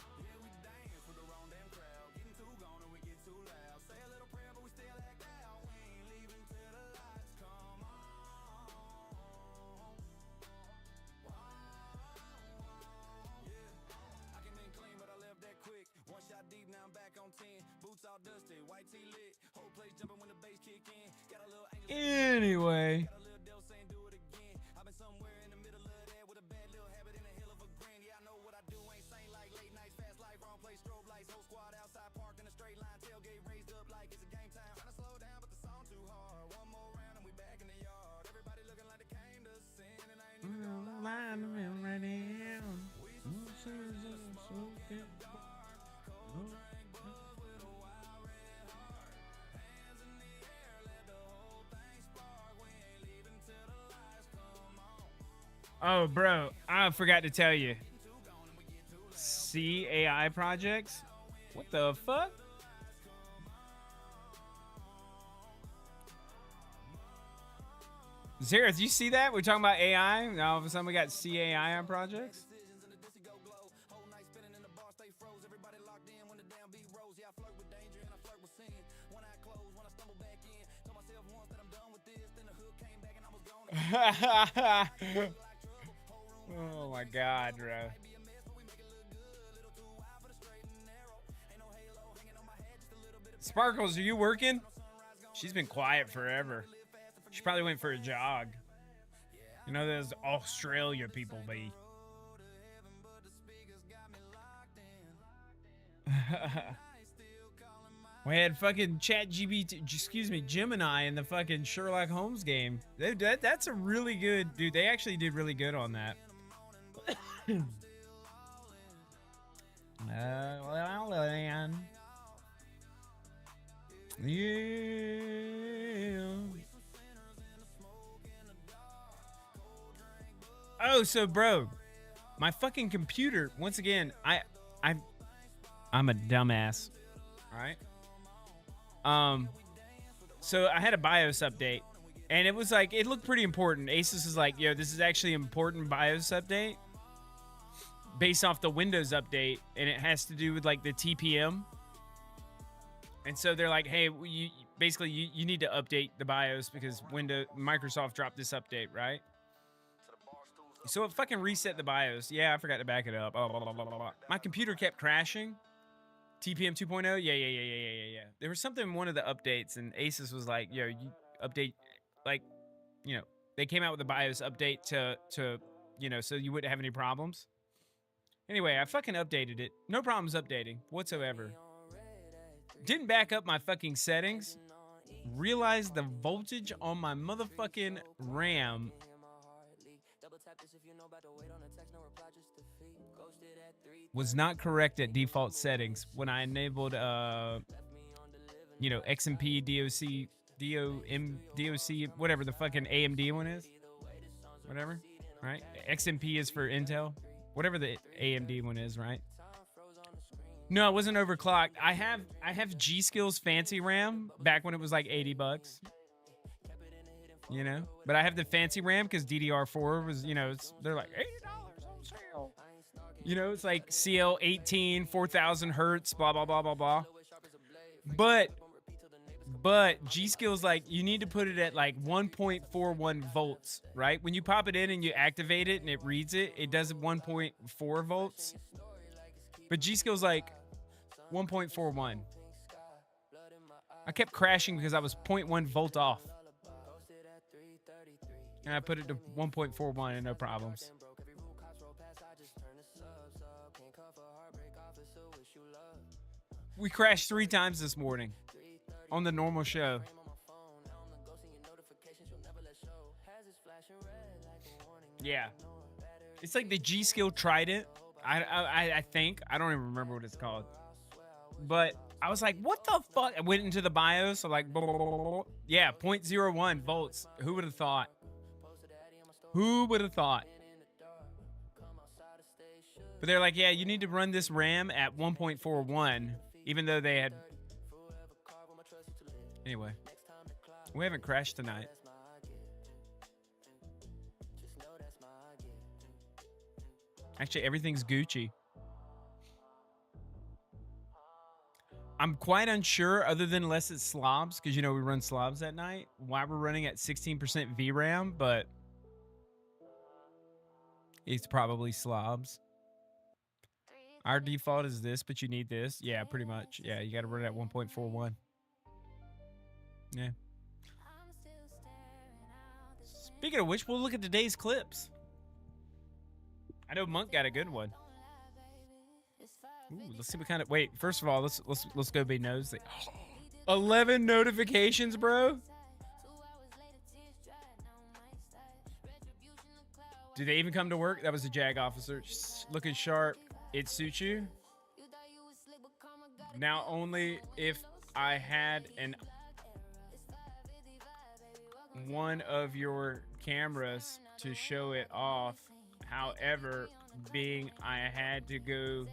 Anyway. Oh, bro, I forgot to tell you. CAI projects? What the fuck? Xerath, you see that? We're talking about AI. Now all of a sudden we got CAI on projects. Oh my god, bro. Sparkles, are you working? She's been quiet forever. She probably went for a jog. You know, those Australia people be. We had fucking Gemini in the fucking Sherlock Holmes game. That's a really good, dude. They actually did really good on that. Yeah. Oh, so bro, my fucking computer. Once again, I'm a dumbass. All right. So I had a BIOS update, and it was like, it looked pretty important. Asus is like, yo, this is actually an important BIOS update. based off the Windows update, and it has to do with like the TPM. And so they're like, hey, you basically you need to update the BIOS because Microsoft dropped this update, right? So it fucking reset the BIOS. Yeah, I forgot to back it up. Blah, blah, blah, blah, blah. My computer kept crashing. TPM 2.0? Yeah. There was something in one of the updates, and Asus was like, yo, you update, like, you know, they came out with the BIOS update to you know, so you wouldn't have any problems. Anyway, I fucking updated it. No problems updating whatsoever. Didn't back up my fucking settings. Realized the voltage on my motherfucking RAM was not correct at default settings when I enabled, you know, XMP, DOC, DOC, whatever the fucking AMD one is. Whatever, right? XMP is for Intel. Whatever the AMD one is, right? No, it wasn't overclocked. I have G-Skill's fancy RAM back when it was like $80. You know? But I have the fancy RAM because DDR4 was, you know, they're like $80 on sale. You know, it's like CL18, 4000 hertz, blah, blah, blah, blah, blah. But G-Skill's like, you need to put it at like 1.41 volts, right? When you pop it in and you activate it and it reads it, it does 1.4 volts. But G-Skill's like 1.41. I kept crashing because I was 0.1 volt off. And I put it to 1.41 and no problems. We crashed 3 times this morning on the normal show. Yeah. It's like the G-Skill Trident. I think. I don't even remember what it's called. But I was like, what the fuck? I went into the BIOS. I'm like, blah, blah, blah, blah. Yeah, 0.01 volts. Who would have thought? Who would have thought? But they're like, yeah, you need to run this RAM at 1.41, even though they had... Anyway, we haven't crashed tonight. Actually, everything's Gucci. I'm quite unsure, other than unless it's slobs, because, you know, we run slobs at night, why we're running at 16% VRAM, but it's probably slobs. Our default is this, but you need this. Yeah, pretty much. Yeah, you got to run it at 1.41. Yeah. Speaking of which, we'll look at today's clips. I know Monk got a good one. Ooh, let's see what kind of... Wait, first of all, let's go be nosy. 11 notifications, bro. Do they even come to work? That was a JAG officer. Looking sharp. It suits you. Now only if I had one of your cameras to show it off. However, being I had to go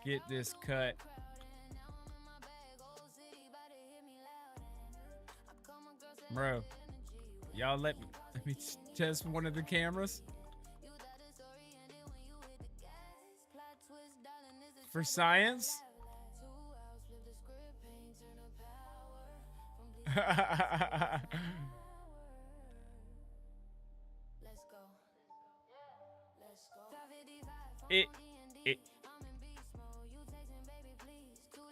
get this cut. Bro, y'all let me test one of the cameras. For science?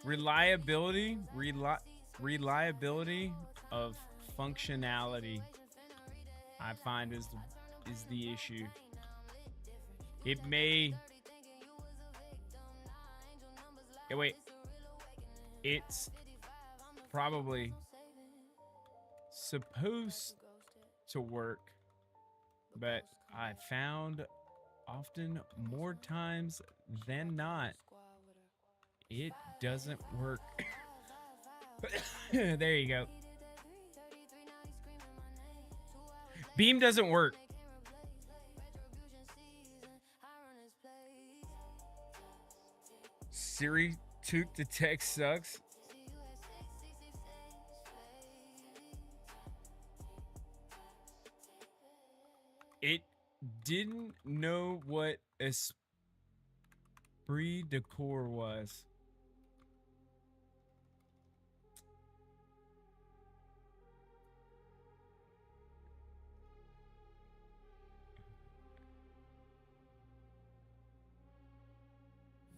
Reliability of functionality, I find is the issue. It may... Hey, wait. It's probably supposed to work, but I found often more times than not, it doesn't work. There you go. Beam doesn't work. Siri took the text sucks. It didn't know what Brie Decor was.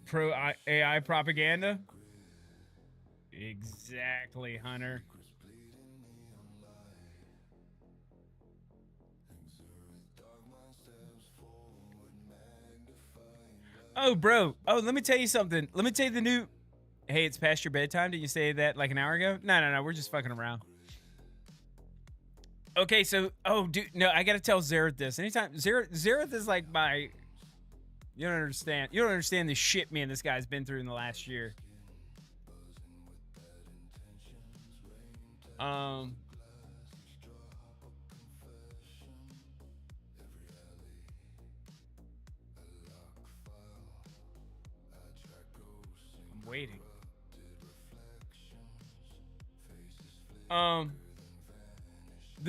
Pro AI propaganda? Exactly, Hunter. Oh, bro. Oh, let me tell you something. Let me tell you the new... Hey, it's past your bedtime. Did you say that like an hour ago? No. We're just fucking around. Okay, so... Oh, dude. No, I gotta tell Zareth this. Anytime... Zareth is like my... You don't understand. You don't understand the shit me and this guy's been through in the last year. I'm waiting. The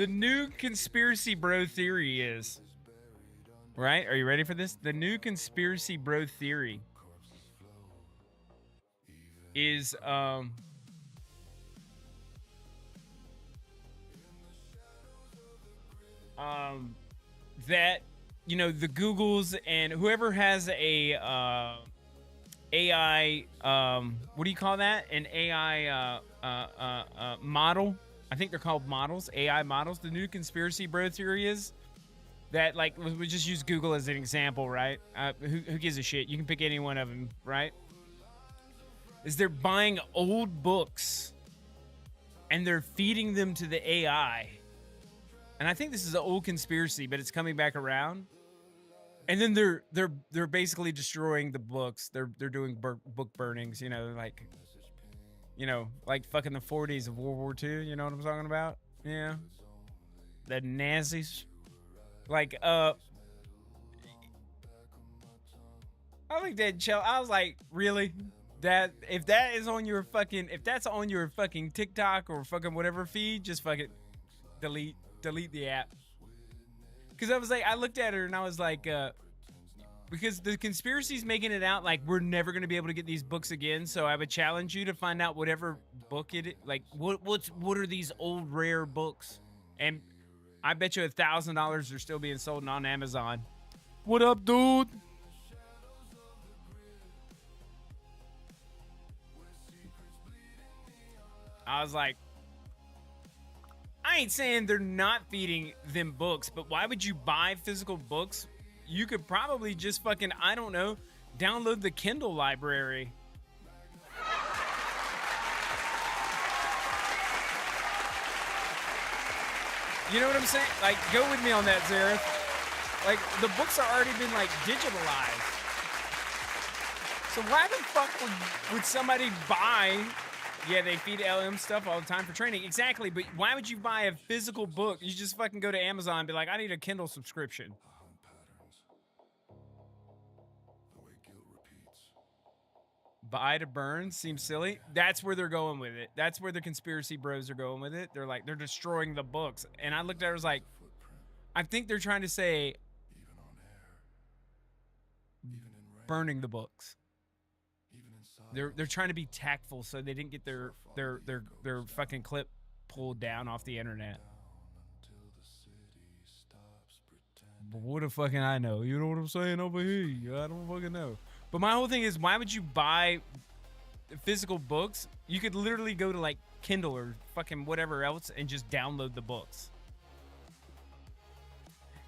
new conspiracy bro theory is... Right? Are you ready for this? The new conspiracy bro theory is that, you know, the Googles and whoever has a AI what do you call that? An AI model. I think they're called models, AI models. The new conspiracy bro theory is that, like, we just use Google as an example, right? Who gives a shit? You can pick any one of them, right? Is they're buying old books and they're feeding them to the AI. And I think this is an old conspiracy, but it's coming back around. And then they're basically destroying the books. They're doing book burnings, you know, like fucking the 40s of World War II. You know what I'm talking about? Yeah, the Nazis. Like, I looked at Chell. I was like, really? That if that's on your fucking TikTok or fucking whatever feed, just fucking delete the app. Because I was like, I looked at her and I was like, because the conspiracy's making it out like we're never gonna be able to get these books again. So I would challenge you to find out whatever book like what are these old rare books, and I bet you $1,000 are still being sold on Amazon. What up, dude? I was like, I ain't saying they're not feeding them books, but why would you buy physical books? You could probably just fucking, I don't know, download the Kindle library. You know what I'm saying? Like, go with me on that, Zareth. Like, the books have already been, like, digitalized. So why the fuck would somebody buy... Yeah, they feed LM stuff all the time for training. Exactly, but why would you buy a physical book? You just fucking go to Amazon and be like, I need a Kindle subscription. Buy to burn seems silly. That's where they're going with it. That's where the conspiracy bros are going with it. They're like, they're destroying the books. And I looked at her, I was like, I think they're trying to say burning the books. They're trying to be tactful so they didn't get their fucking clip pulled down off the internet. But what the fucking I know? You know what I'm saying over here? I don't fucking know. But my whole thing is, why would you buy physical books? You could literally go to like Kindle or fucking whatever else and just download the books.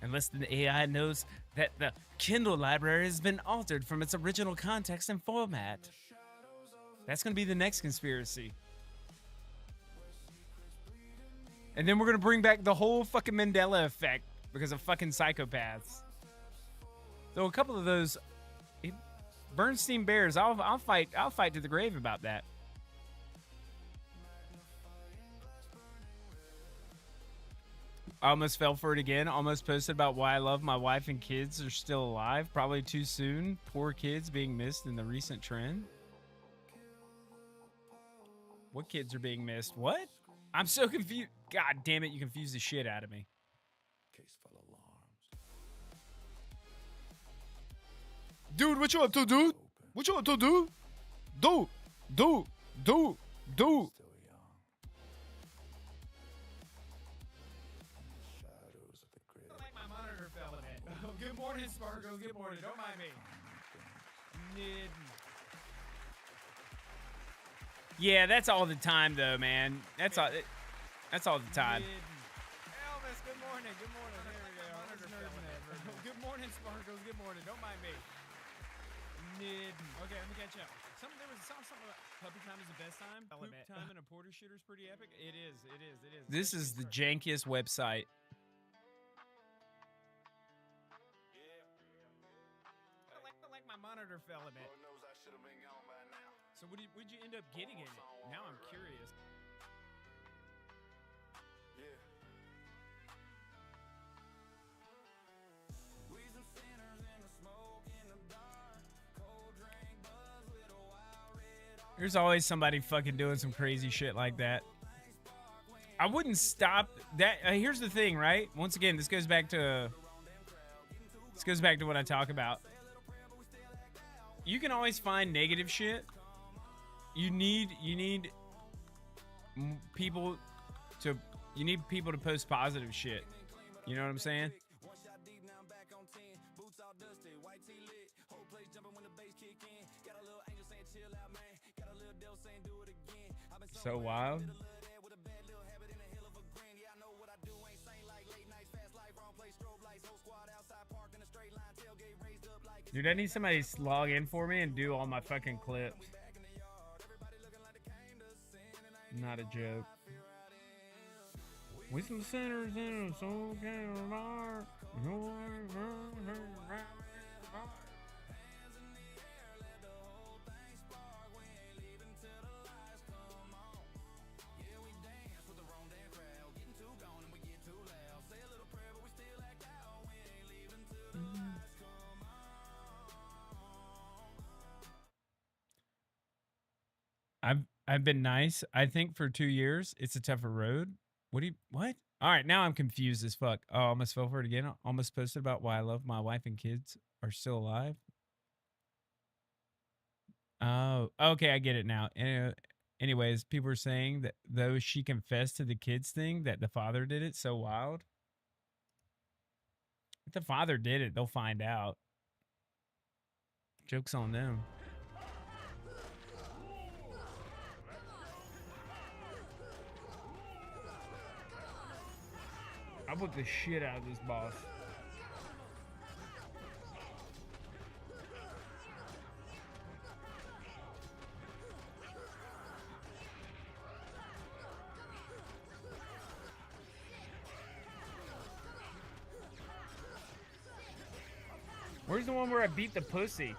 Unless the AI knows that the Kindle library has been altered from its original context and format. That's going to be the next conspiracy. And then we're going to bring back the whole fucking Mandela effect because of fucking psychopaths. So a couple of those Bernstein Bears, I'll fight to the grave about that. I almost fell for it again. Almost posted about why I love my wife and kids are still alive. Probably too soon. Poor kids being missed in the recent trend. What kids are being missed? What? I'm so confused. God damn it, you confused the shit out of me. Dude, what you up to, dude? What you want to do? Do. Like my monitor fell in it. Oh, good morning, Sparkles. Good morning. Don't mind me. Yeah, that's all the time though, man. That's all. That's all the time. Elvis, good morning. Good morning. There we go. Good morning, Sparkles. Good morning. Don't mind me. Okay, let me catch up. There was something about puppy time is the best time. Poop time and a porter shooter is pretty epic. It is. This is the jankiest website. I like my monitor fell a bit. So what'd you end up getting in it? Now I'm curious. There's always somebody fucking doing some crazy shit like that. I wouldn't stop that. Here's the thing, right? Once again, this goes back to what I talk about. You can always find negative shit. You need people to post positive shit. You know what I'm saying? So wild. Dude, I need somebody to log in for me and do all my fucking clips. Not a joke. We some sinners in a soul can bar. I've been nice. I think for 2 years, it's a tougher road. What? All right, now I'm confused as fuck. Oh, I almost fell for it again. I almost posted about why I love my wife and kids are still alive. Oh, okay, I get it now. Anyways, people are saying that though she confessed to the kids thing, that the father did it. So wild. If the father did it, they'll find out. Joke's on them. I whipped the shit out of this boss. Where's the one where I beat the pussy?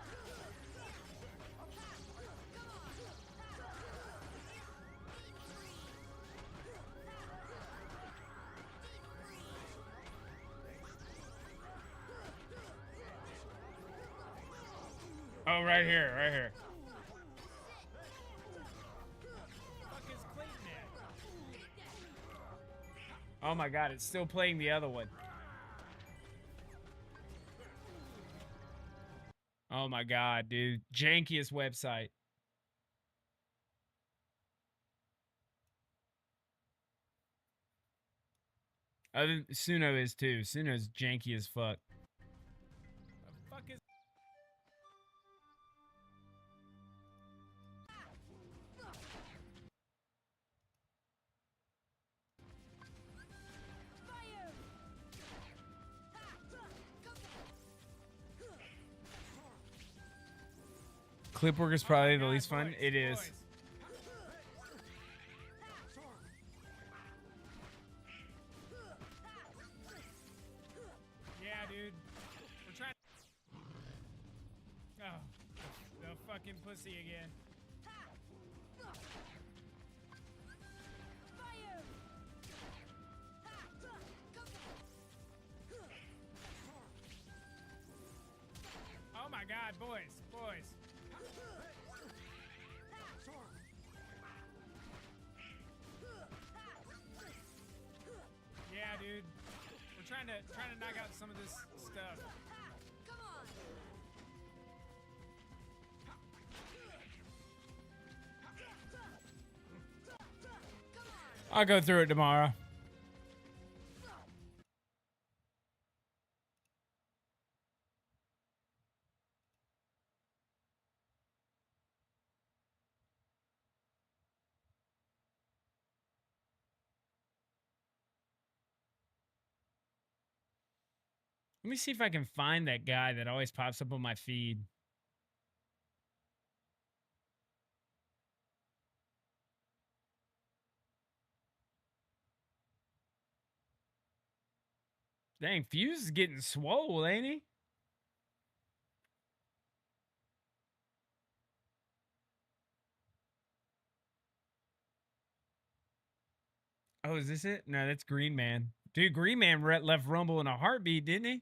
Oh, right here, right here. Oh my god, it's still playing the other one. Oh my god, dude. Jankiest website. Suno is too. Suno's janky as fuck. The fuck is... Clipwork is probably the least fun. It is. Yeah, dude. We're trying. Oh, the fucking pussy again. Oh my god, boys. Yeah, dude. We're trying to knock out some of this stuff. Come on. I'll go through it tomorrow. Let me see if I can find that guy that always pops up on my feed. Dang, Fuse is getting swole, ain't he? Oh, is this it? No, that's Green Man. Dude, Green Man left Rumble in a heartbeat, didn't he?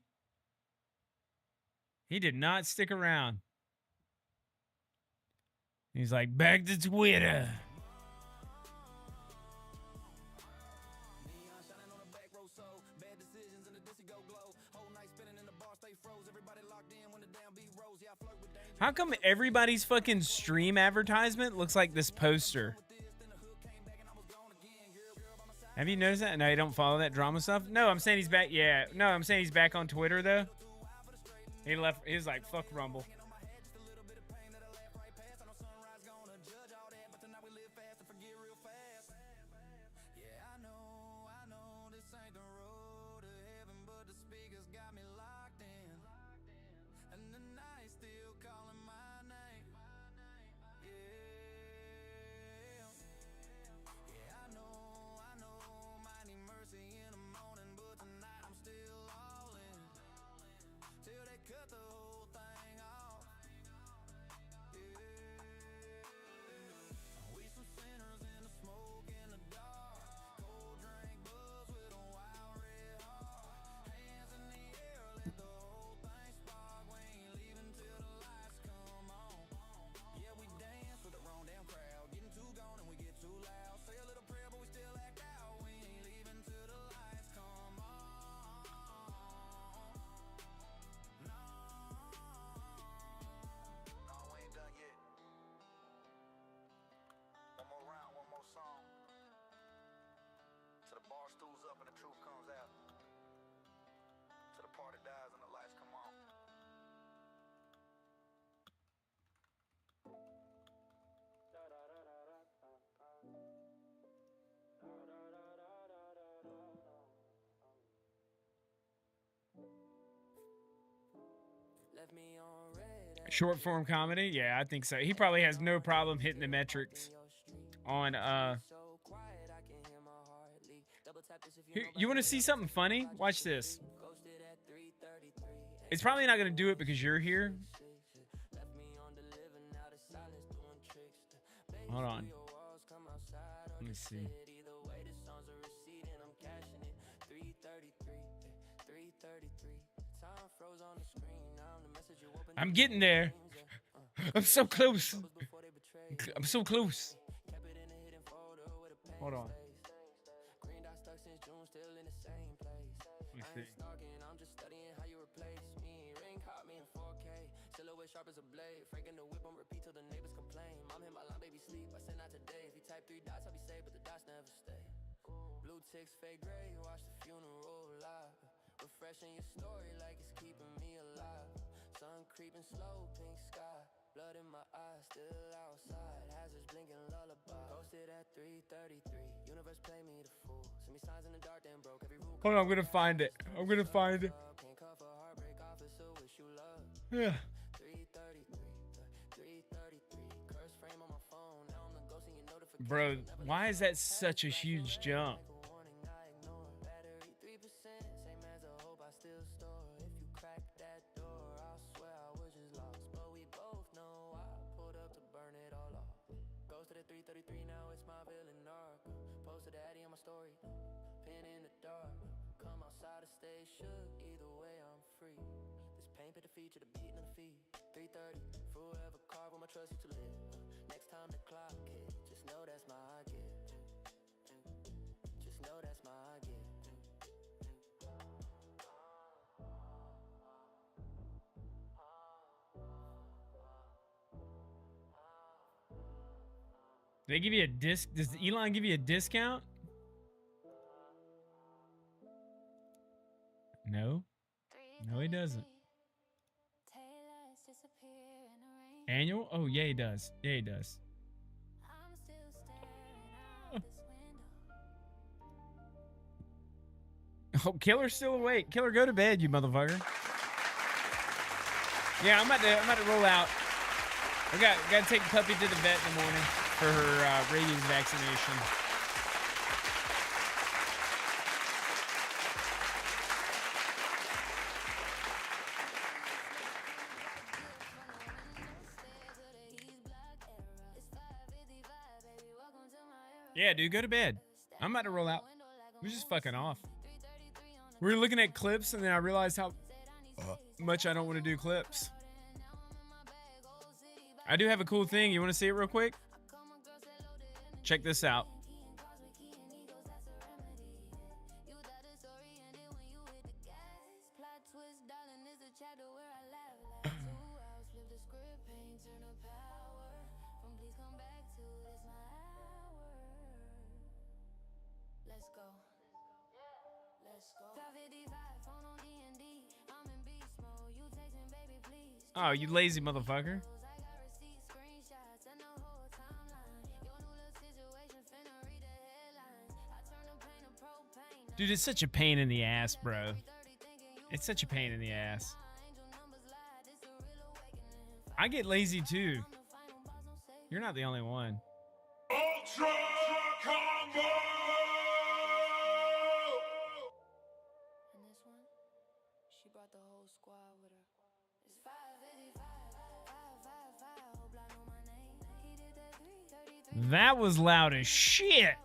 He did not stick around. He's like, back to Twitter. How come everybody's fucking stream advertisement looks like this poster? Have you noticed that? No, you don't follow that drama stuff? No, I'm saying he's back. Yeah. No, I'm saying he's back on Twitter, though. He left. He was like, fuck Rumble. Short form comedy? Yeah, I think so. He probably has no problem hitting the metrics on Here, you want to see something funny? Watch this. It's probably not going to do it because you're here. Hold on. Let me see. I'm getting there. I'm so close. I'm so close. Hold on. Let me see. Sharp as a blade, franking the whip on repeat till the neighbors complain. Mom hit my line, baby sleep. I send out today. If he type 3 dots, I'll be safe, but the dots never stay. Blue ticks, fade gray. Watch the funeral live. Refreshing your story like it's keeping me alive. Sun creeping slow, pink sky. Blood in my eyes, still outside. Hazards blinking lullaby. Posted at 3:33. Universe play me the fool. Send me signs in the dark, then broke every rule. Hold on, I'm gonna find it. I'm gonna find it. Can't cover heartbreak, officer, wish you love. Yeah. Bro, why is that such a huge jump? Feature the beat and the feed 3:30 forever carve on my trust you to live next time the clock hit just know that's my gift just know that's my gift. They give you a disc. Does Elon give you a discount? No. No, he doesn't. Annual? Oh, yeah, he does. Yeah, he does. Oh, Killer's still awake. Killer, go to bed, you motherfucker. Yeah, I'm about to roll out. I got to take Puppy to the vet in the morning for her rabies vaccination. Yeah, dude, go to bed. I'm about to roll out. We're just fucking off. We were looking at clips, and then I realized how much I don't want to do clips. I do have a cool thing. You want to see it real quick? Check this out. Oh, you lazy motherfucker. Dude, it's such a pain in the ass, bro. It's such a pain in the ass. I get lazy too. You're not the only one. Ultra Combo! And this one, she brought the whole squad with her. It's 555, hope I know my name. He did that 333. That was loud as shit.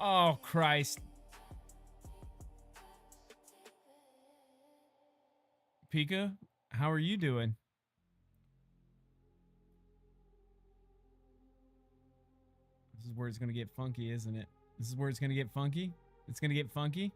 Oh, Christ. Pika, how are you doing? This is where it's going to get funky, isn't it? This is where it's going to get funky? It's going to get funky?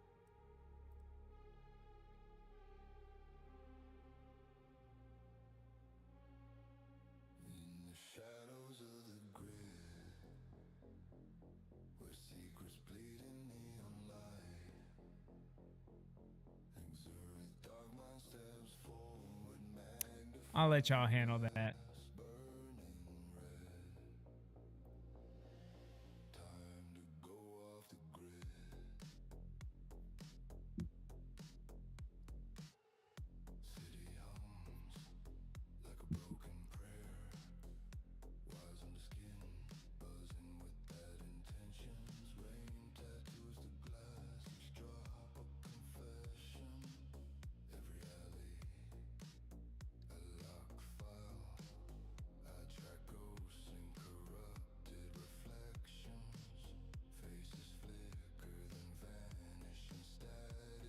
I'll let y'all handle that.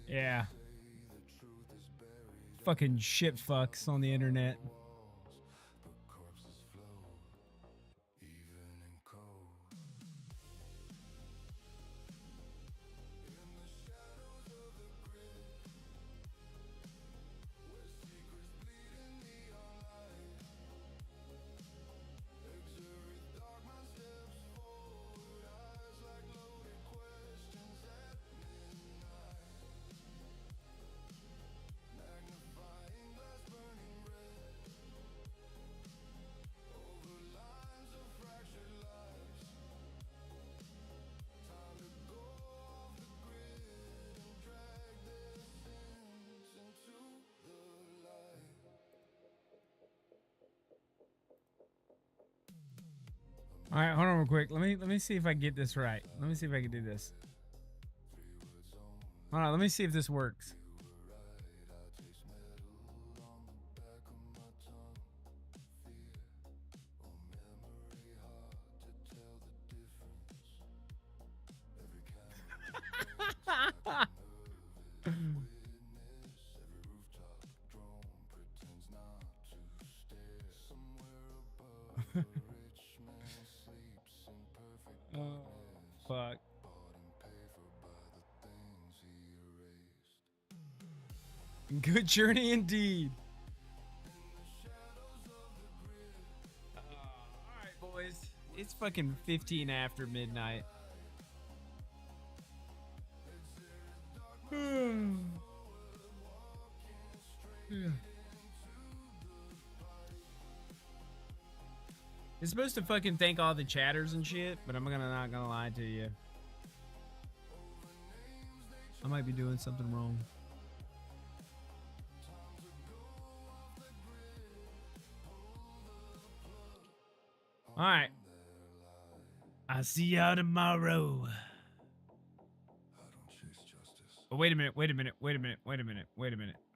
Yeah. Fucking shit fucks on the internet. All right, hold on real quick. Let me see if I get this right. Let me see if I can do this. Hold on, let me see if this works. Oh, fuck. Good journey indeed. fucking 15 after midnight. It's supposed to fucking thank all the chatters and shit, but I'm not gonna lie to you. I might be doing something wrong. All right. I'll see y'all tomorrow. Oh, wait a minute.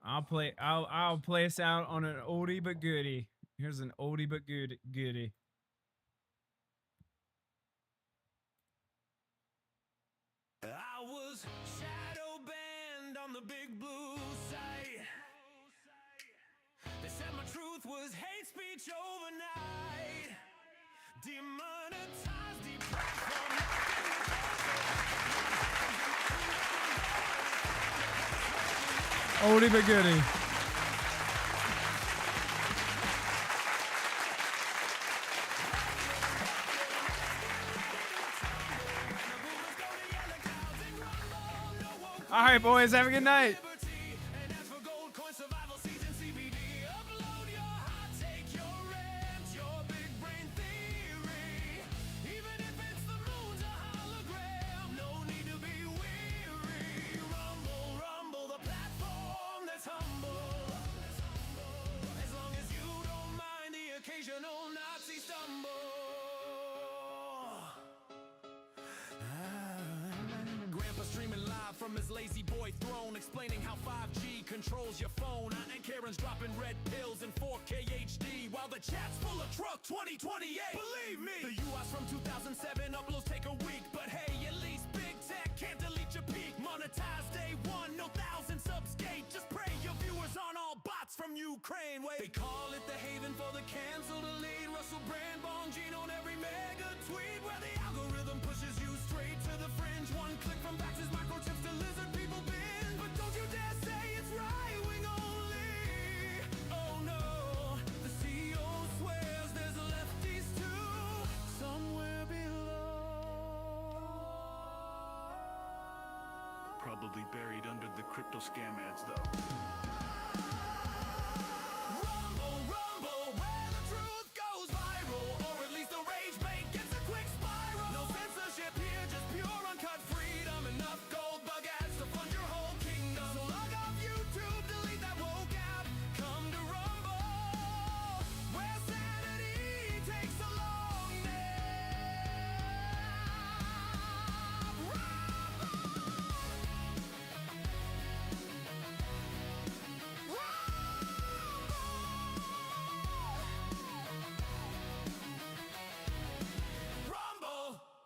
I'll play us out on an oldie but goodie. Here's an oldie but goodie. I was shadow banned on the big blue site. They said my truth was hate speech overnight. Demonetized, deplatformed. Oldie but goodie. All right, boys, have a good night. Nazi stumble. Grandpa streaming live from his lazy boy throne, explaining how 5G controls your phone. Aunt Karen's dropping red pills in 4K HD while the chat's full of truck 2028. Believe me, the US from 2007 uploads take a week, but hey, at least big tech can't delete your peak. Monetized day one, no 1,000 subs gate. Just pray your viewers aren't all bots from Ukraine. Wait, they call it the haven for the cancel to lead. Russell Brand, Bongino on every mega tweet, where the algorithm pushes you straight to the fringe. One click from Bax's microchips to lizard people binge. But don't you dare say it's right wing only. Oh no, the CEO swears there's lefties too, somewhere below. Probably buried under the crypto scam ads, though. Rumble, rumble, where the truth goes viral, or at least the rage bait gets a quick spiral. No censorship here, just pure uncut freedom. Enough go